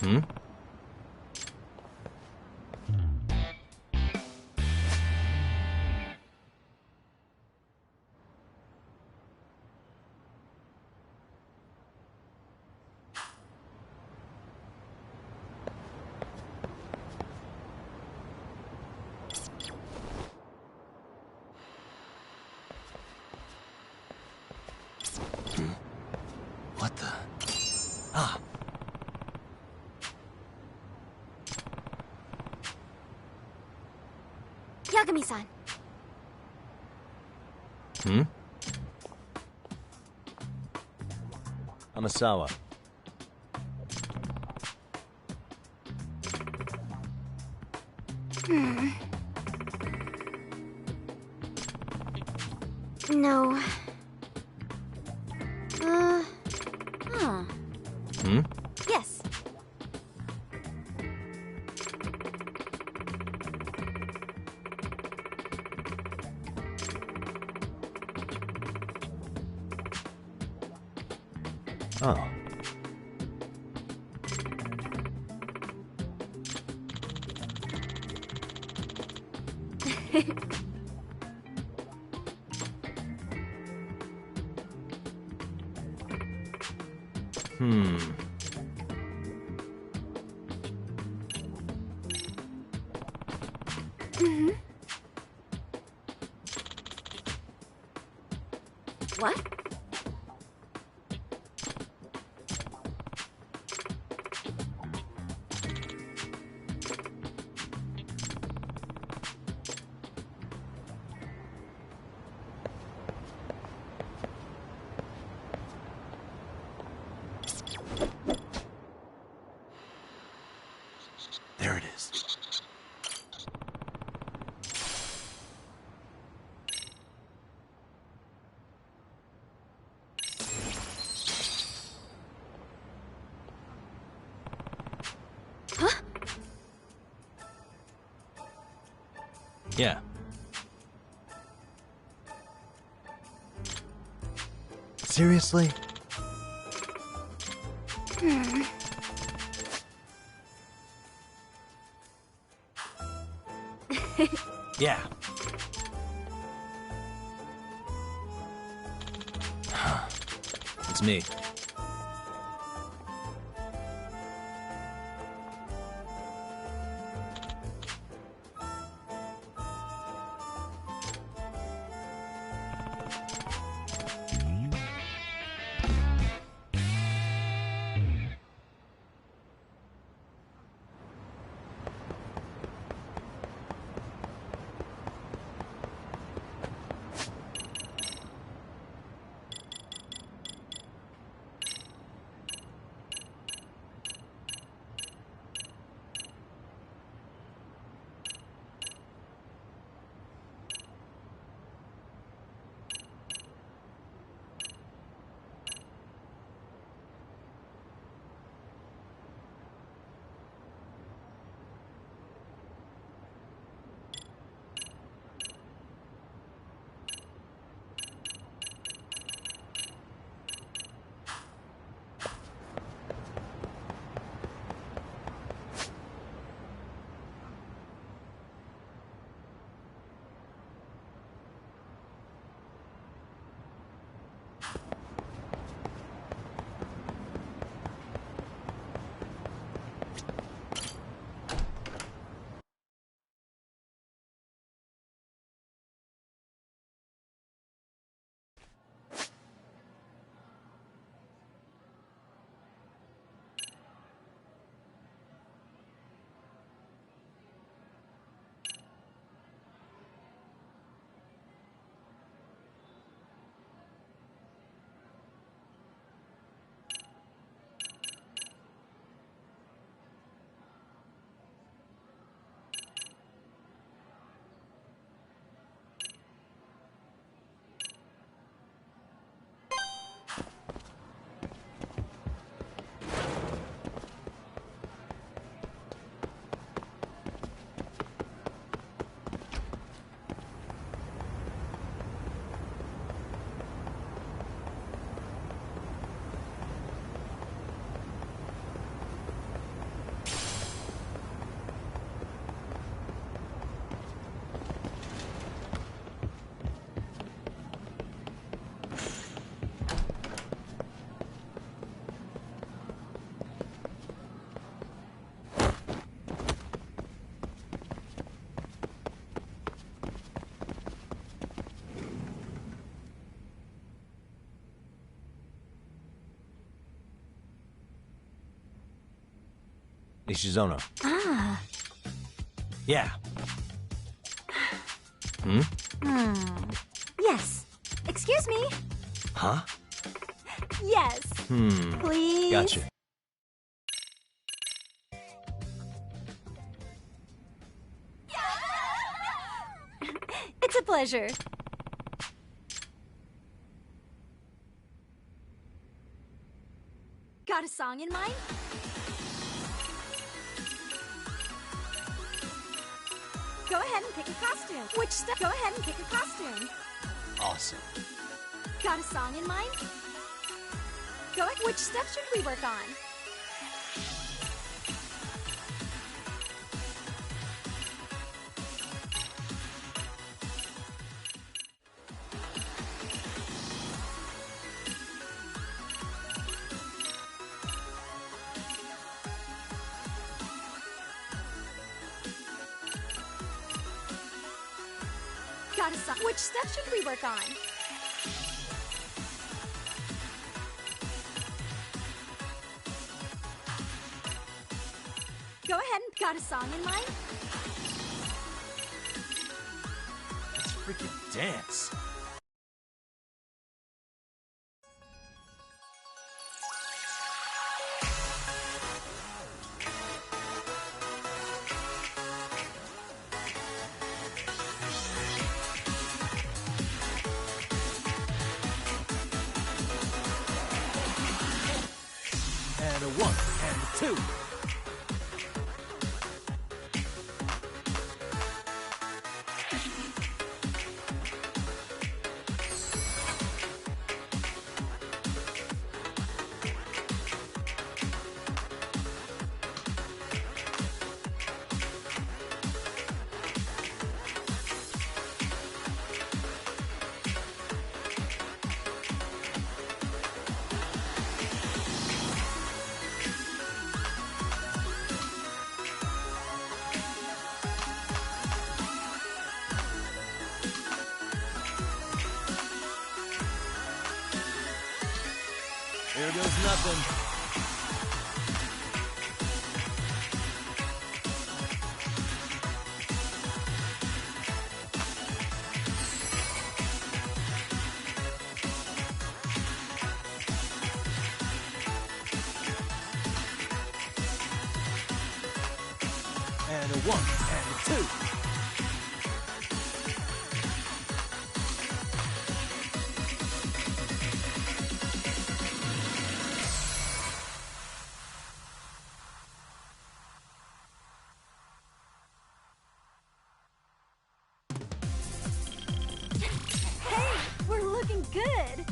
Hmm? What the? Ah.
Yagami-san.
Hmm? Amasawa.
No. Huh.
Hmm?
Yes.
Oh.
Mm-hmm. What?
There it is.
Huh?
Yeah. Seriously? Yeah. It's me.
Ishizono.
Ah.
Yeah. Hmm?
Yes. Excuse me.
Huh?
Yes. Please.
Gotcha.
It's a pleasure. Got a song in mind? Go ahead and pick a costume. Which step? Go ahead and pick a costume.
Awesome.
Got a song in mind? Go ahead. Which step should we work on? Got a song. Which step should we work on? Go ahead and got a song in mind?
Let's freaking dance.
And a 1, and a 2. Here goes nothing. And a 1, and a 2.
Hey, we're looking good.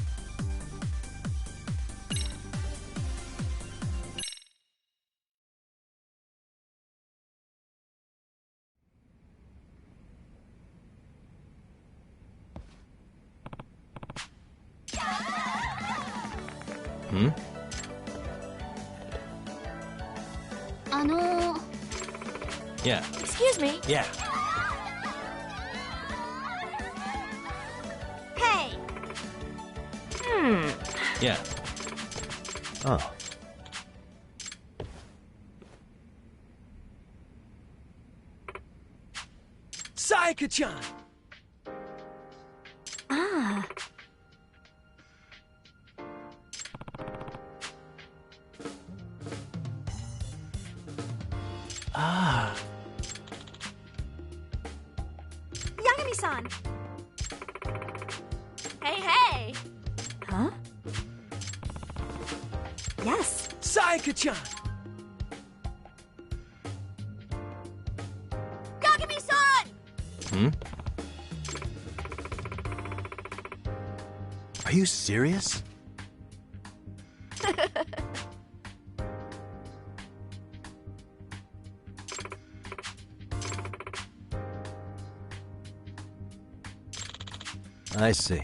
Hmm? Yeah.
Excuse me.
Yeah.
Hey.
Yeah. Oh.
Saika-chan!
Ah.
Ah.
Yagami-san. Hey, hey.
Huh?
Yes.
Saika-chan!
Yagami-san!
Hmm? Are you serious? I see.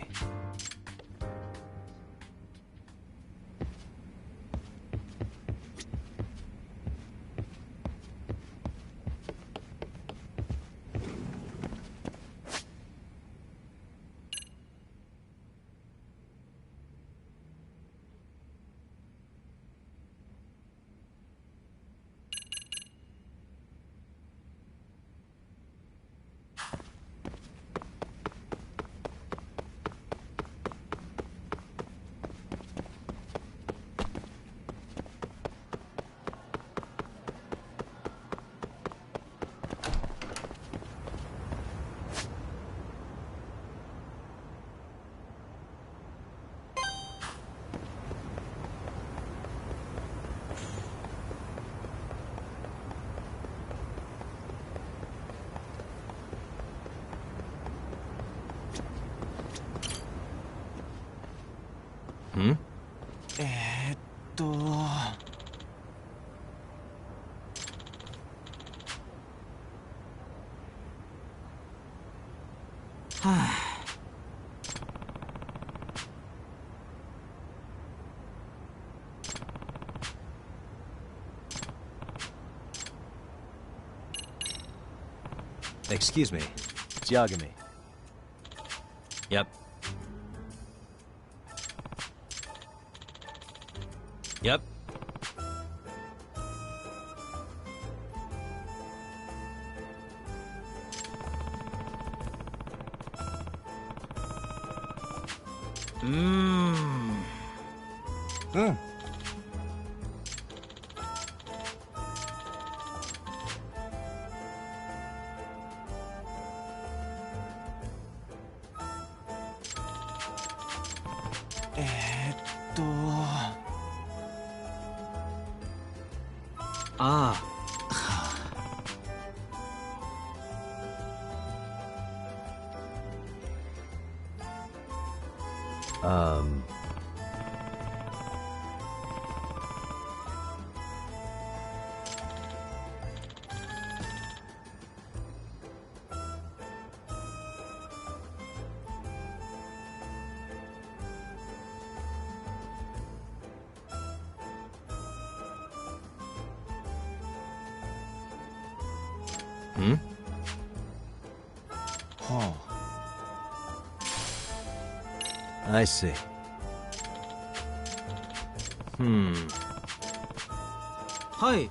Excuse me. It's Yagami. Yep. Yep. I see.
Hi.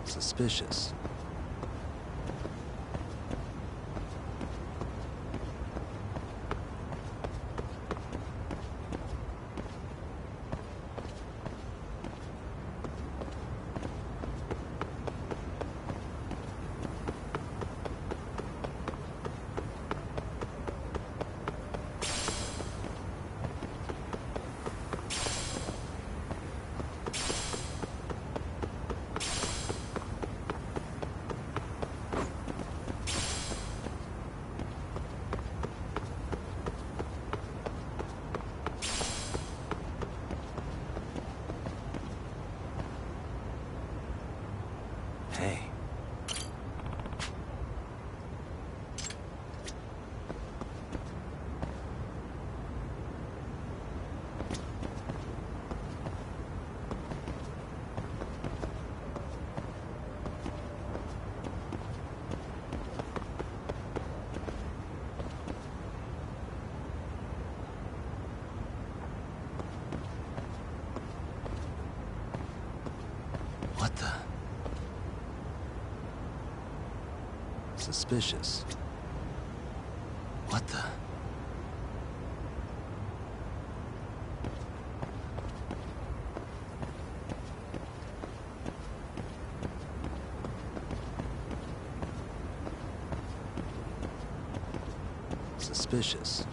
Suspicious. Hey. What the? Suspicious. What the? Suspicious.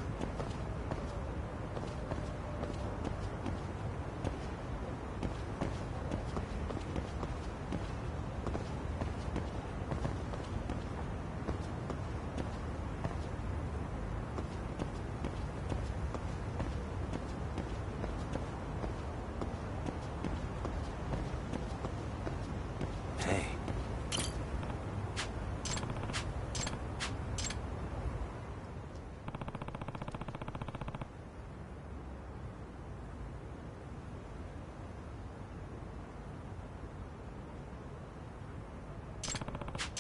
Hey.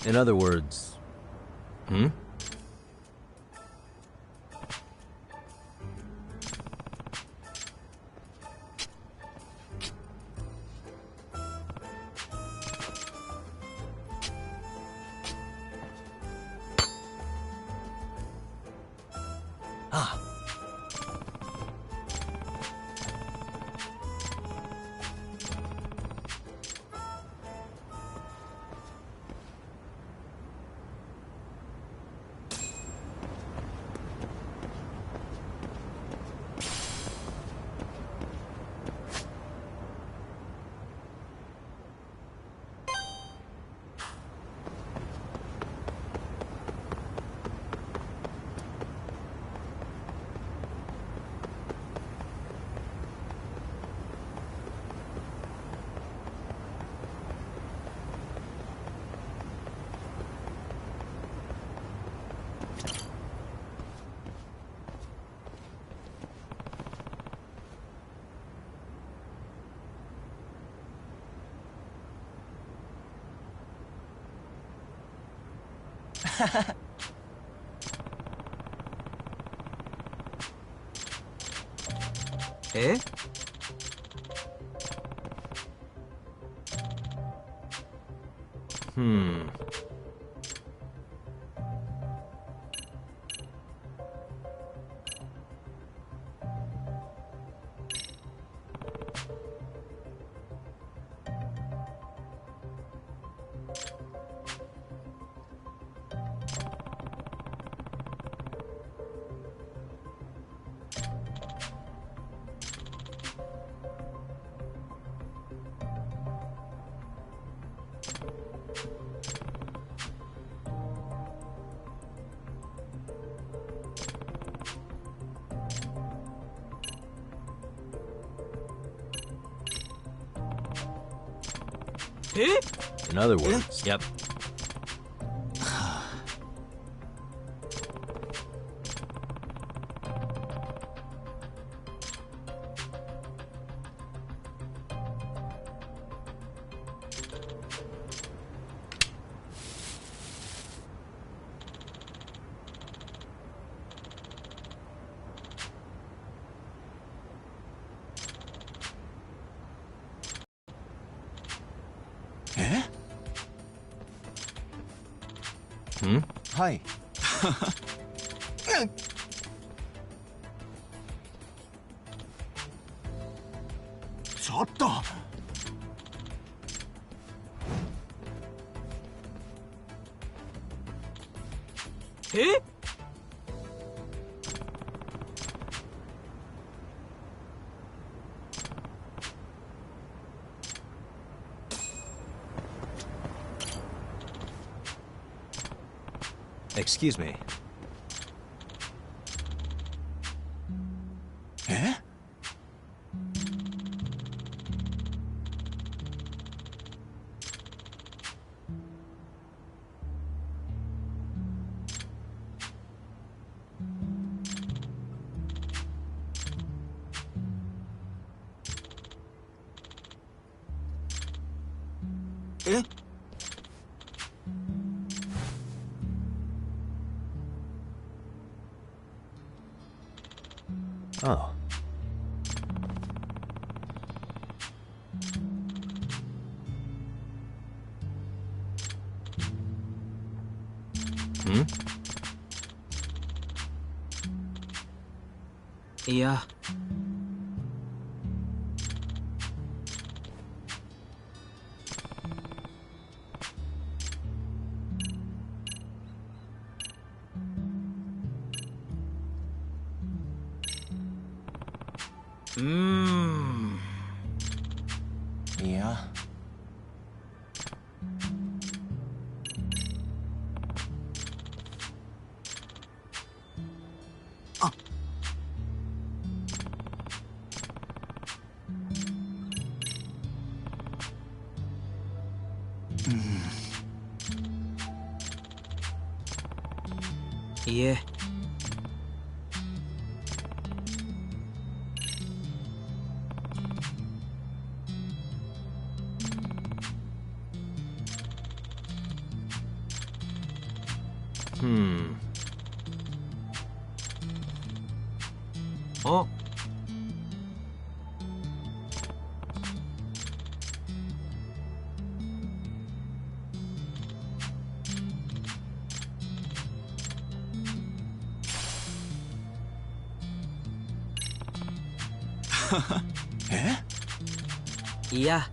In other words, hmm? Ah.
Eh?
Hmm. In other words, yep. はい。
ちょっと。
え
Excuse me.
え？え？
Oh.
Yeah.
Yeah.
Yeah. Oh.
Eh?
Yeah.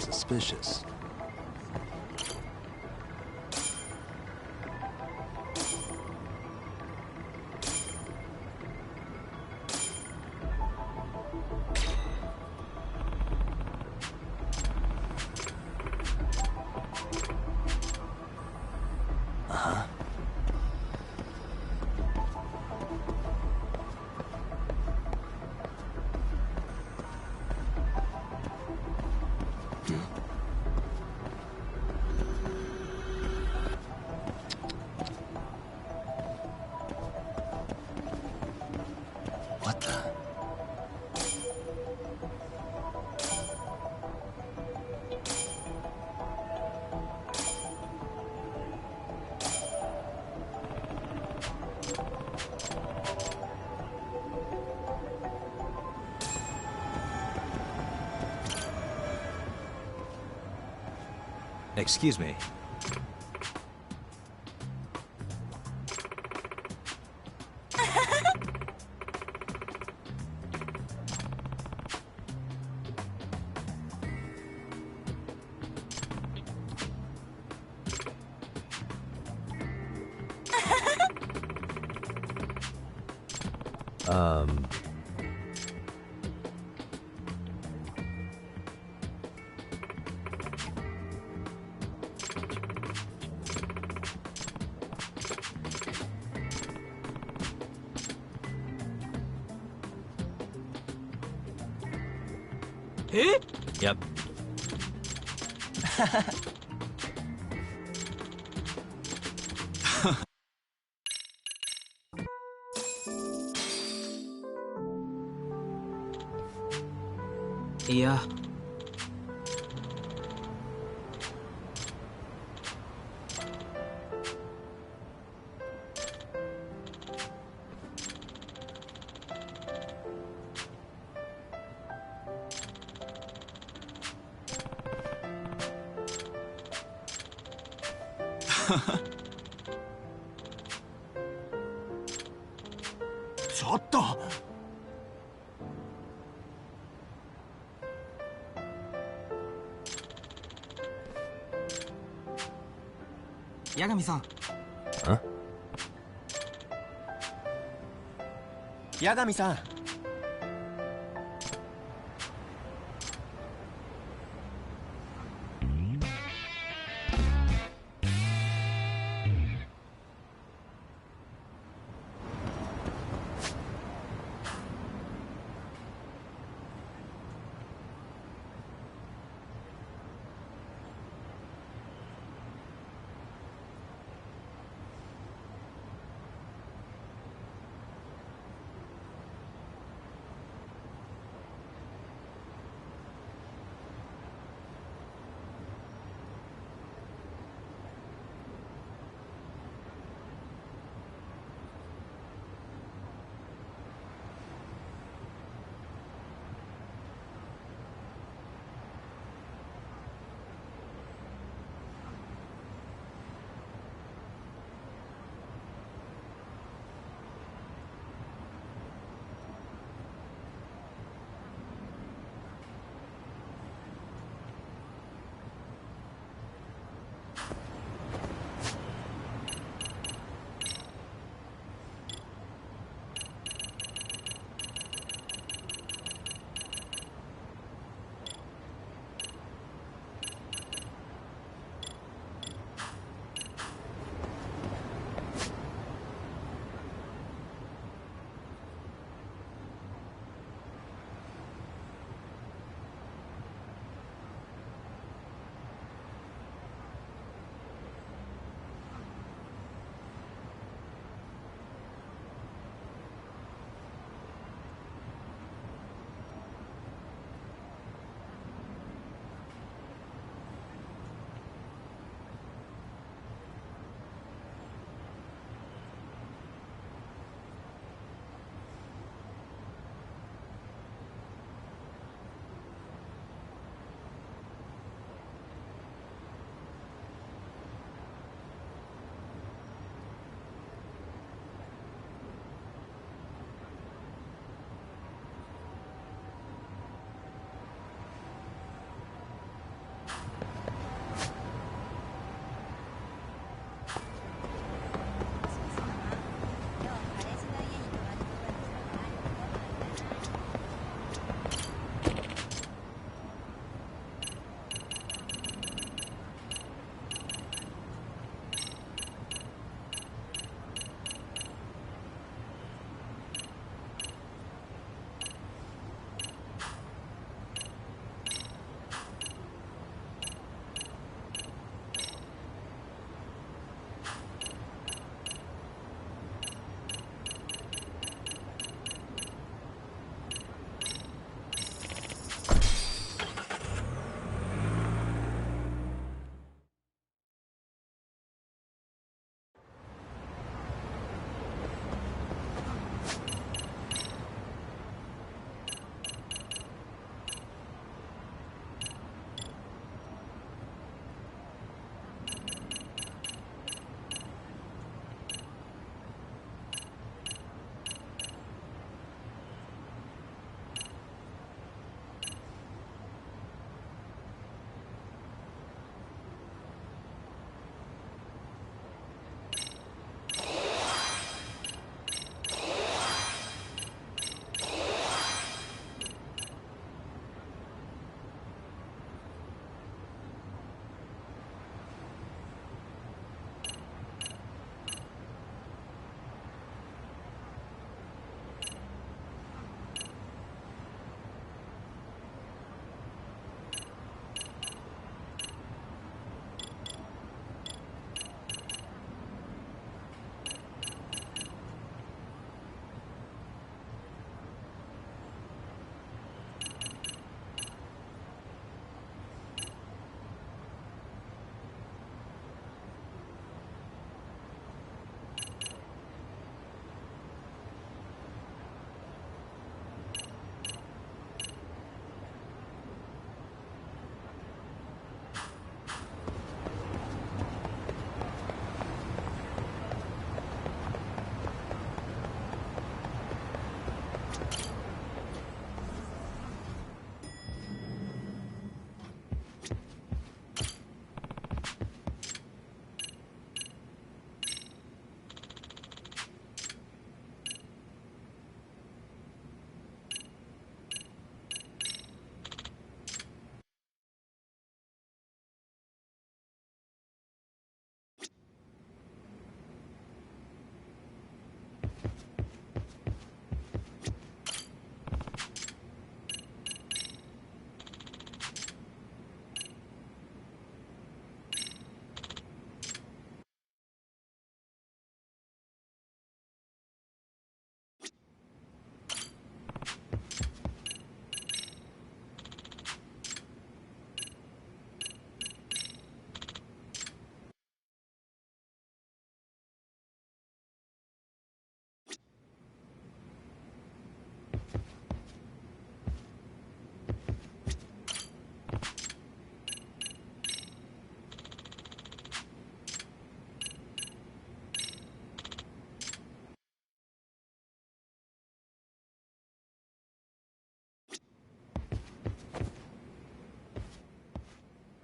suspicious. What the? Excuse me.
Eh?
Yep.
Iya. Cotto! 八神さん。八神さん。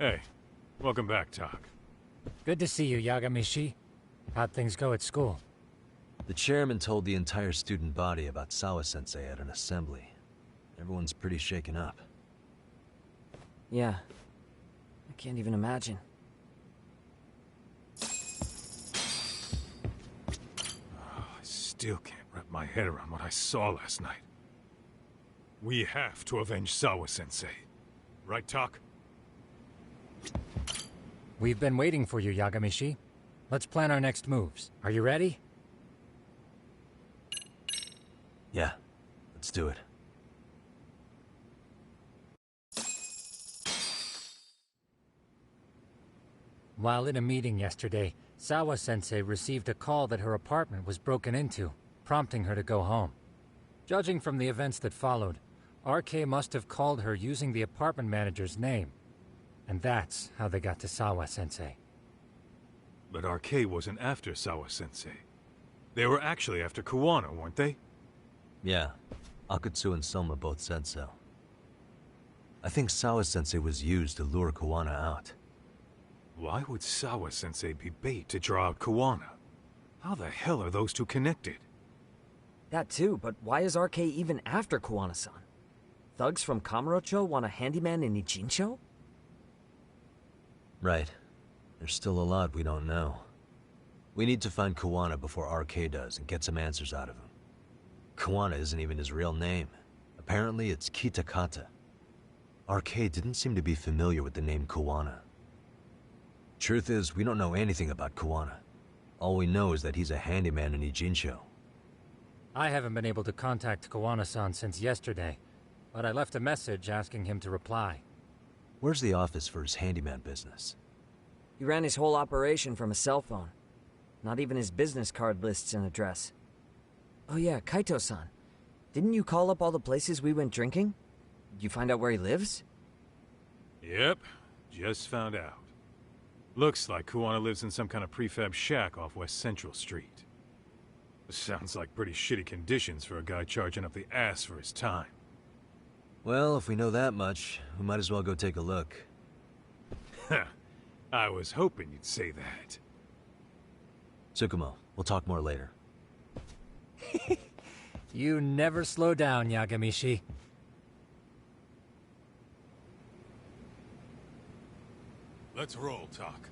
Hey, welcome back, Tak.
Good to see you, Yagamishi. How'd things go at school?
The chairman told the entire student body about Sawa-sensei at an assembly. Everyone's pretty shaken up.
Yeah. I can't even imagine.
I still can't wrap my head around what I saw last night. We have to avenge Sawa-sensei. Right, Tak?
We've been waiting for you, Yagamishi. Let's plan our next moves. Are you ready?
Yeah, let's do it.
While in a meeting yesterday, Sawa-sensei received a call that her apartment was broken into, prompting her to go home. Judging from the events that followed, RK must have called her using the apartment manager's name. And that's how they got to Sawa-sensei.
But RK wasn't after Sawa-sensei. They were actually after Kuwana, weren't they?
Yeah, Akutsu and Soma both said so. I think Sawa-sensei was used to lure Kuwana out.
Why would Sawa-sensei be bait to draw out Kuwana? How the hell are those two connected?
That too, but why is RK even after Kuwana-san? Thugs from Kamurocho want a handyman in Ijincho?
Right. There's still a lot we don't know. We need to find Kuwana before RK does and get some answers out of him. Kuwana isn't even his real name. Apparently it's Kitakata. RK didn't seem to be familiar with the name Kuwana. Truth is, we don't know anything about Kuwana. All we know is that he's a handyman in Ijincho.
I haven't been able to contact Kuwana-san since yesterday, but I left a message asking him to reply.
Where's the office for his handyman business?
He ran his whole operation from a cell phone. Not even his business card lists an address. Oh yeah, Kaito-san. Didn't you call up all the places we went drinking? Did you find out where he lives?
Yep, just found out. Looks like Kuwana lives in some kind of prefab shack off West Central Street. Sounds like pretty shitty conditions for a guy charging up the ass for his time.
Well, if we know that much, we might as well go take a look.
I was hoping you'd say that.
Tsukumo, we'll talk more later.
You never slow down, Yagamishi.
Let's roll, Tak.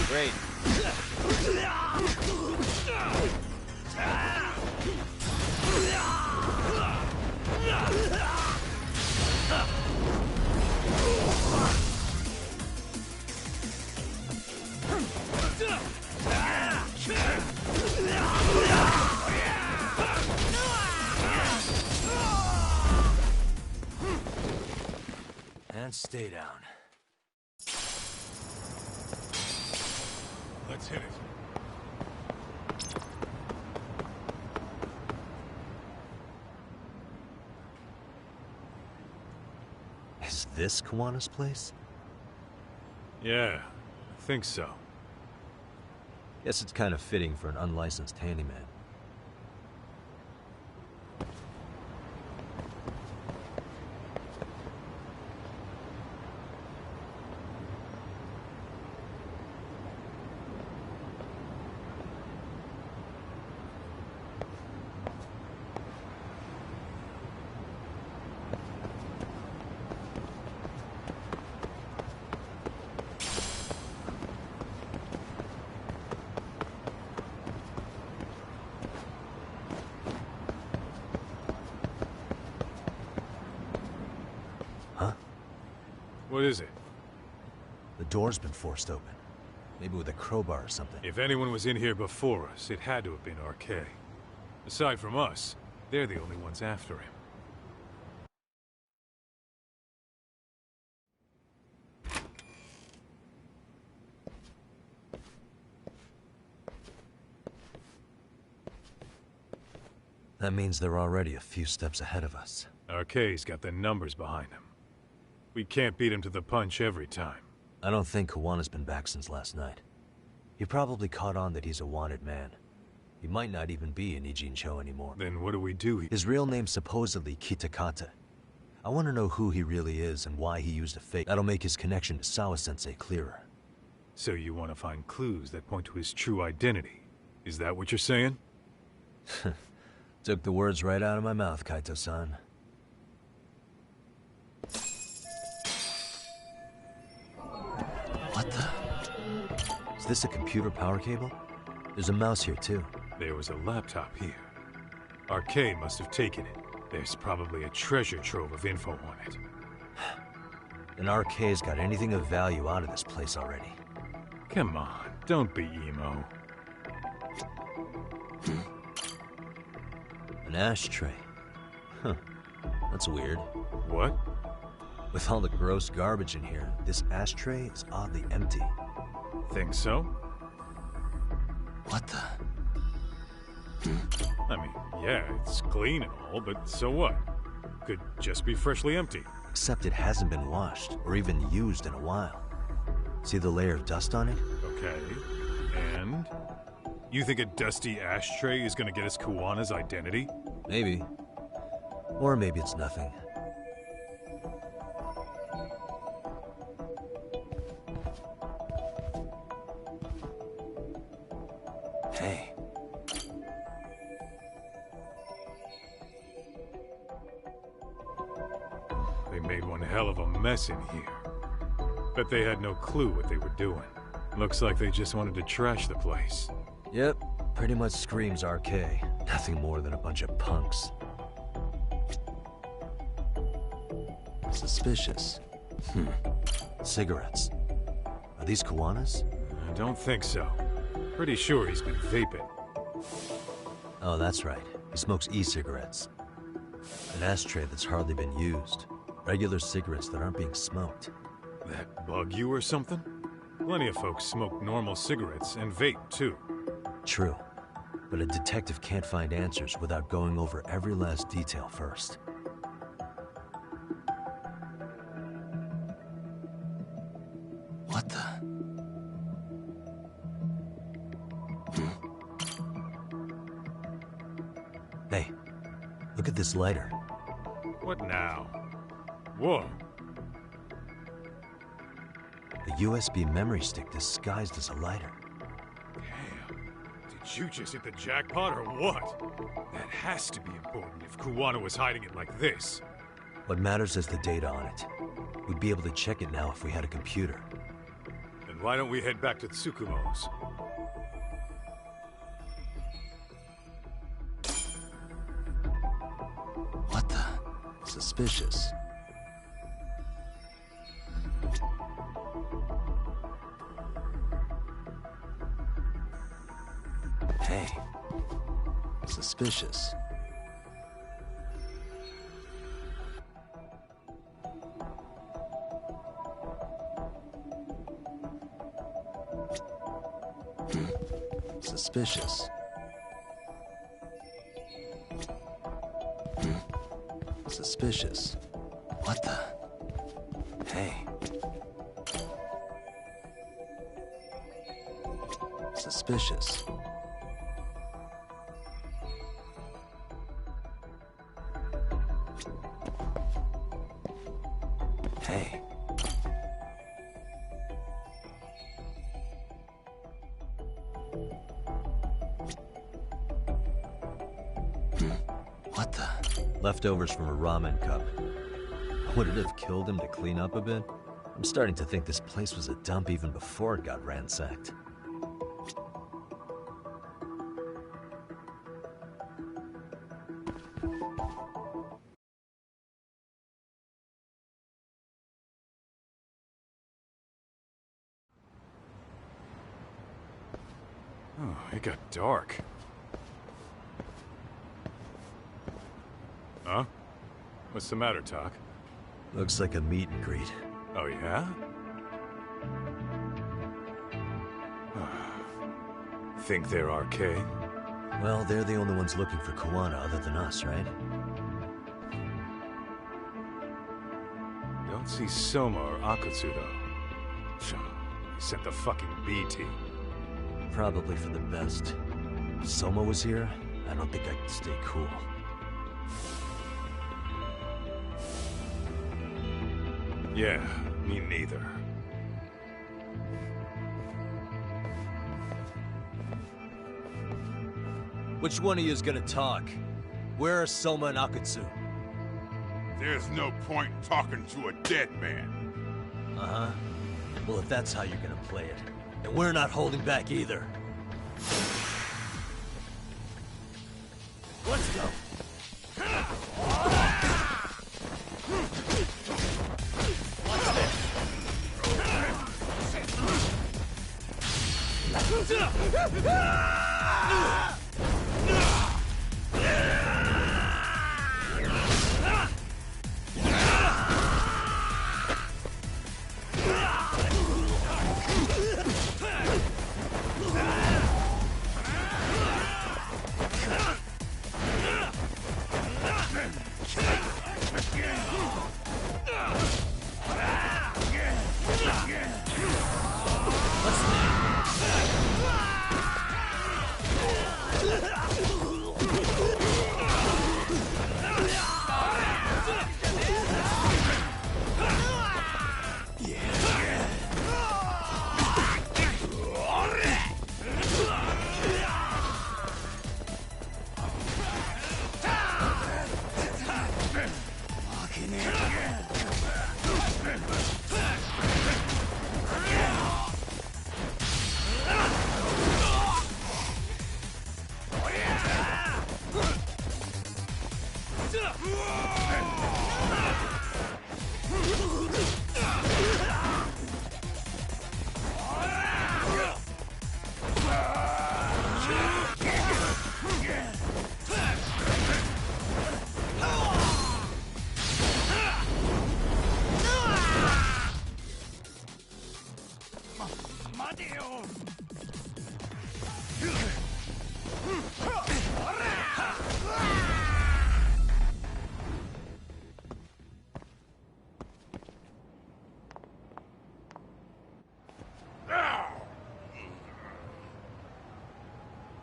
Great.
And stay down.
Let's hit it.
Is this Kuwana's place?
Yeah, I think so.
Guess it's kind of fitting for an unlicensed handyman.
What is it?
The door's been forced open. Maybe with a crowbar or something.
If anyone was in here before us, it had to have been RK. Aside from us, they're the only ones after him.
That means they're already a few steps ahead of us.
RK's got the numbers behind him. We can't beat him to the punch every time.
I don't think Kawana's been back since last night. He probably caught on that he's a wanted man. He might not even be in Ijincho anymore.
Then what do we do here?
His real name's supposedly Kitakata. I want to know who he really is and why he used a fake. That'll make his connection to Sawa-sensei clearer.
So you want to find clues that point to his true identity? Is that what you're saying?
Took the words right out of my mouth, Kaito-san. What the? Is this a computer power cable? There's a mouse here, too.
There was a laptop here. RK must have taken it. There's probably a treasure trove of info on it.
Then RK's got anything of value out of this place already.
Come on, don't be emo.
An ashtray. Huh. That's weird.
What?
With all the gross garbage in here, this ashtray is oddly empty.
Think so?
What the?
I mean, yeah, it's clean and all, but so what? Could just be freshly empty.
Except it hasn't been washed, or even used in a while. See the layer of dust on it?
Okay, and? You think a dusty ashtray is gonna get us Kawana's identity?
Maybe. Or maybe it's nothing. Hey.
They made one hell of a mess in here. Bet they had no clue what they were doing. Looks like they just wanted to trash the place.
Yep, pretty much screams RK. Nothing more than a bunch of punks. Suspicious. Cigarettes. Are these Kawana's?
I don't think so. Pretty sure he's been vaping.
Oh, that's right. He smokes e-cigarettes. An ashtray that's hardly been used. Regular cigarettes that aren't being smoked.
That bug you or something? Plenty of folks smoke normal cigarettes and vape, too.
True. But a detective can't find answers without going over every last detail first. What the? Hey, look at this lighter.
What now? Whoa.
A USB memory stick disguised as a lighter.
Damn. Did you just hit the jackpot or what? That has to be important if Kuwana was hiding it like this.
What matters is the data on it. We'd be able to check it now if we had a computer.
Then why don't we head back to Tsukumo's?
What the? Suspicious. Hey. Suspicious. Suspicious. Suspicious. What the? Hey. Suspicious. Hey. What the? Leftovers from a ramen cup. Would it have killed him to clean up a bit? I'm starting to think this place was a dump even before it got ransacked.
Oh, it got dark. Huh? What's the matter, Tak?
Looks like a meet and greet.
Oh, yeah? Think they're RK?
Well, they're the only ones looking for Koana other than us, right?
Don't see Soma or Akatsu, though. He sent the fucking B team.
Probably for the best. If Soma was here, I don't think I could stay cool.
Yeah, me neither.
Which one of you is gonna talk? Where are Soma and Akatsu?
There's no point in talking to a dead man.
Uh-huh. Well, if that's how you're gonna play it, then we're not holding back either. Let's go.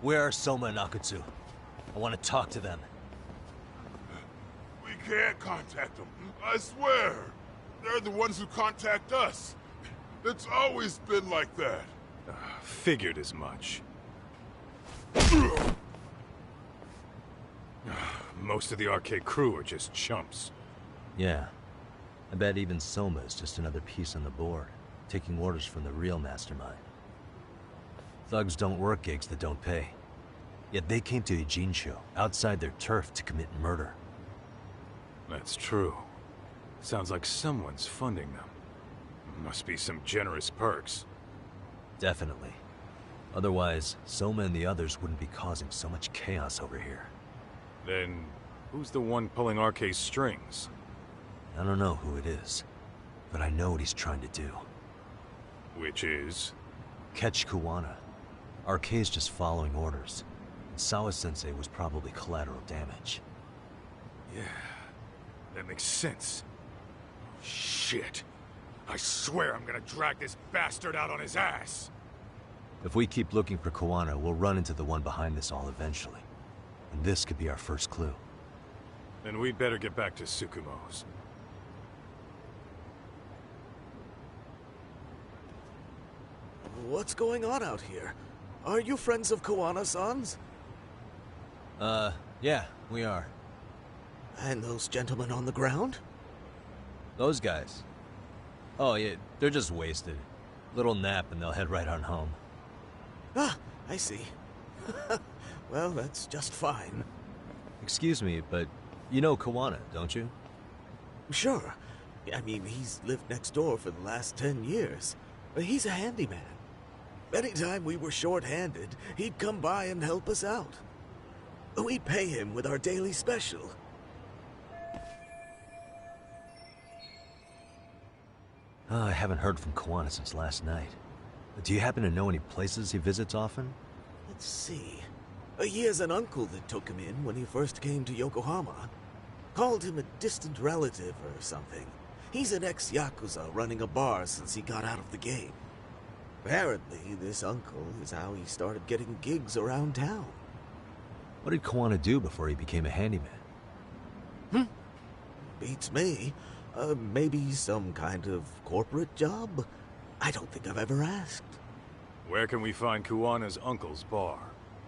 Where are Soma and Akatsu? I want to talk to them.
We can't contact them, I swear. They're the ones who contact us. It's always been like that.
Figured as much. Most of the arcade crew are just chumps.
Yeah. I bet even Soma is just another piece on the board, taking orders from the real mastermind. Thugs don't work gigs that don't pay. Yet they came to Ijincho, outside their turf, to commit murder.
That's true. Sounds like someone's funding them. Must be some generous perks.
Definitely. Otherwise, Soma and the others wouldn't be causing so much chaos over here.
Then, who's the one pulling RK's strings?
I don't know who it is, but I know what he's trying to do.
Which is?
Catch Koana. RK's just following orders. Sawa-sensei was probably collateral damage.
Yeah, that makes sense. Shit. I swear I'm gonna drag this bastard out on his ass!
If we keep looking for Koana, we'll run into the one behind this all eventually. And this could be our first clue.
Then we'd better get back to Tsukumo's.
What's going on out here? Are you friends of Koana-san's?
Yeah, we are.
And those gentlemen on the ground?
Those guys? Oh, yeah, they're just wasted. Little nap and they'll head right on home.
Ah, I see. Well, that's just fine.
Excuse me, but you know Koana, don't you?
Sure. I mean, he's lived next door for the last 10 years. He's a handyman. Anytime we were short-handed, he'd come by and help us out. We'd pay him with our daily special.
I haven't heard from Koana since last night. Do you happen to know any places he visits often?
Let's see. He has an uncle that took him in when he first came to Yokohama. Called him a distant relative or something. He's an ex-Yakuza running a bar since he got out of the game. Apparently, this uncle is how he started getting gigs around town.
What did Kawana do before he became a handyman?
Beats me. Maybe some kind of corporate job? I don't think I've ever asked.
Where can we find Kuwana's uncle's bar?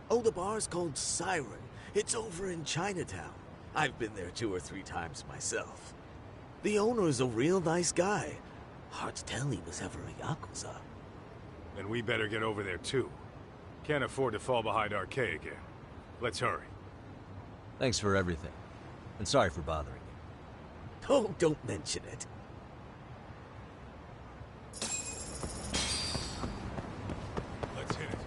Oh, the bar's called Siren. It's over in Chinatown. I've been there 2 or 3 times myself. The owner's a real nice guy. Hard to tell he was ever a Yakuza.
Then we better get over there too. Can't afford to fall behind RK again. Let's hurry.
Thanks for everything. And sorry for bothering you.
Oh, don't mention it.
Let's hit it.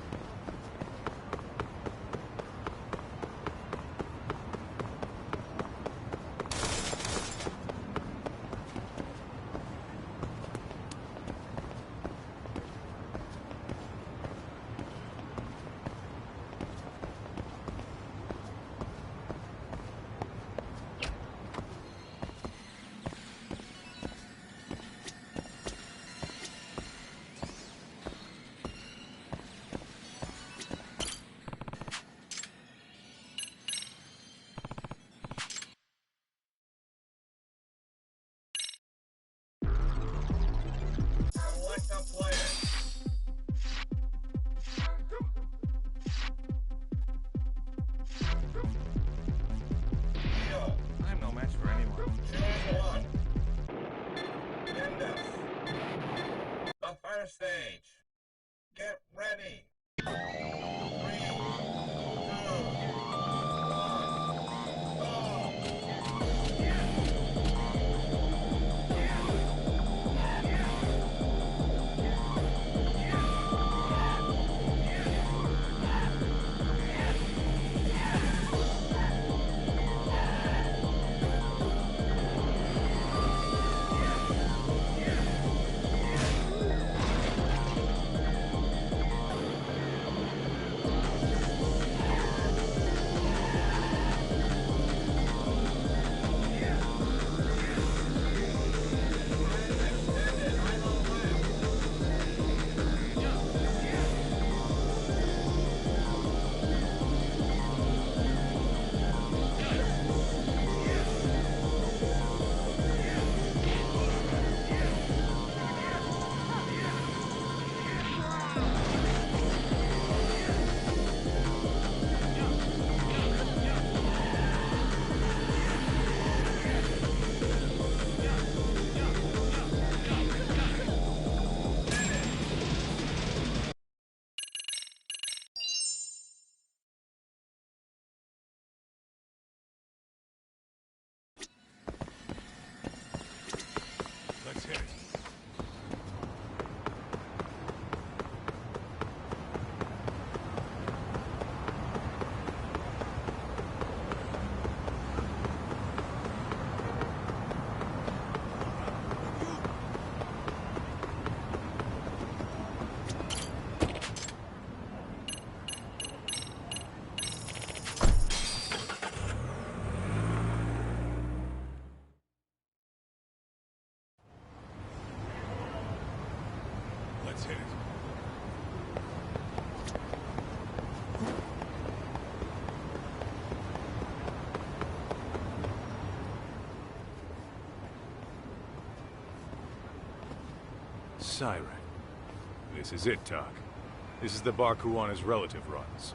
I'm no match for anyone.
The first stage. Get ready. 3,
Siren. This is it, Doc. This is the bar Kuwana's relative runs.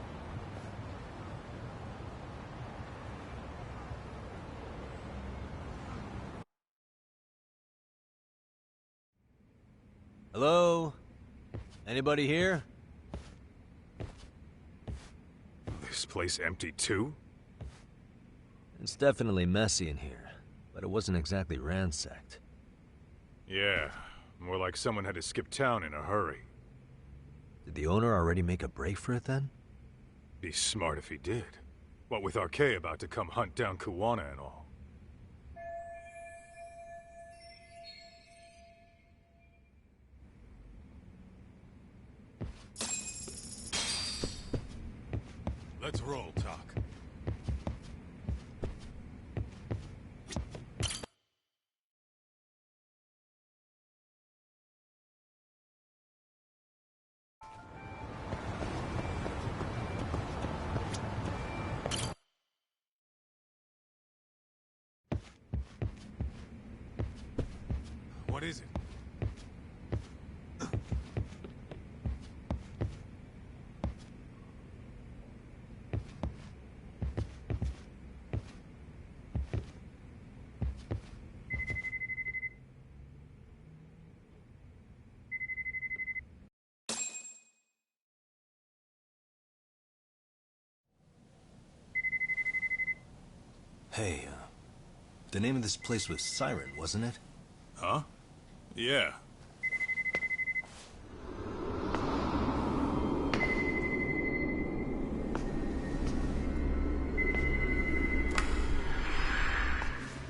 Hello? Anybody here?
This place empty too?
It's definitely messy in here, but it wasn't exactly ransacked.
Yeah, more like someone had to skip town in a hurry.
Did the owner already make a break for it then?
Be smart if he did. What with RK about to come hunt down Kuwana and all. Let's roll, Talk. What is it?
Hey, the name of this place was Siren, wasn't it?
Huh? Yeah.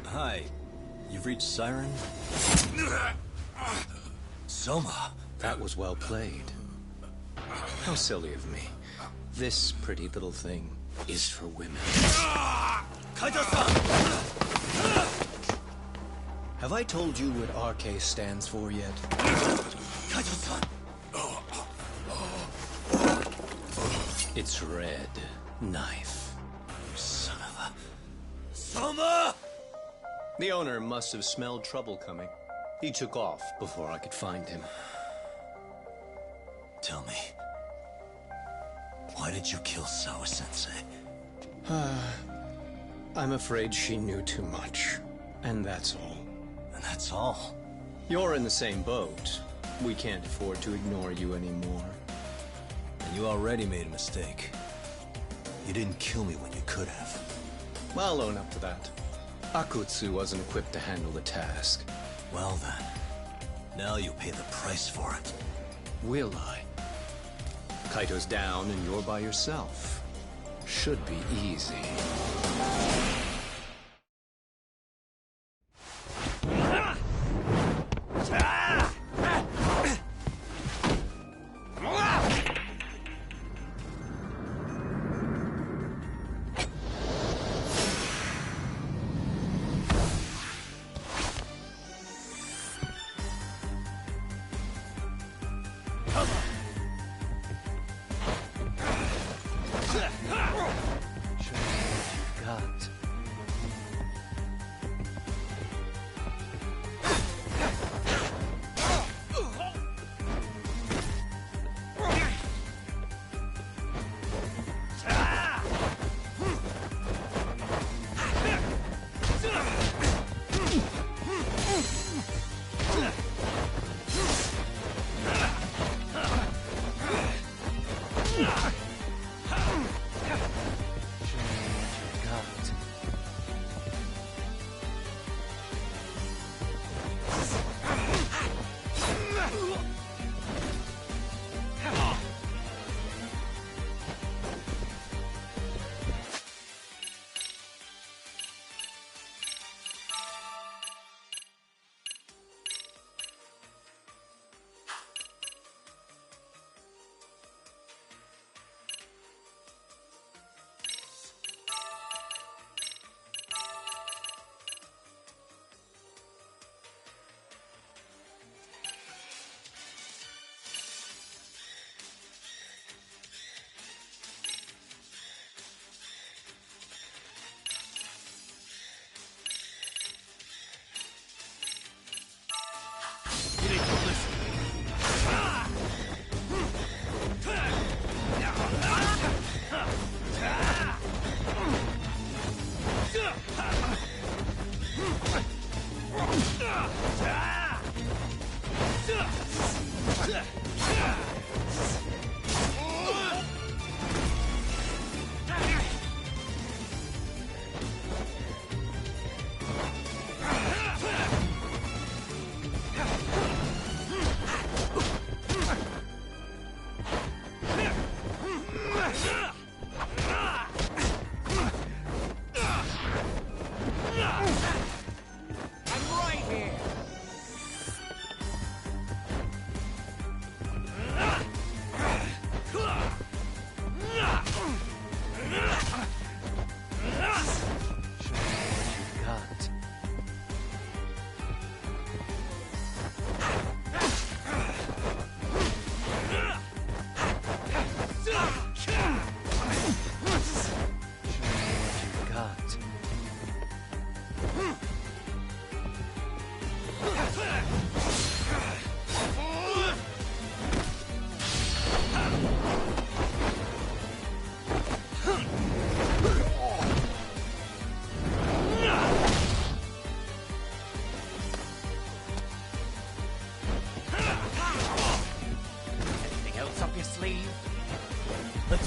Hi. You've reached Siren? Soma!
That was well played. How silly of me. This pretty little thing is for women.
Kaito-san!
Have I told you what RK stands for yet?
Kaito-san!
It's Red Knife.
Son of a... Soma!
The owner must have smelled trouble coming. He took off before I could find him.
Tell me, why did you kill Sawa-sensei?
I'm afraid she knew too much. And that's all.
And that's all?
You're in the same boat. We can't afford to ignore you anymore.
And you already made a mistake. You didn't kill me when you could have.
I'll own up to that. Akutsu wasn't equipped to handle the task.
Well then, now you'll pay the price for it.
Will I? Kaito's down and you're by yourself. Should be easy.
your sleeve. Let's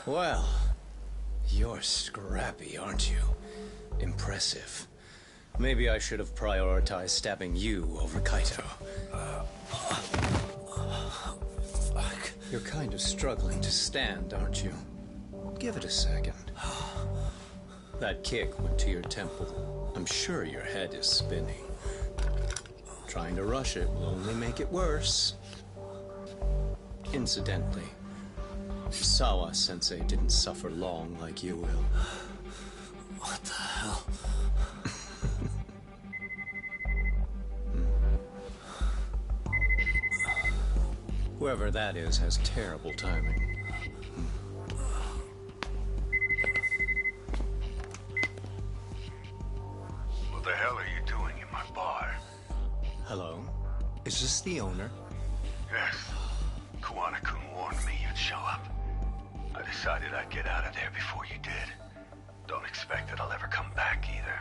Well, you're scrappy, aren't you? Impressive. Maybe I should have prioritized stabbing you over Kaito. Fuck. You're kind of struggling to stand, aren't you? Give it a second. That kick went to your temple. I'm sure your head is spinning. Trying to rush it will only make it worse. Incidentally, Sawa-sensei didn't suffer long like you will.
What the hell?
Whoever that is has terrible timing.
What the hell are you doing in my bar?
Hello? Is this the owner?
Yes. Kuwana-kun warned me you'd show up. I decided I'd get out of there before you did. Don't expect that I'll ever come back either.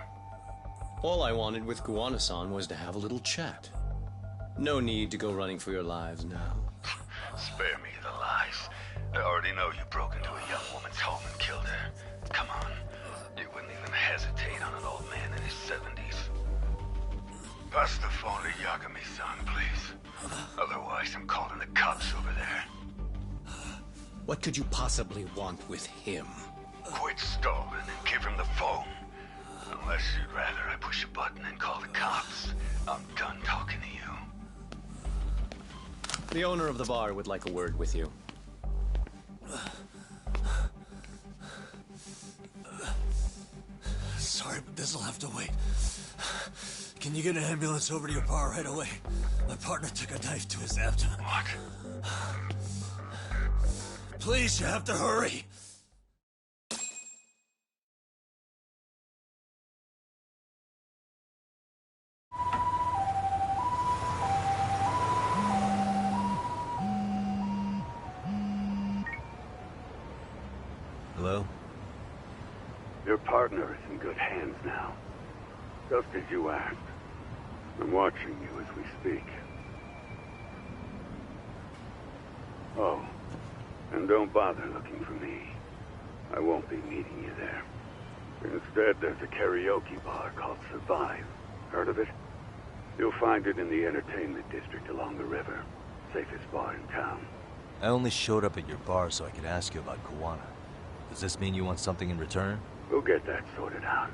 All I wanted with Kuwana-san was to have a little chat. No need to go running for your lives now.
Spare me the lies. I already know you broke into a young woman's home and killed her. Come on. You wouldn't even hesitate on an old man in his 70s. Pass the phone to Yagami-san, please. Otherwise, I'm calling the cops over there.
What could you possibly want with him?
Quit stalling and give him the phone. Unless you'd rather I push a button and call the cops. I'm done talking to you.
The owner of the bar would like a word with you.
Sorry, but this'll have to wait. Can you get an ambulance over to your bar right away? My partner took a knife to his abdomen.
What?
Please, you have to hurry. Hello?
Your partner is in good hands now. Just as you asked. I'm watching you as we speak. Oh, and don't bother looking for me. I won't be meeting you there. Instead, there's a karaoke bar called Survive. Heard of it? You'll find it in the entertainment district along the river. Safest bar in town.
I only showed up at your bar so I could ask you about Kuwana. Does this mean you want something in return?
We'll get that sorted out.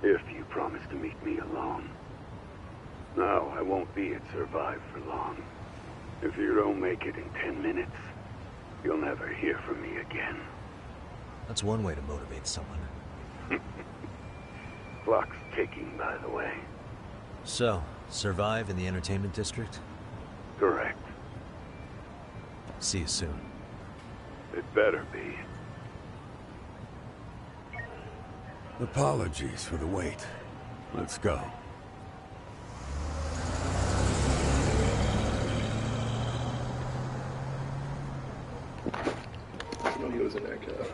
If you promise to meet me alone. No, I won't be at Survive for long. If you don't make it in 10 minutes, you'll never hear from me again.
That's one way to motivate someone.
Clock's ticking, by the way.
So, Survive in the entertainment district?
Correct.
See you soon.
It better be.
Apologies for the wait. Let's go.
He was in that cat.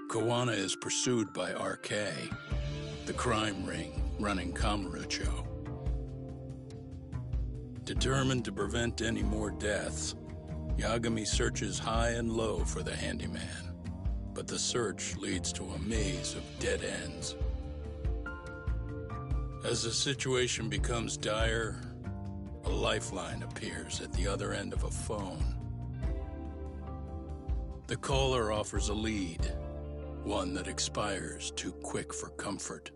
Kawana is pursued by RK, the crime ring running Kamurocho. Determined to prevent any more deaths, Yagami searches high and low for the handyman, but the search leads to a maze of dead ends. As the situation becomes dire, a lifeline appears at the other end of a phone. The caller offers a lead, one that expires too quick for comfort.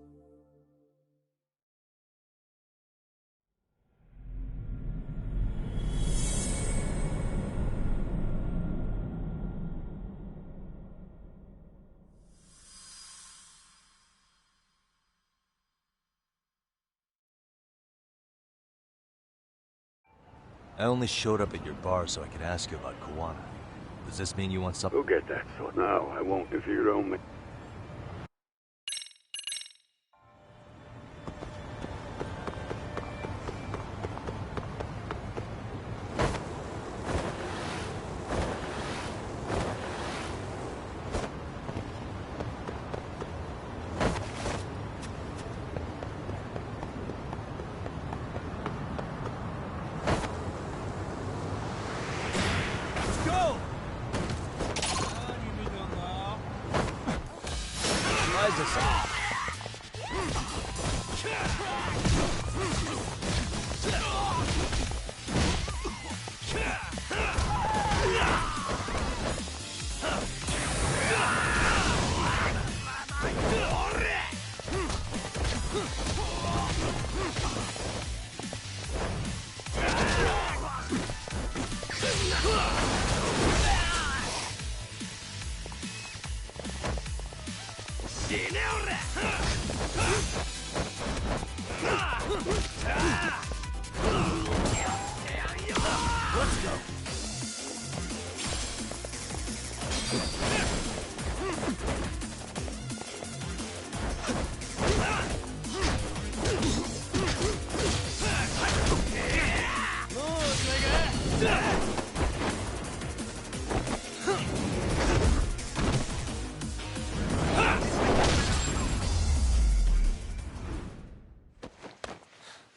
I only showed up at your bar so I could ask you about Kawana. Does this mean you want something?
Go get that sword. No, I won't if you don't make...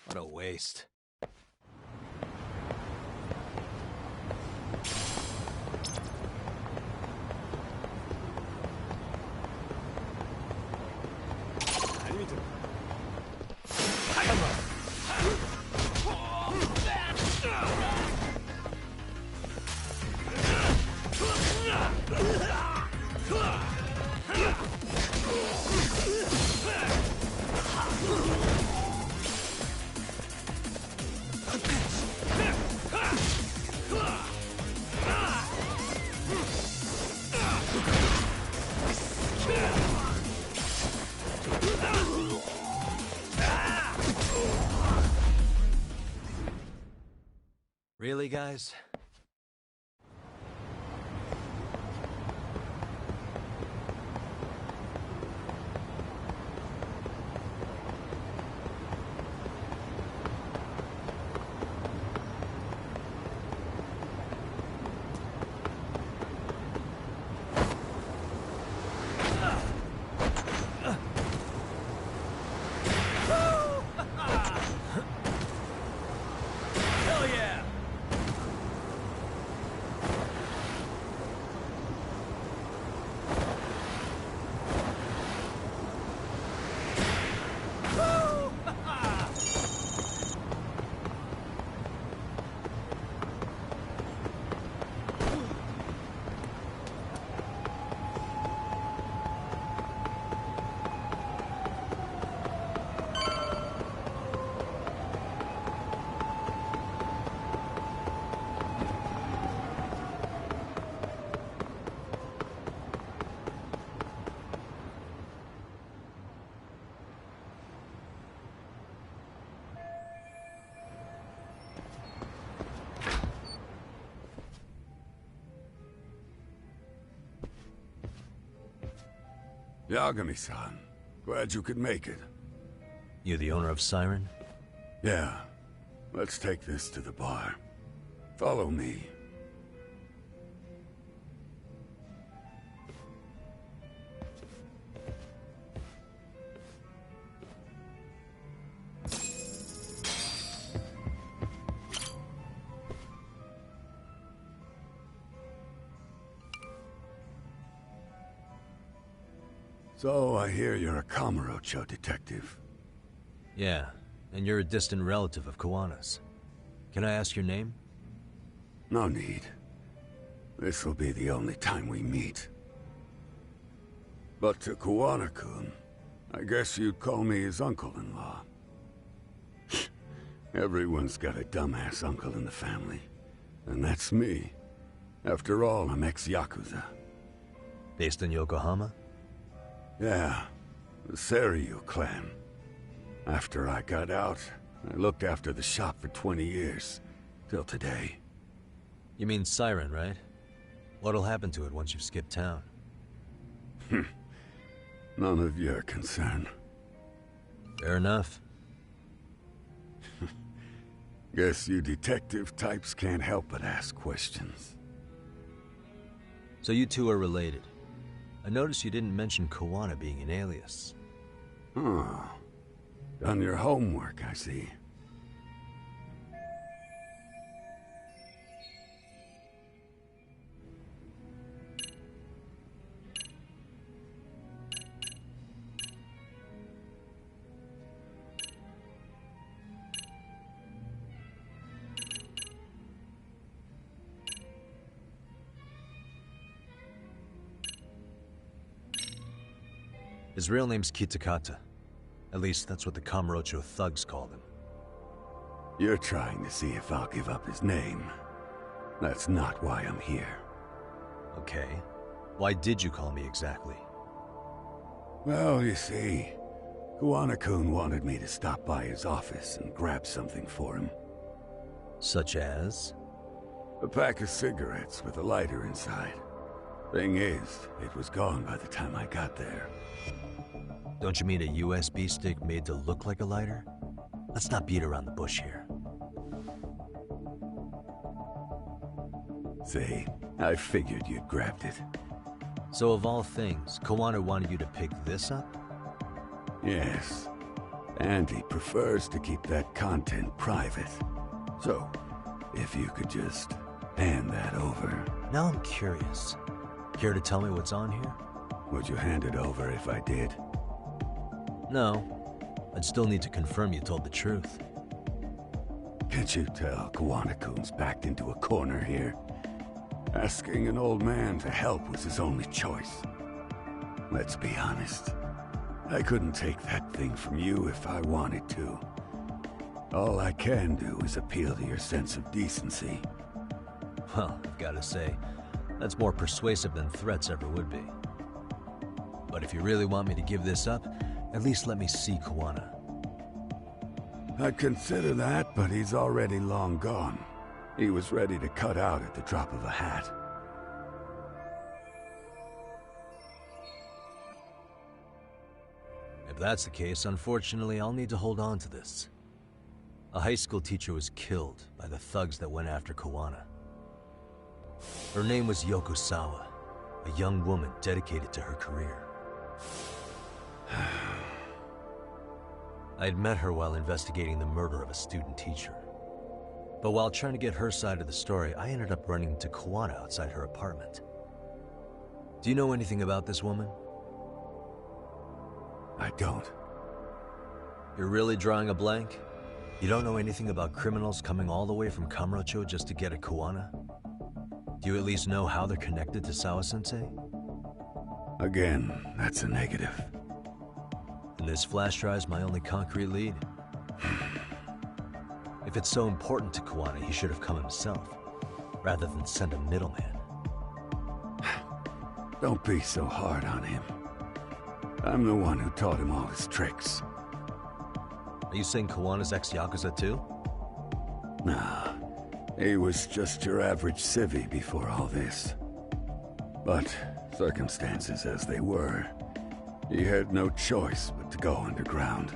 What a waste. Really, guys?
Yagami-san, glad you could make it.
You the owner of Siren?
Yeah. Let's take this to the bar. Follow me. So I hear you're a Kamurocho detective.
Yeah, and you're a distant relative of Kawana's. Can I ask your name?
No need. This'll be the only time we meet. But to Kawana-kun, I guess you'd call me his uncle-in-law. Everyone's got a dumbass uncle in the family. And that's me. After all, I'm ex-Yakuza.
Based in Yokohama?
Yeah, the Seiryu clan. After I got out, I looked after the shop for 20 years. Till today.
You mean Siren, right? What'll happen to it once you've skipped town?
None of your concern.
Fair enough.
Guess you detective types can't help but ask questions.
So you two are related. I noticed you didn't mention Kawana being an alias.
Oh. Done your homework, I see.
His real name's Kitakata. At least that's what the Kamurocho thugs called him.
You're trying to see if I'll give up his name. That's not why I'm here.
Okay. Why did you call me exactly?
Well, you see, Kawana-kun wanted me to stop by his office and grab something for him.
Such as?
A pack of cigarettes with a lighter inside. Thing is, it was gone by the time I got there.
Don't you mean a USB stick made to look like a lighter? Let's not beat around the bush here.
See, I figured you'd grabbed it.
So of all things, Kawana wanted you to pick this up?
Yes. And he prefers to keep that content private. So, if you could just hand that over.
Now I'm curious. Care to tell me what's on here?
Would you hand it over if I did?
No. I'd still need to confirm you told the truth.
Can't you tell Kawana-kun's backed into a corner here? Asking an old man to help was his only choice. Let's be honest. I couldn't take that thing from you if I wanted to. All I can do is appeal to your sense of decency.
Well, I've gotta say, that's more persuasive than threats ever would be. But if you really want me to give this up, at least let me see Kawana.
I'd consider that, but he's already long gone. He was ready to cut out at the drop of a hat.
If that's the case, unfortunately, I'll need to hold on to this. A high school teacher was killed by the thugs that went after Kawana. Her name was Yoko Sawa, a young woman dedicated to her career. I'd met her while investigating the murder of a student teacher. But while trying to get her side of the story, I ended up running into Kawana outside her apartment. Do you know anything about this woman?
I don't.
You're really drawing a blank? You don't know anything about criminals coming all the way from Kamurocho just to get at Kawana? Do you at least know how they're connected to Sawa-sensei?
Again, that's a negative.
And this flash drive's my only concrete lead. If it's so important to Kawana, he should have come himself, rather than send a middleman.
Don't be so hard on him. I'm the one who taught him all his tricks.
Are you saying Kawana's ex-Yakuza too?
Nah, he was just your average civvy before all this. But, circumstances as they were, he had no choice but to go underground.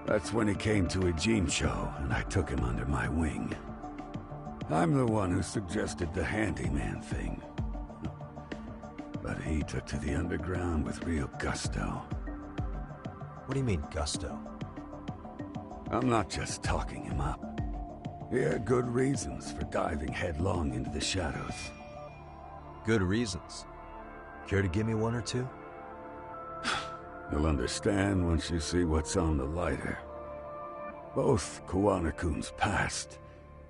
That's when he came to a Jinsho, and I took him under my wing. I'm the one who suggested the handyman thing. But he took to the underground with real gusto.
What do you mean, gusto?
I'm not just talking him up. He had good reasons for diving headlong into the shadows.
Good reasons? Care to give me one or two?
You'll understand once you see what's on the lighter. Both Kuwana-kun's past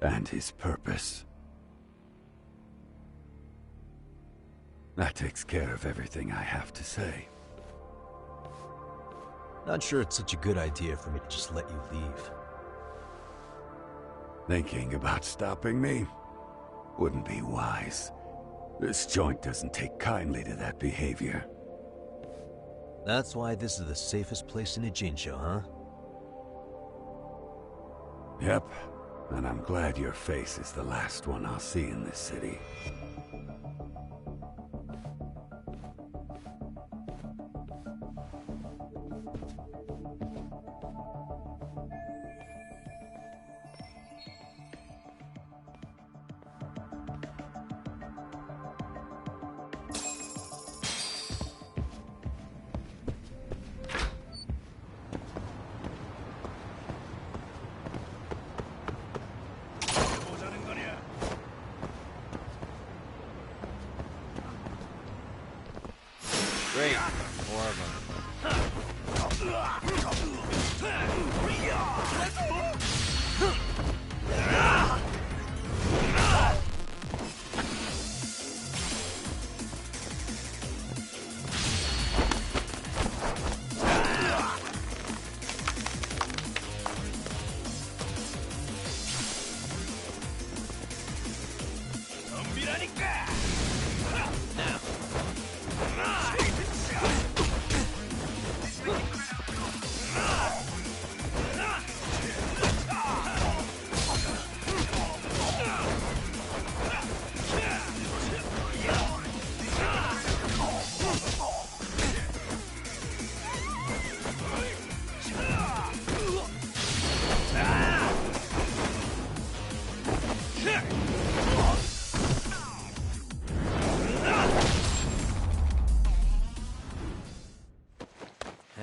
and his purpose. That takes care of everything I have to say.
Not sure it's such a good idea for me to just let you leave.
Thinking about stopping me? Wouldn't be wise. This joint doesn't take kindly to that behavior.
That's why this is the safest place in Ijincho, huh?
Yep, and I'm glad your face is the last one I'll see in this city.
Great. More of them.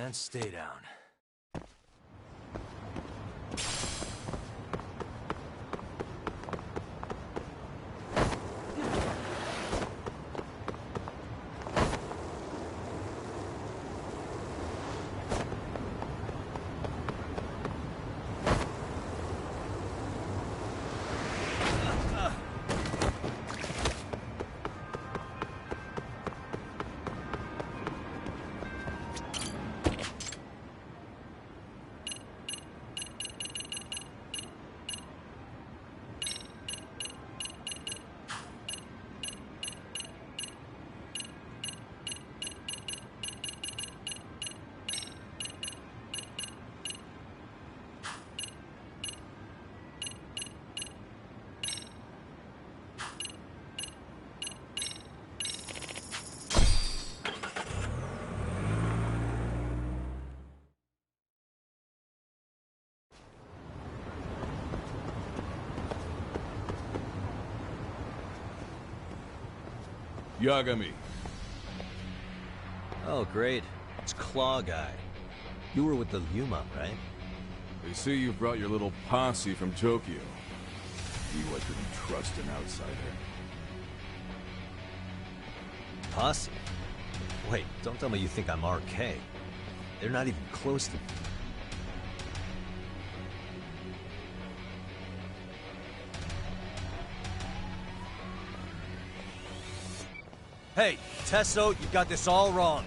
And stay down.
Yagami.
Oh, great. It's Claw Guy. You were with the Yuma, right?
They say you brought your little posse from Tokyo. You I couldn't trust an outsider.
Posse? Wait, don't tell me you think I'm RK. They're not even close to me. Hey, Tesso, you got this all wrong.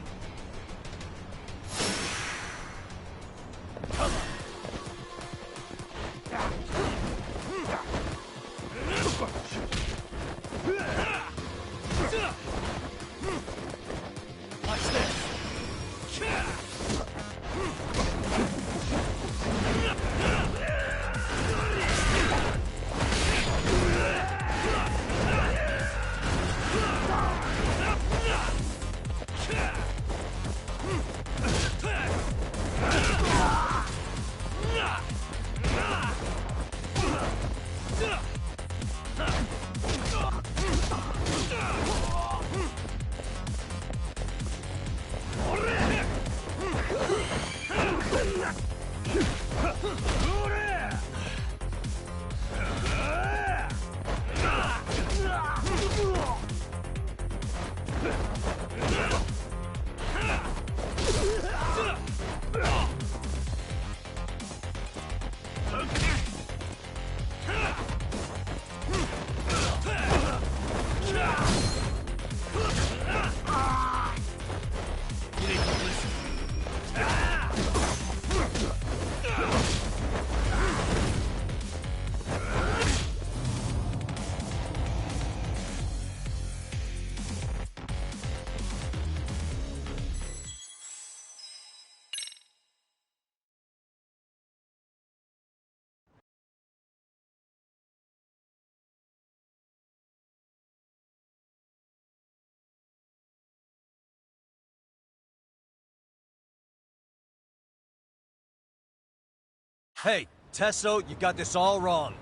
Hey, Tesso, you got this all wrong.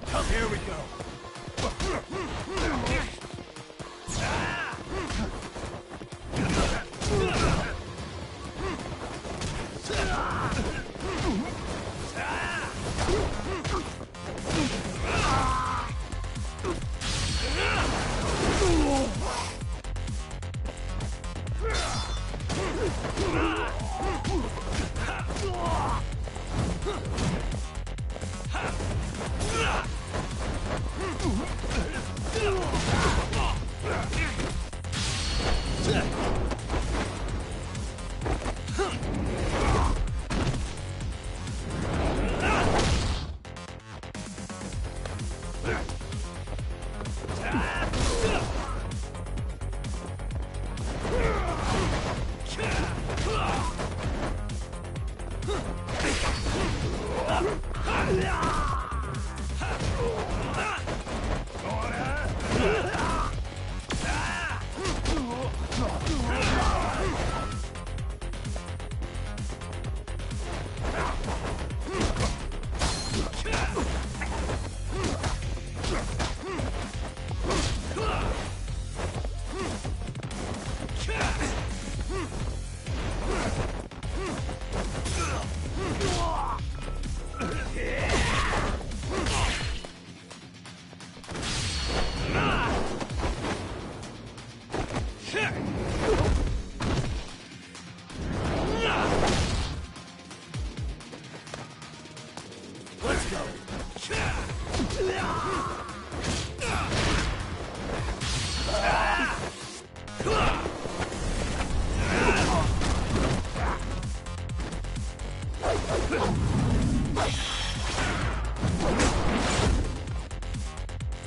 Come, here we go.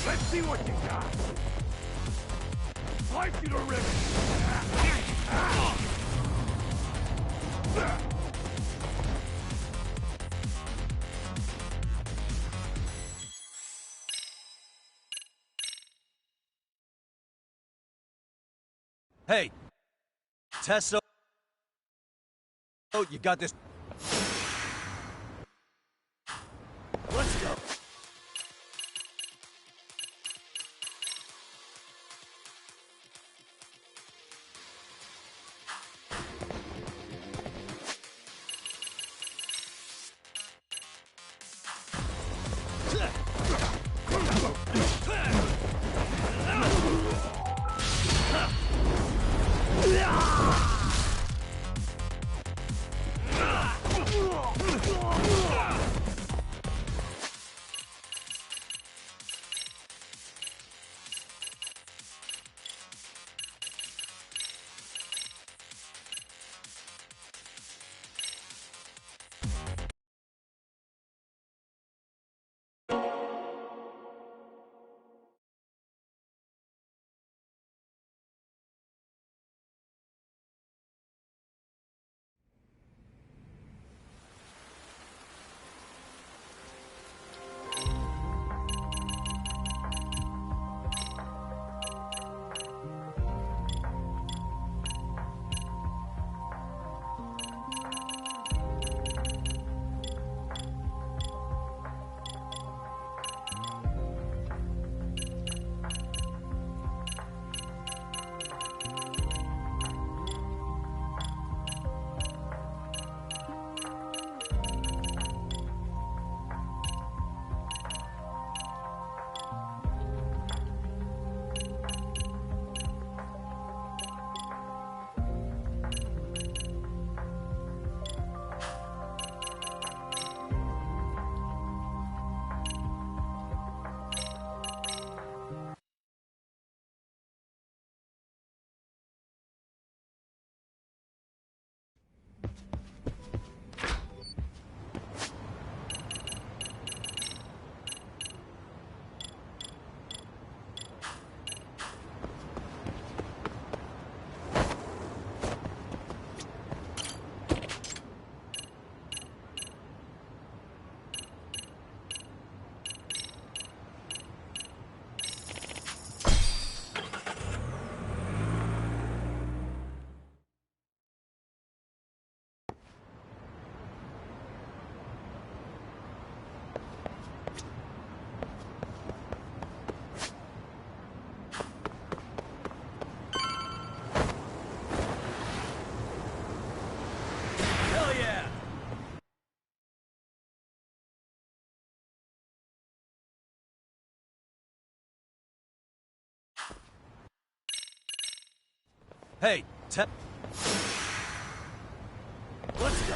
Let's see what you got. Slice you to ribbons.
Hey, Tesso, you got this. Let's go. Hey,
Let's go.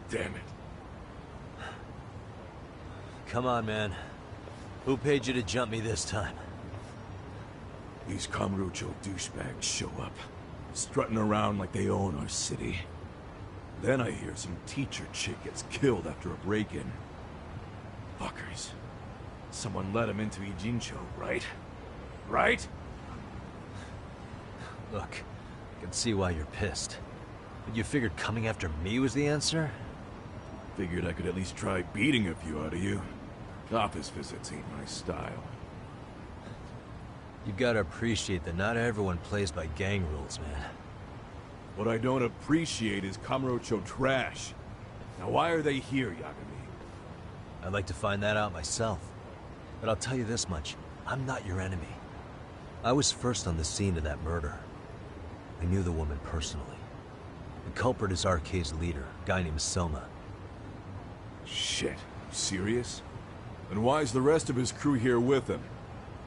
Damn it.
Come on, man. Who paid you to jump me this time?
These Kamurocho douchebags show up, strutting around like they own our city. Then I hear some teacher chick gets killed after a break-in. Fuckers. Someone let him into Ijincho, right? Right?
Look, I can see why you're pissed. But you figured coming after me was the answer?
Figured I could at least try beating a few out of you. Office visits ain't my style.
You gotta appreciate that not everyone plays by gang rules, man.
What I don't appreciate is Kamurocho trash. Now why are they here, Yagami?
I'd like to find that out myself. But I'll tell you this much, I'm not your enemy. I was first on the scene of that murder. I knew the woman personally. The culprit is RK's leader, a guy named Soma.
Shit, you serious? And why's the rest of his crew here with him?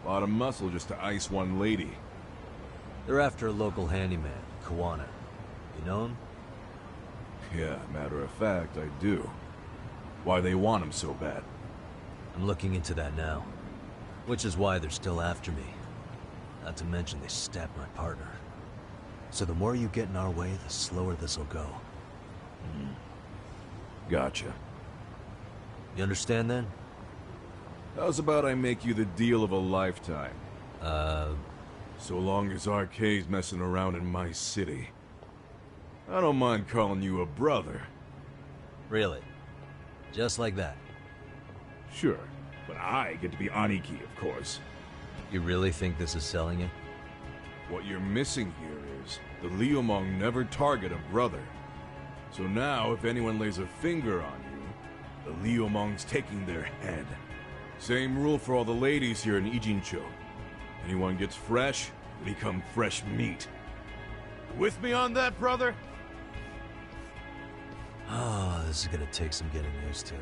A lot of muscle just to ice one lady.
They're after a local handyman, Kawana. You know him?
Yeah, matter of fact, I do. Why they want him so bad?
I'm looking into that now. Which is why they're still after me. Not to mention they stabbed my partner. So the more you get in our way, the slower this'll go.
Gotcha.
You understand then?
How's about I make you the deal of a lifetime? So long as RK's messing around in my city. I don't mind calling you a brother.
Really? Just like that?
Sure, but I get to be Aniki, of course.
You really think this is selling it?
What you're missing here is the Liumong never target a brother. So now, if anyone lays a finger on you, the Liumong's taking their head. Same rule for all the ladies here in Ijincho. Anyone gets fresh, they become fresh meat. With me on that, brother?
Oh, this is gonna take some getting used to.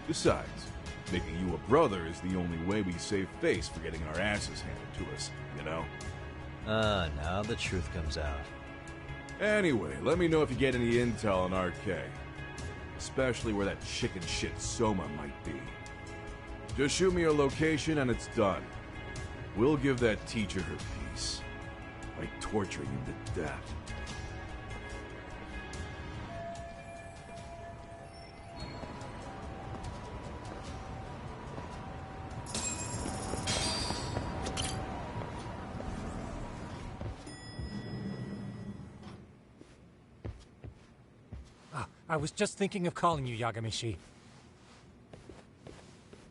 Besides, making you a brother is the only way we save face for getting our asses handed to us, you know?
Now the truth comes out.
Anyway, let me know if you get any intel on RK. Especially where that chicken shit Soma might be. Just shoot me your location and it's done. We'll give that teacher her peace. By torturing him to death.
I was just thinking of calling you, Yagamishi.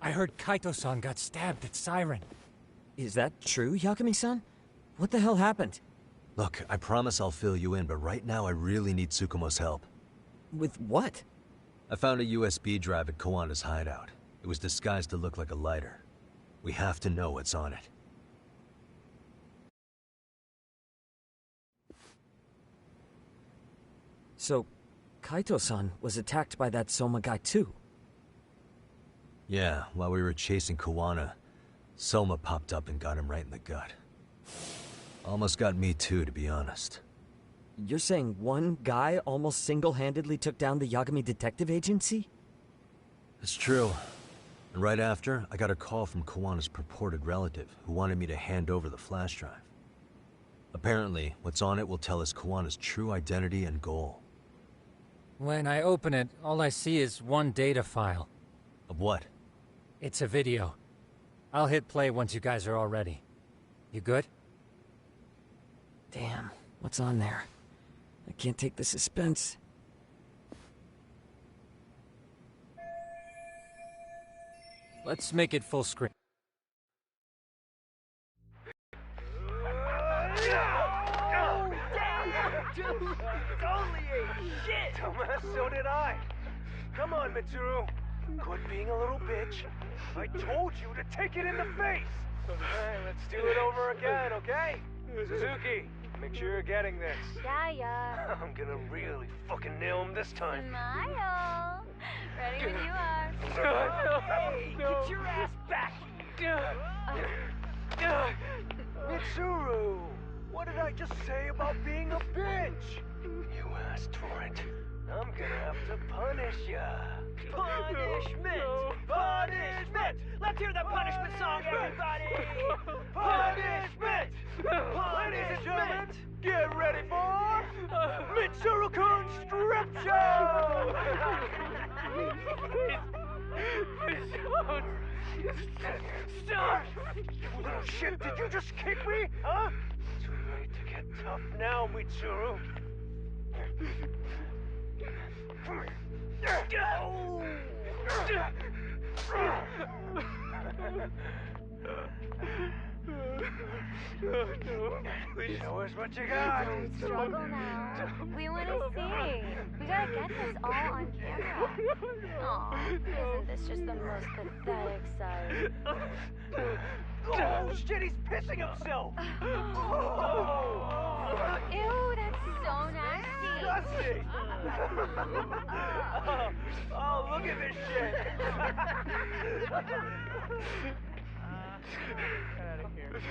I heard Kaito-san got stabbed at Siren.
Is that true, Yagami-san? What the hell happened?
Look, I promise I'll fill you in, but right now I really need Tsukumo's help.
With what?
I found a USB drive at Kawana's hideout. It was disguised to look like a lighter. We have to know what's on it.
So, Kaito-san was attacked by that Soma guy too?
Yeah, while we were chasing Kawana, Soma popped up and got him right in the gut. Almost got me too, to be honest.
You're saying one guy almost single-handedly took down the Yagami Detective Agency?
It's true. And right after, I got a call from Kawana's purported relative, who wanted me to hand over the flash drive. Apparently, what's on it will tell us Kawana's true identity and goal.
When I open it, all I see is one data file.
Of what?
It's a video. I'll hit play once you guys are all ready. You good?
Damn, what's on there? I can't take the suspense.
Let's make it full screen.
Holy shit! Dumbass, so did I. Come on, Mitsuru. Quit being a little bitch. I told you to take it in the face. Alright, let's do it over again, okay? Suzuki, make sure you're getting this.
Yeah.
I'm gonna really fucking nail him this time.
Smile. Ready when you are.
Hey, get your ass back! Mitsuru! What did I just say about being a bitch? You asked for it. I'm gonna have to punish ya. Punishment! Punishment! Let's hear the punishment song, everybody! Punishment! Ladies and gentlemen, get ready for Mitsuru-kun Strip Show! Stop! You little shit, did you just kick me? Huh? Too late to get tough now, Mitsuru. Show us what you got.
Don't struggle now. We want to see. We gotta get this all on camera. Aw, isn't this just the most pathetic sight?
Oh shit, he's pissing himself!
Ew, that's so nasty.
Disgusting! Oh, look at this shit! Get out of here.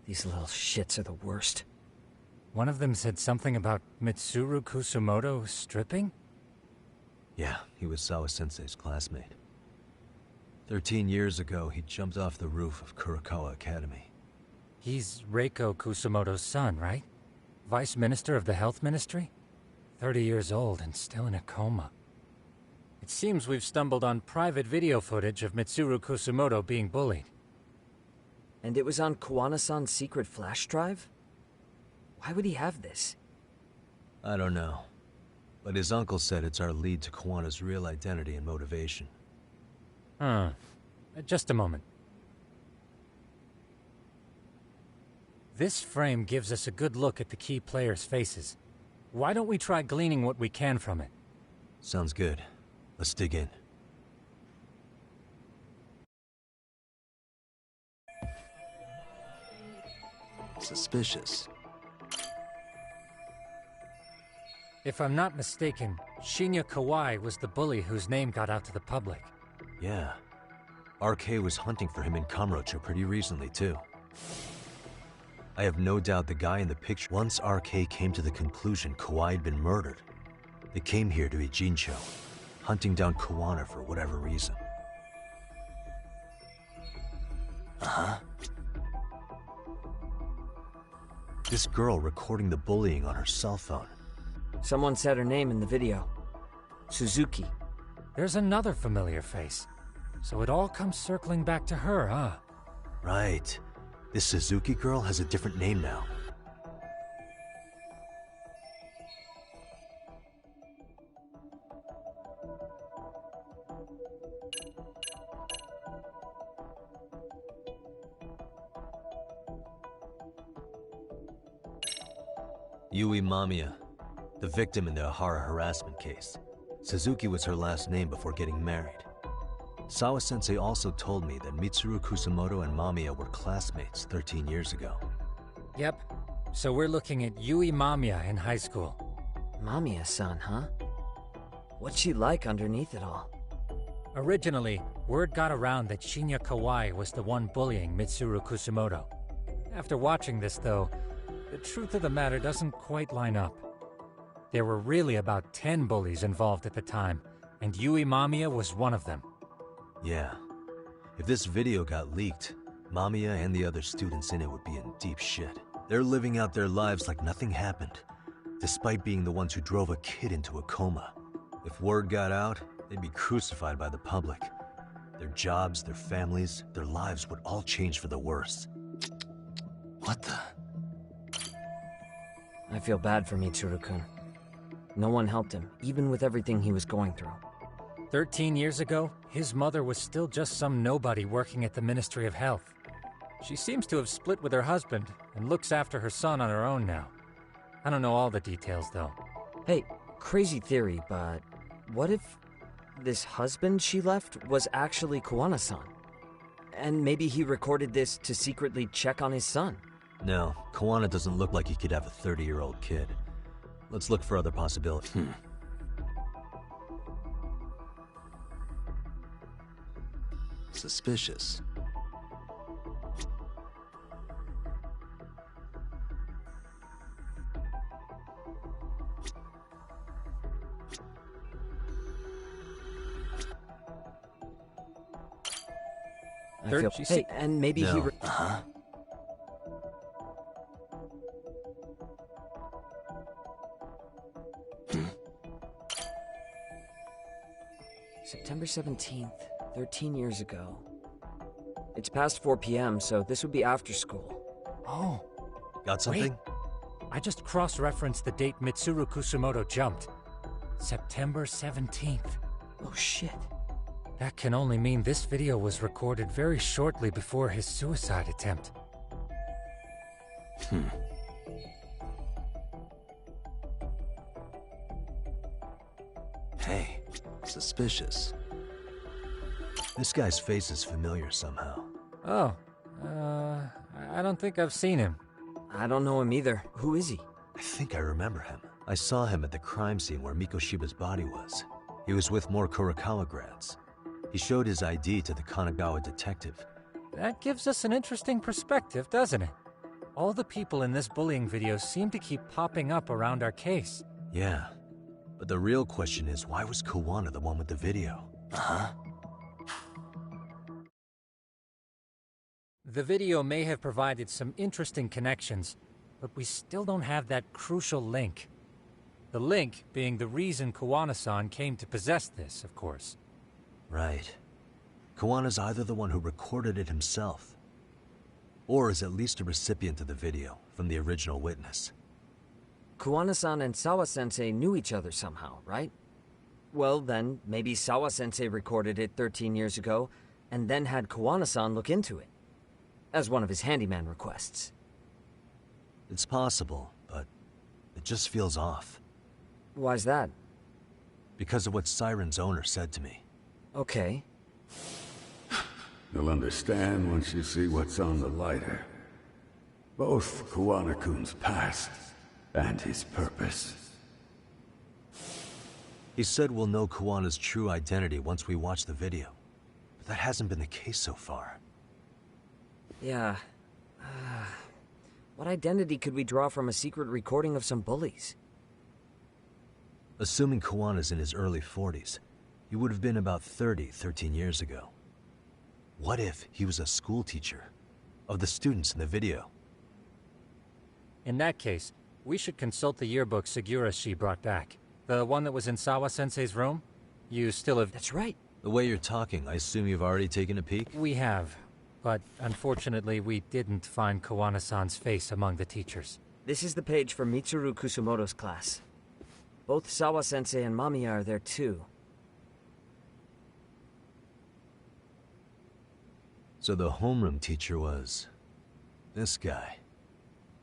These little shits are the worst.
One of them said something about Mitsuru Kusumoto stripping?
Yeah, he was Sawa-sensei's classmate. 13 years ago, he jumped off the roof of Kurakawa Academy.
He's Reiko Kusumoto's son, right? Vice Minister of the Health Ministry? 30 years old and still in a coma. It seems we've stumbled on private video footage of Mitsuru Kusumoto being bullied.
And it was on Kawana-san's secret flash drive? Why would he have this?
I don't know. But his uncle said it's our lead to Kawana's real identity and motivation.
Just a moment. This frame gives us a good look at the key players' faces. Why don't we try gleaning what we can from it?
Sounds good. Let's dig in. Suspicious.
If I'm not mistaken, Shinya Kawai was the bully whose name got out to the public.
Yeah. RK was hunting for him in Kamurocho pretty recently, too. I have no doubt the guy in the picture. Once RK came to the conclusion Kawai had been murdered, they came here to Ijincho, hunting down Kawana for whatever reason. Uh-huh. This girl recording the bullying on her cell phone.
Someone said her name in the video. Suzuki.
There's another familiar face. So it all comes circling back to her, huh?
Right. This Suzuki girl has a different name now. Yui Mamiya, the victim in the Ohara harassment case. Suzuki was her last name before getting married. Sawa-sensei also told me that Mitsuru Kusumoto and Mamiya were classmates 13 years ago.
Yep. So we're looking at Yui Mamiya in high school.
Mamiya-san, huh? What's she like underneath it all?
Originally, word got around that Shinya Kawai was the one bullying Mitsuru Kusumoto. After watching this, though, the truth of the matter doesn't quite line up. There were really about 10 bullies involved at the time, and Yui Mamiya was one of them.
Yeah. If this video got leaked, Mamiya and the other students in it would be in deep shit. They're living out their lives like nothing happened, despite being the ones who drove a kid into a coma. If word got out, they'd be crucified by the public. Their jobs, their families, their lives would all change for the worse. What the?
I feel bad for Mitsuru-kun. No one helped him, even with everything he was going through.
13 years ago, his mother was still just some nobody working at the Ministry of Health. She seems to have split with her husband and looks after her son on her own now. I don't know all the details, though.
Hey, crazy theory, but what if this husband she left was actually Kawana-san? And maybe he recorded this to secretly check on his son?
No, Kawana doesn't look like he could have a 30-year-old kid. Let's look for other possibilities. Suspicious.
Hey, and maybe
no.
he...
Uh-huh.
September 17th, 13 years ago. It's past 4 p.m., so this would be after school.
Oh.
Got something?
Wait. I just cross-referenced the date Mitsuru Kusumoto jumped. September 17th.
Oh shit.
That can only mean this video was recorded very shortly before his suicide attempt.
Hey, suspicious. This guy's face is familiar somehow.
Oh, I don't think I've seen him.
I don't know him either. Who is he?
I think I remember him. I saw him at the crime scene where Mikoshiba's body was. He was with more Kurokawa grads. He showed his ID to the Kanagawa detective.
That gives us an interesting perspective, doesn't it? All the people in this bullying video seem to keep popping up around our case.
Yeah, but the real question is, why was Kawana the one with the video?
The video may have provided some interesting connections, but we still don't have that crucial link. The link being the reason Kawana-san came to possess this, of course.
Right. Kawana's either the one who recorded it himself, or is at least a recipient of the video from the original witness.
Kawana-san and Sawa-sensei knew each other somehow, right? Well then, maybe Sawa-sensei recorded it 13 years ago, and then had Kawana-san look into it, as one of his handyman requests.
It's possible, but it just feels off.
Why's that?
Because of what Siren's owner said to me.
Okay.
You'll understand once you see what's on the lighter. Both Kawana-kun's past and his purpose.
He said we'll know Kawana's true identity once we watch the video. But that hasn't been the case so far.
Yeah. What identity could we draw from a secret recording of some bullies?
Assuming Kawana's in his early 40s, he would have been about 30 13 years ago. What if he was a school teacher of the students in the video?
In that case, we should consult the yearbook Segurashi brought back. The one that was in Sawa-sensei's room? You still have...
That's right.
The way you're talking, I assume you've already taken a peek?
We have. But unfortunately, we didn't find Kawana-san's face among the teachers.
This is the page for Mitsuru Kusumoto's class. Both Sawa-sensei and Mamiya are there too.
So the homeroom teacher was... this guy.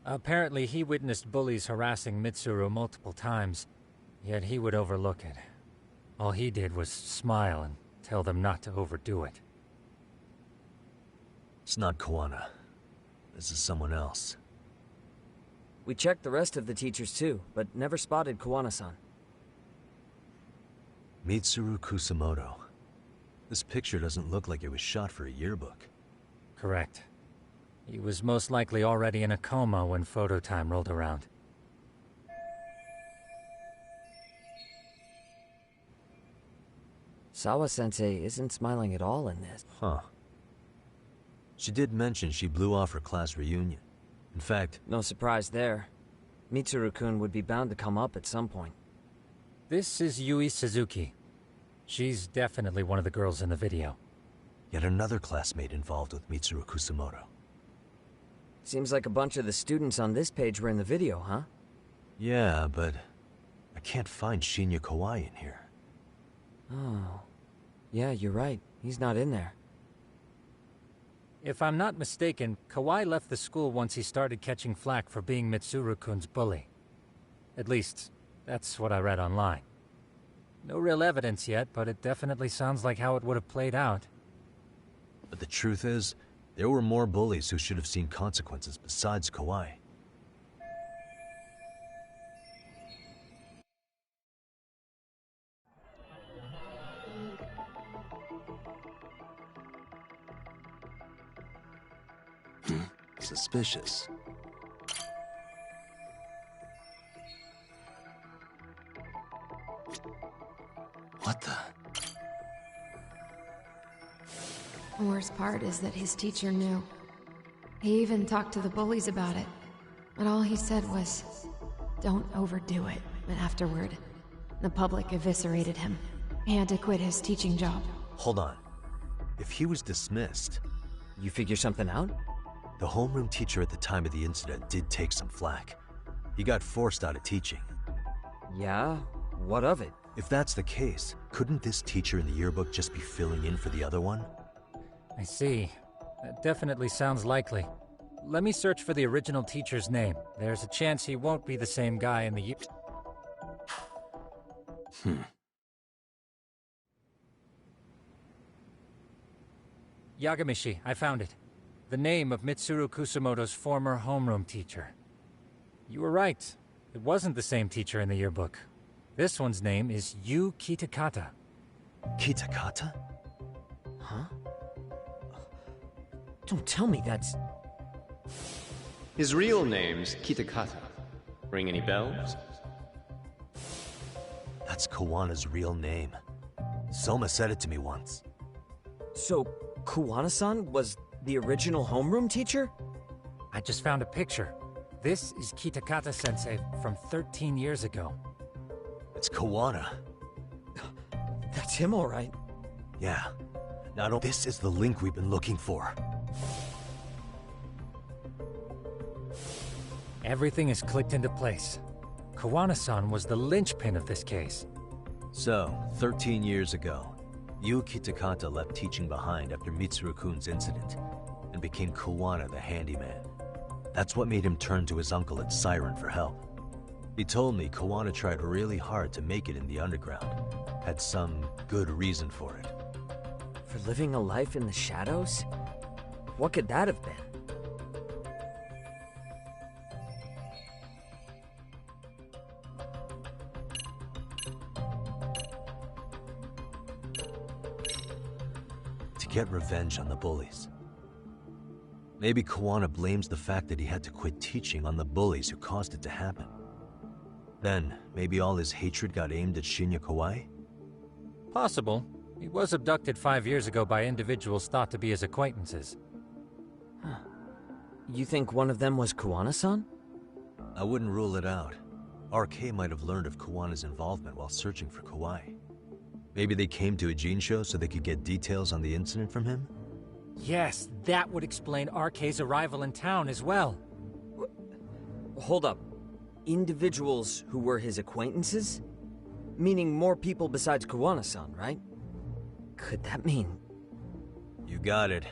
Apparently, he witnessed bullies harassing Mitsuru multiple times, yet he would overlook it. All he did was smile and tell them not to overdo it.
It's not Kawana. This is someone else.
We checked the rest of the teachers too, but never spotted Kawana-san.
Mitsuru Kusumoto. This picture doesn't look like it was shot for a yearbook.
Correct. He was most likely already in a coma when photo time rolled around.
Sawa-sensei isn't smiling at all in this.
Huh. She did mention she blew off her class reunion. In fact...
No surprise there. Mitsuru-kun would be bound to come up at some point.
This is Yui Suzuki. She's definitely one of the girls in the video.
Yet another classmate involved with Mitsuru Kusumoto.
Seems like a bunch of the students on this page were in the video, huh?
Yeah, but I can't find Shinya Kawai in here.
Oh. Yeah, you're right. He's not in there.
If I'm not mistaken, Kawai left the school once he started catching flack for being Mitsuru-kun's bully. At least, that's what I read online. No real evidence yet, but it definitely sounds like how it would have played out.
But the truth is, there were more bullies who should have seen consequences besides Kawai. Suspicious. What the?
The worst part is that his teacher knew. He even talked to the bullies about it. But all he said was, don't overdo it. But afterward, the public eviscerated him. He had to quit his teaching job.
Hold on. If he was dismissed...
You figure something out?
The homeroom teacher at the time of the incident did take some flack. He got forced out of teaching.
Yeah? What of it?
If that's the case, couldn't this teacher in the yearbook just be filling in for the other one?
I see. That definitely sounds likely. Let me search for the original teacher's name. There's a chance he won't be the same guy in the... Yagamishi, I found it. The name of Mitsuru Kusumoto's former homeroom teacher. You were right. It wasn't the same teacher in the yearbook. This one's name is Yu Kitakata.
Kitakata?
Huh? Don't tell me that's...
His real name's Kitakata. Ring any bells?
That's Kawana's real name. Soma said it to me once.
So, Kuwana-san was the original homeroom teacher?
I just found a picture. This is Kitakata-sensei from 13 years ago.
It's Kawana.
That's him, all right.
Yeah. Now, this is the link we've been looking for.
Everything is clicked into place. Kawana-san was the linchpin of this case.
So, 13 years ago, Yu Kitakata left teaching behind after Mitsuru-kun's incident, and became Kawana the handyman. That's what made him turn to his uncle at Siren for help. He told me Kawana tried really hard to make it in the underground. Had some good reason for it.
For living a life in the shadows? What could that have been?
To get revenge on the bullies. Maybe Kawana blames the fact that he had to quit teaching on the bullies who caused it to happen. Then, maybe all his hatred got aimed at Shinya Kawai?
Possible. He was abducted 5 years ago by individuals thought to be his acquaintances.
Huh. You think one of them was Kawana-san?
I wouldn't rule it out. RK might have learned of Kawana's involvement while searching for Kawai. Maybe they came to Ijincho so they could get details on the incident from him?
Yes, that would explain RK's arrival in town as well.
Hold up. Individuals who were his acquaintances? Meaning more people besides Kawana-san, right? Could that mean...
You got it.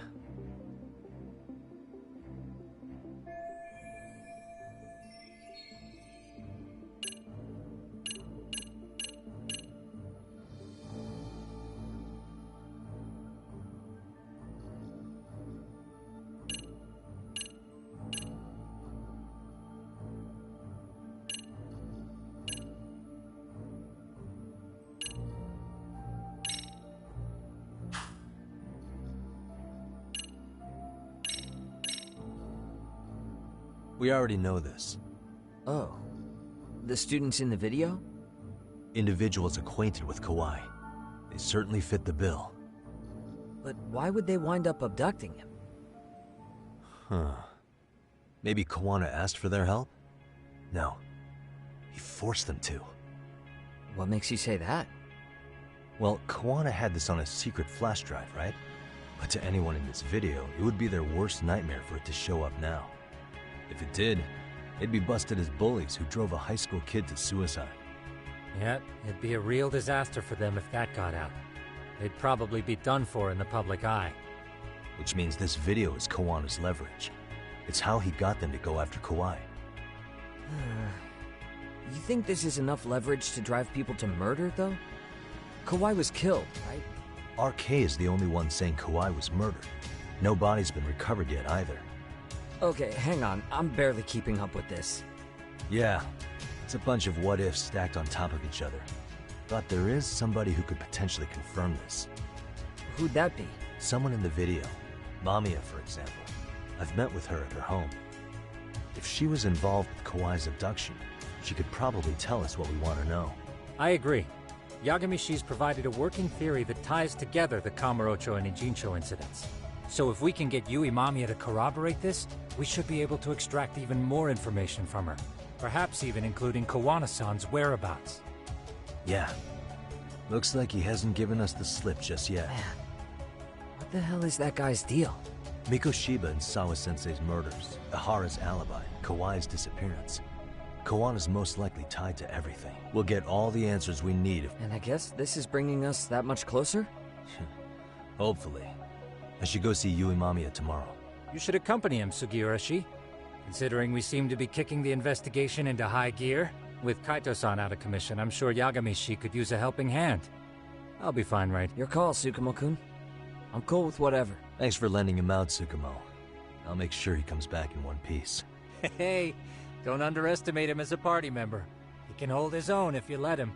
We already know this.
Oh. The students in the video?
Individuals acquainted with Kawai. They certainly fit the bill.
But why would they wind up abducting him?
Huh. Maybe Kawana asked for their help? No. He forced them to.
What makes you say that?
Well, Kawana had this on a secret flash drive, right? But to anyone in this video, it would be their worst nightmare for it to show up now. If it did, they'd be busted as bullies who drove a high school kid to suicide.
Yeah, it'd be a real disaster for them if that got out. They'd probably be done for in the public eye.
Which means this video is Kawana's leverage. It's how he got them to go after Kawai.
You think this is enough leverage to drive people to murder, though? Kawai was killed, right?
RK is the only one saying Kawai was murdered. No body's been recovered yet either.
Okay, hang on. I'm barely keeping up with this.
Yeah, it's a bunch of what-ifs stacked on top of each other. But there is somebody who could potentially confirm this.
Who'd that be?
Someone in the video. Mamiya, for example. I've met with her at her home. If she was involved with Kawai's abduction, she could probably tell us what we want to know.
I agree. Yagamishi's provided a working theory that ties together the Kamurocho and Ijincho incidents. So if we can get Yui Mamiya to corroborate this, we should be able to extract even more information from her. Perhaps even including Kawana-san's whereabouts.
Yeah. Looks like he hasn't given us the slip just yet.
Man, what the hell is that guy's deal?
Mikoshiba and Sawa-sensei's murders, Ihara's alibi, Kawai's disappearance. Kawana's most likely tied to everything. We'll get all the answers we need if...
And I guess this is bringing us that much closer?
Hopefully. I should go see Yui Mamiya tomorrow.
You should accompany him, Sugiurashi. Considering we seem to be kicking the investigation into high gear, with Kaito-san out of commission, I'm sure Yagami-shi could use a helping hand. I'll be fine, right?
Your call, Tsukumo-kun. I'm cool with whatever.
Thanks for lending him out, Tsukumo. I'll make sure he comes back in one piece.
Hey, don't underestimate him as a party member. He can hold his own if you let him.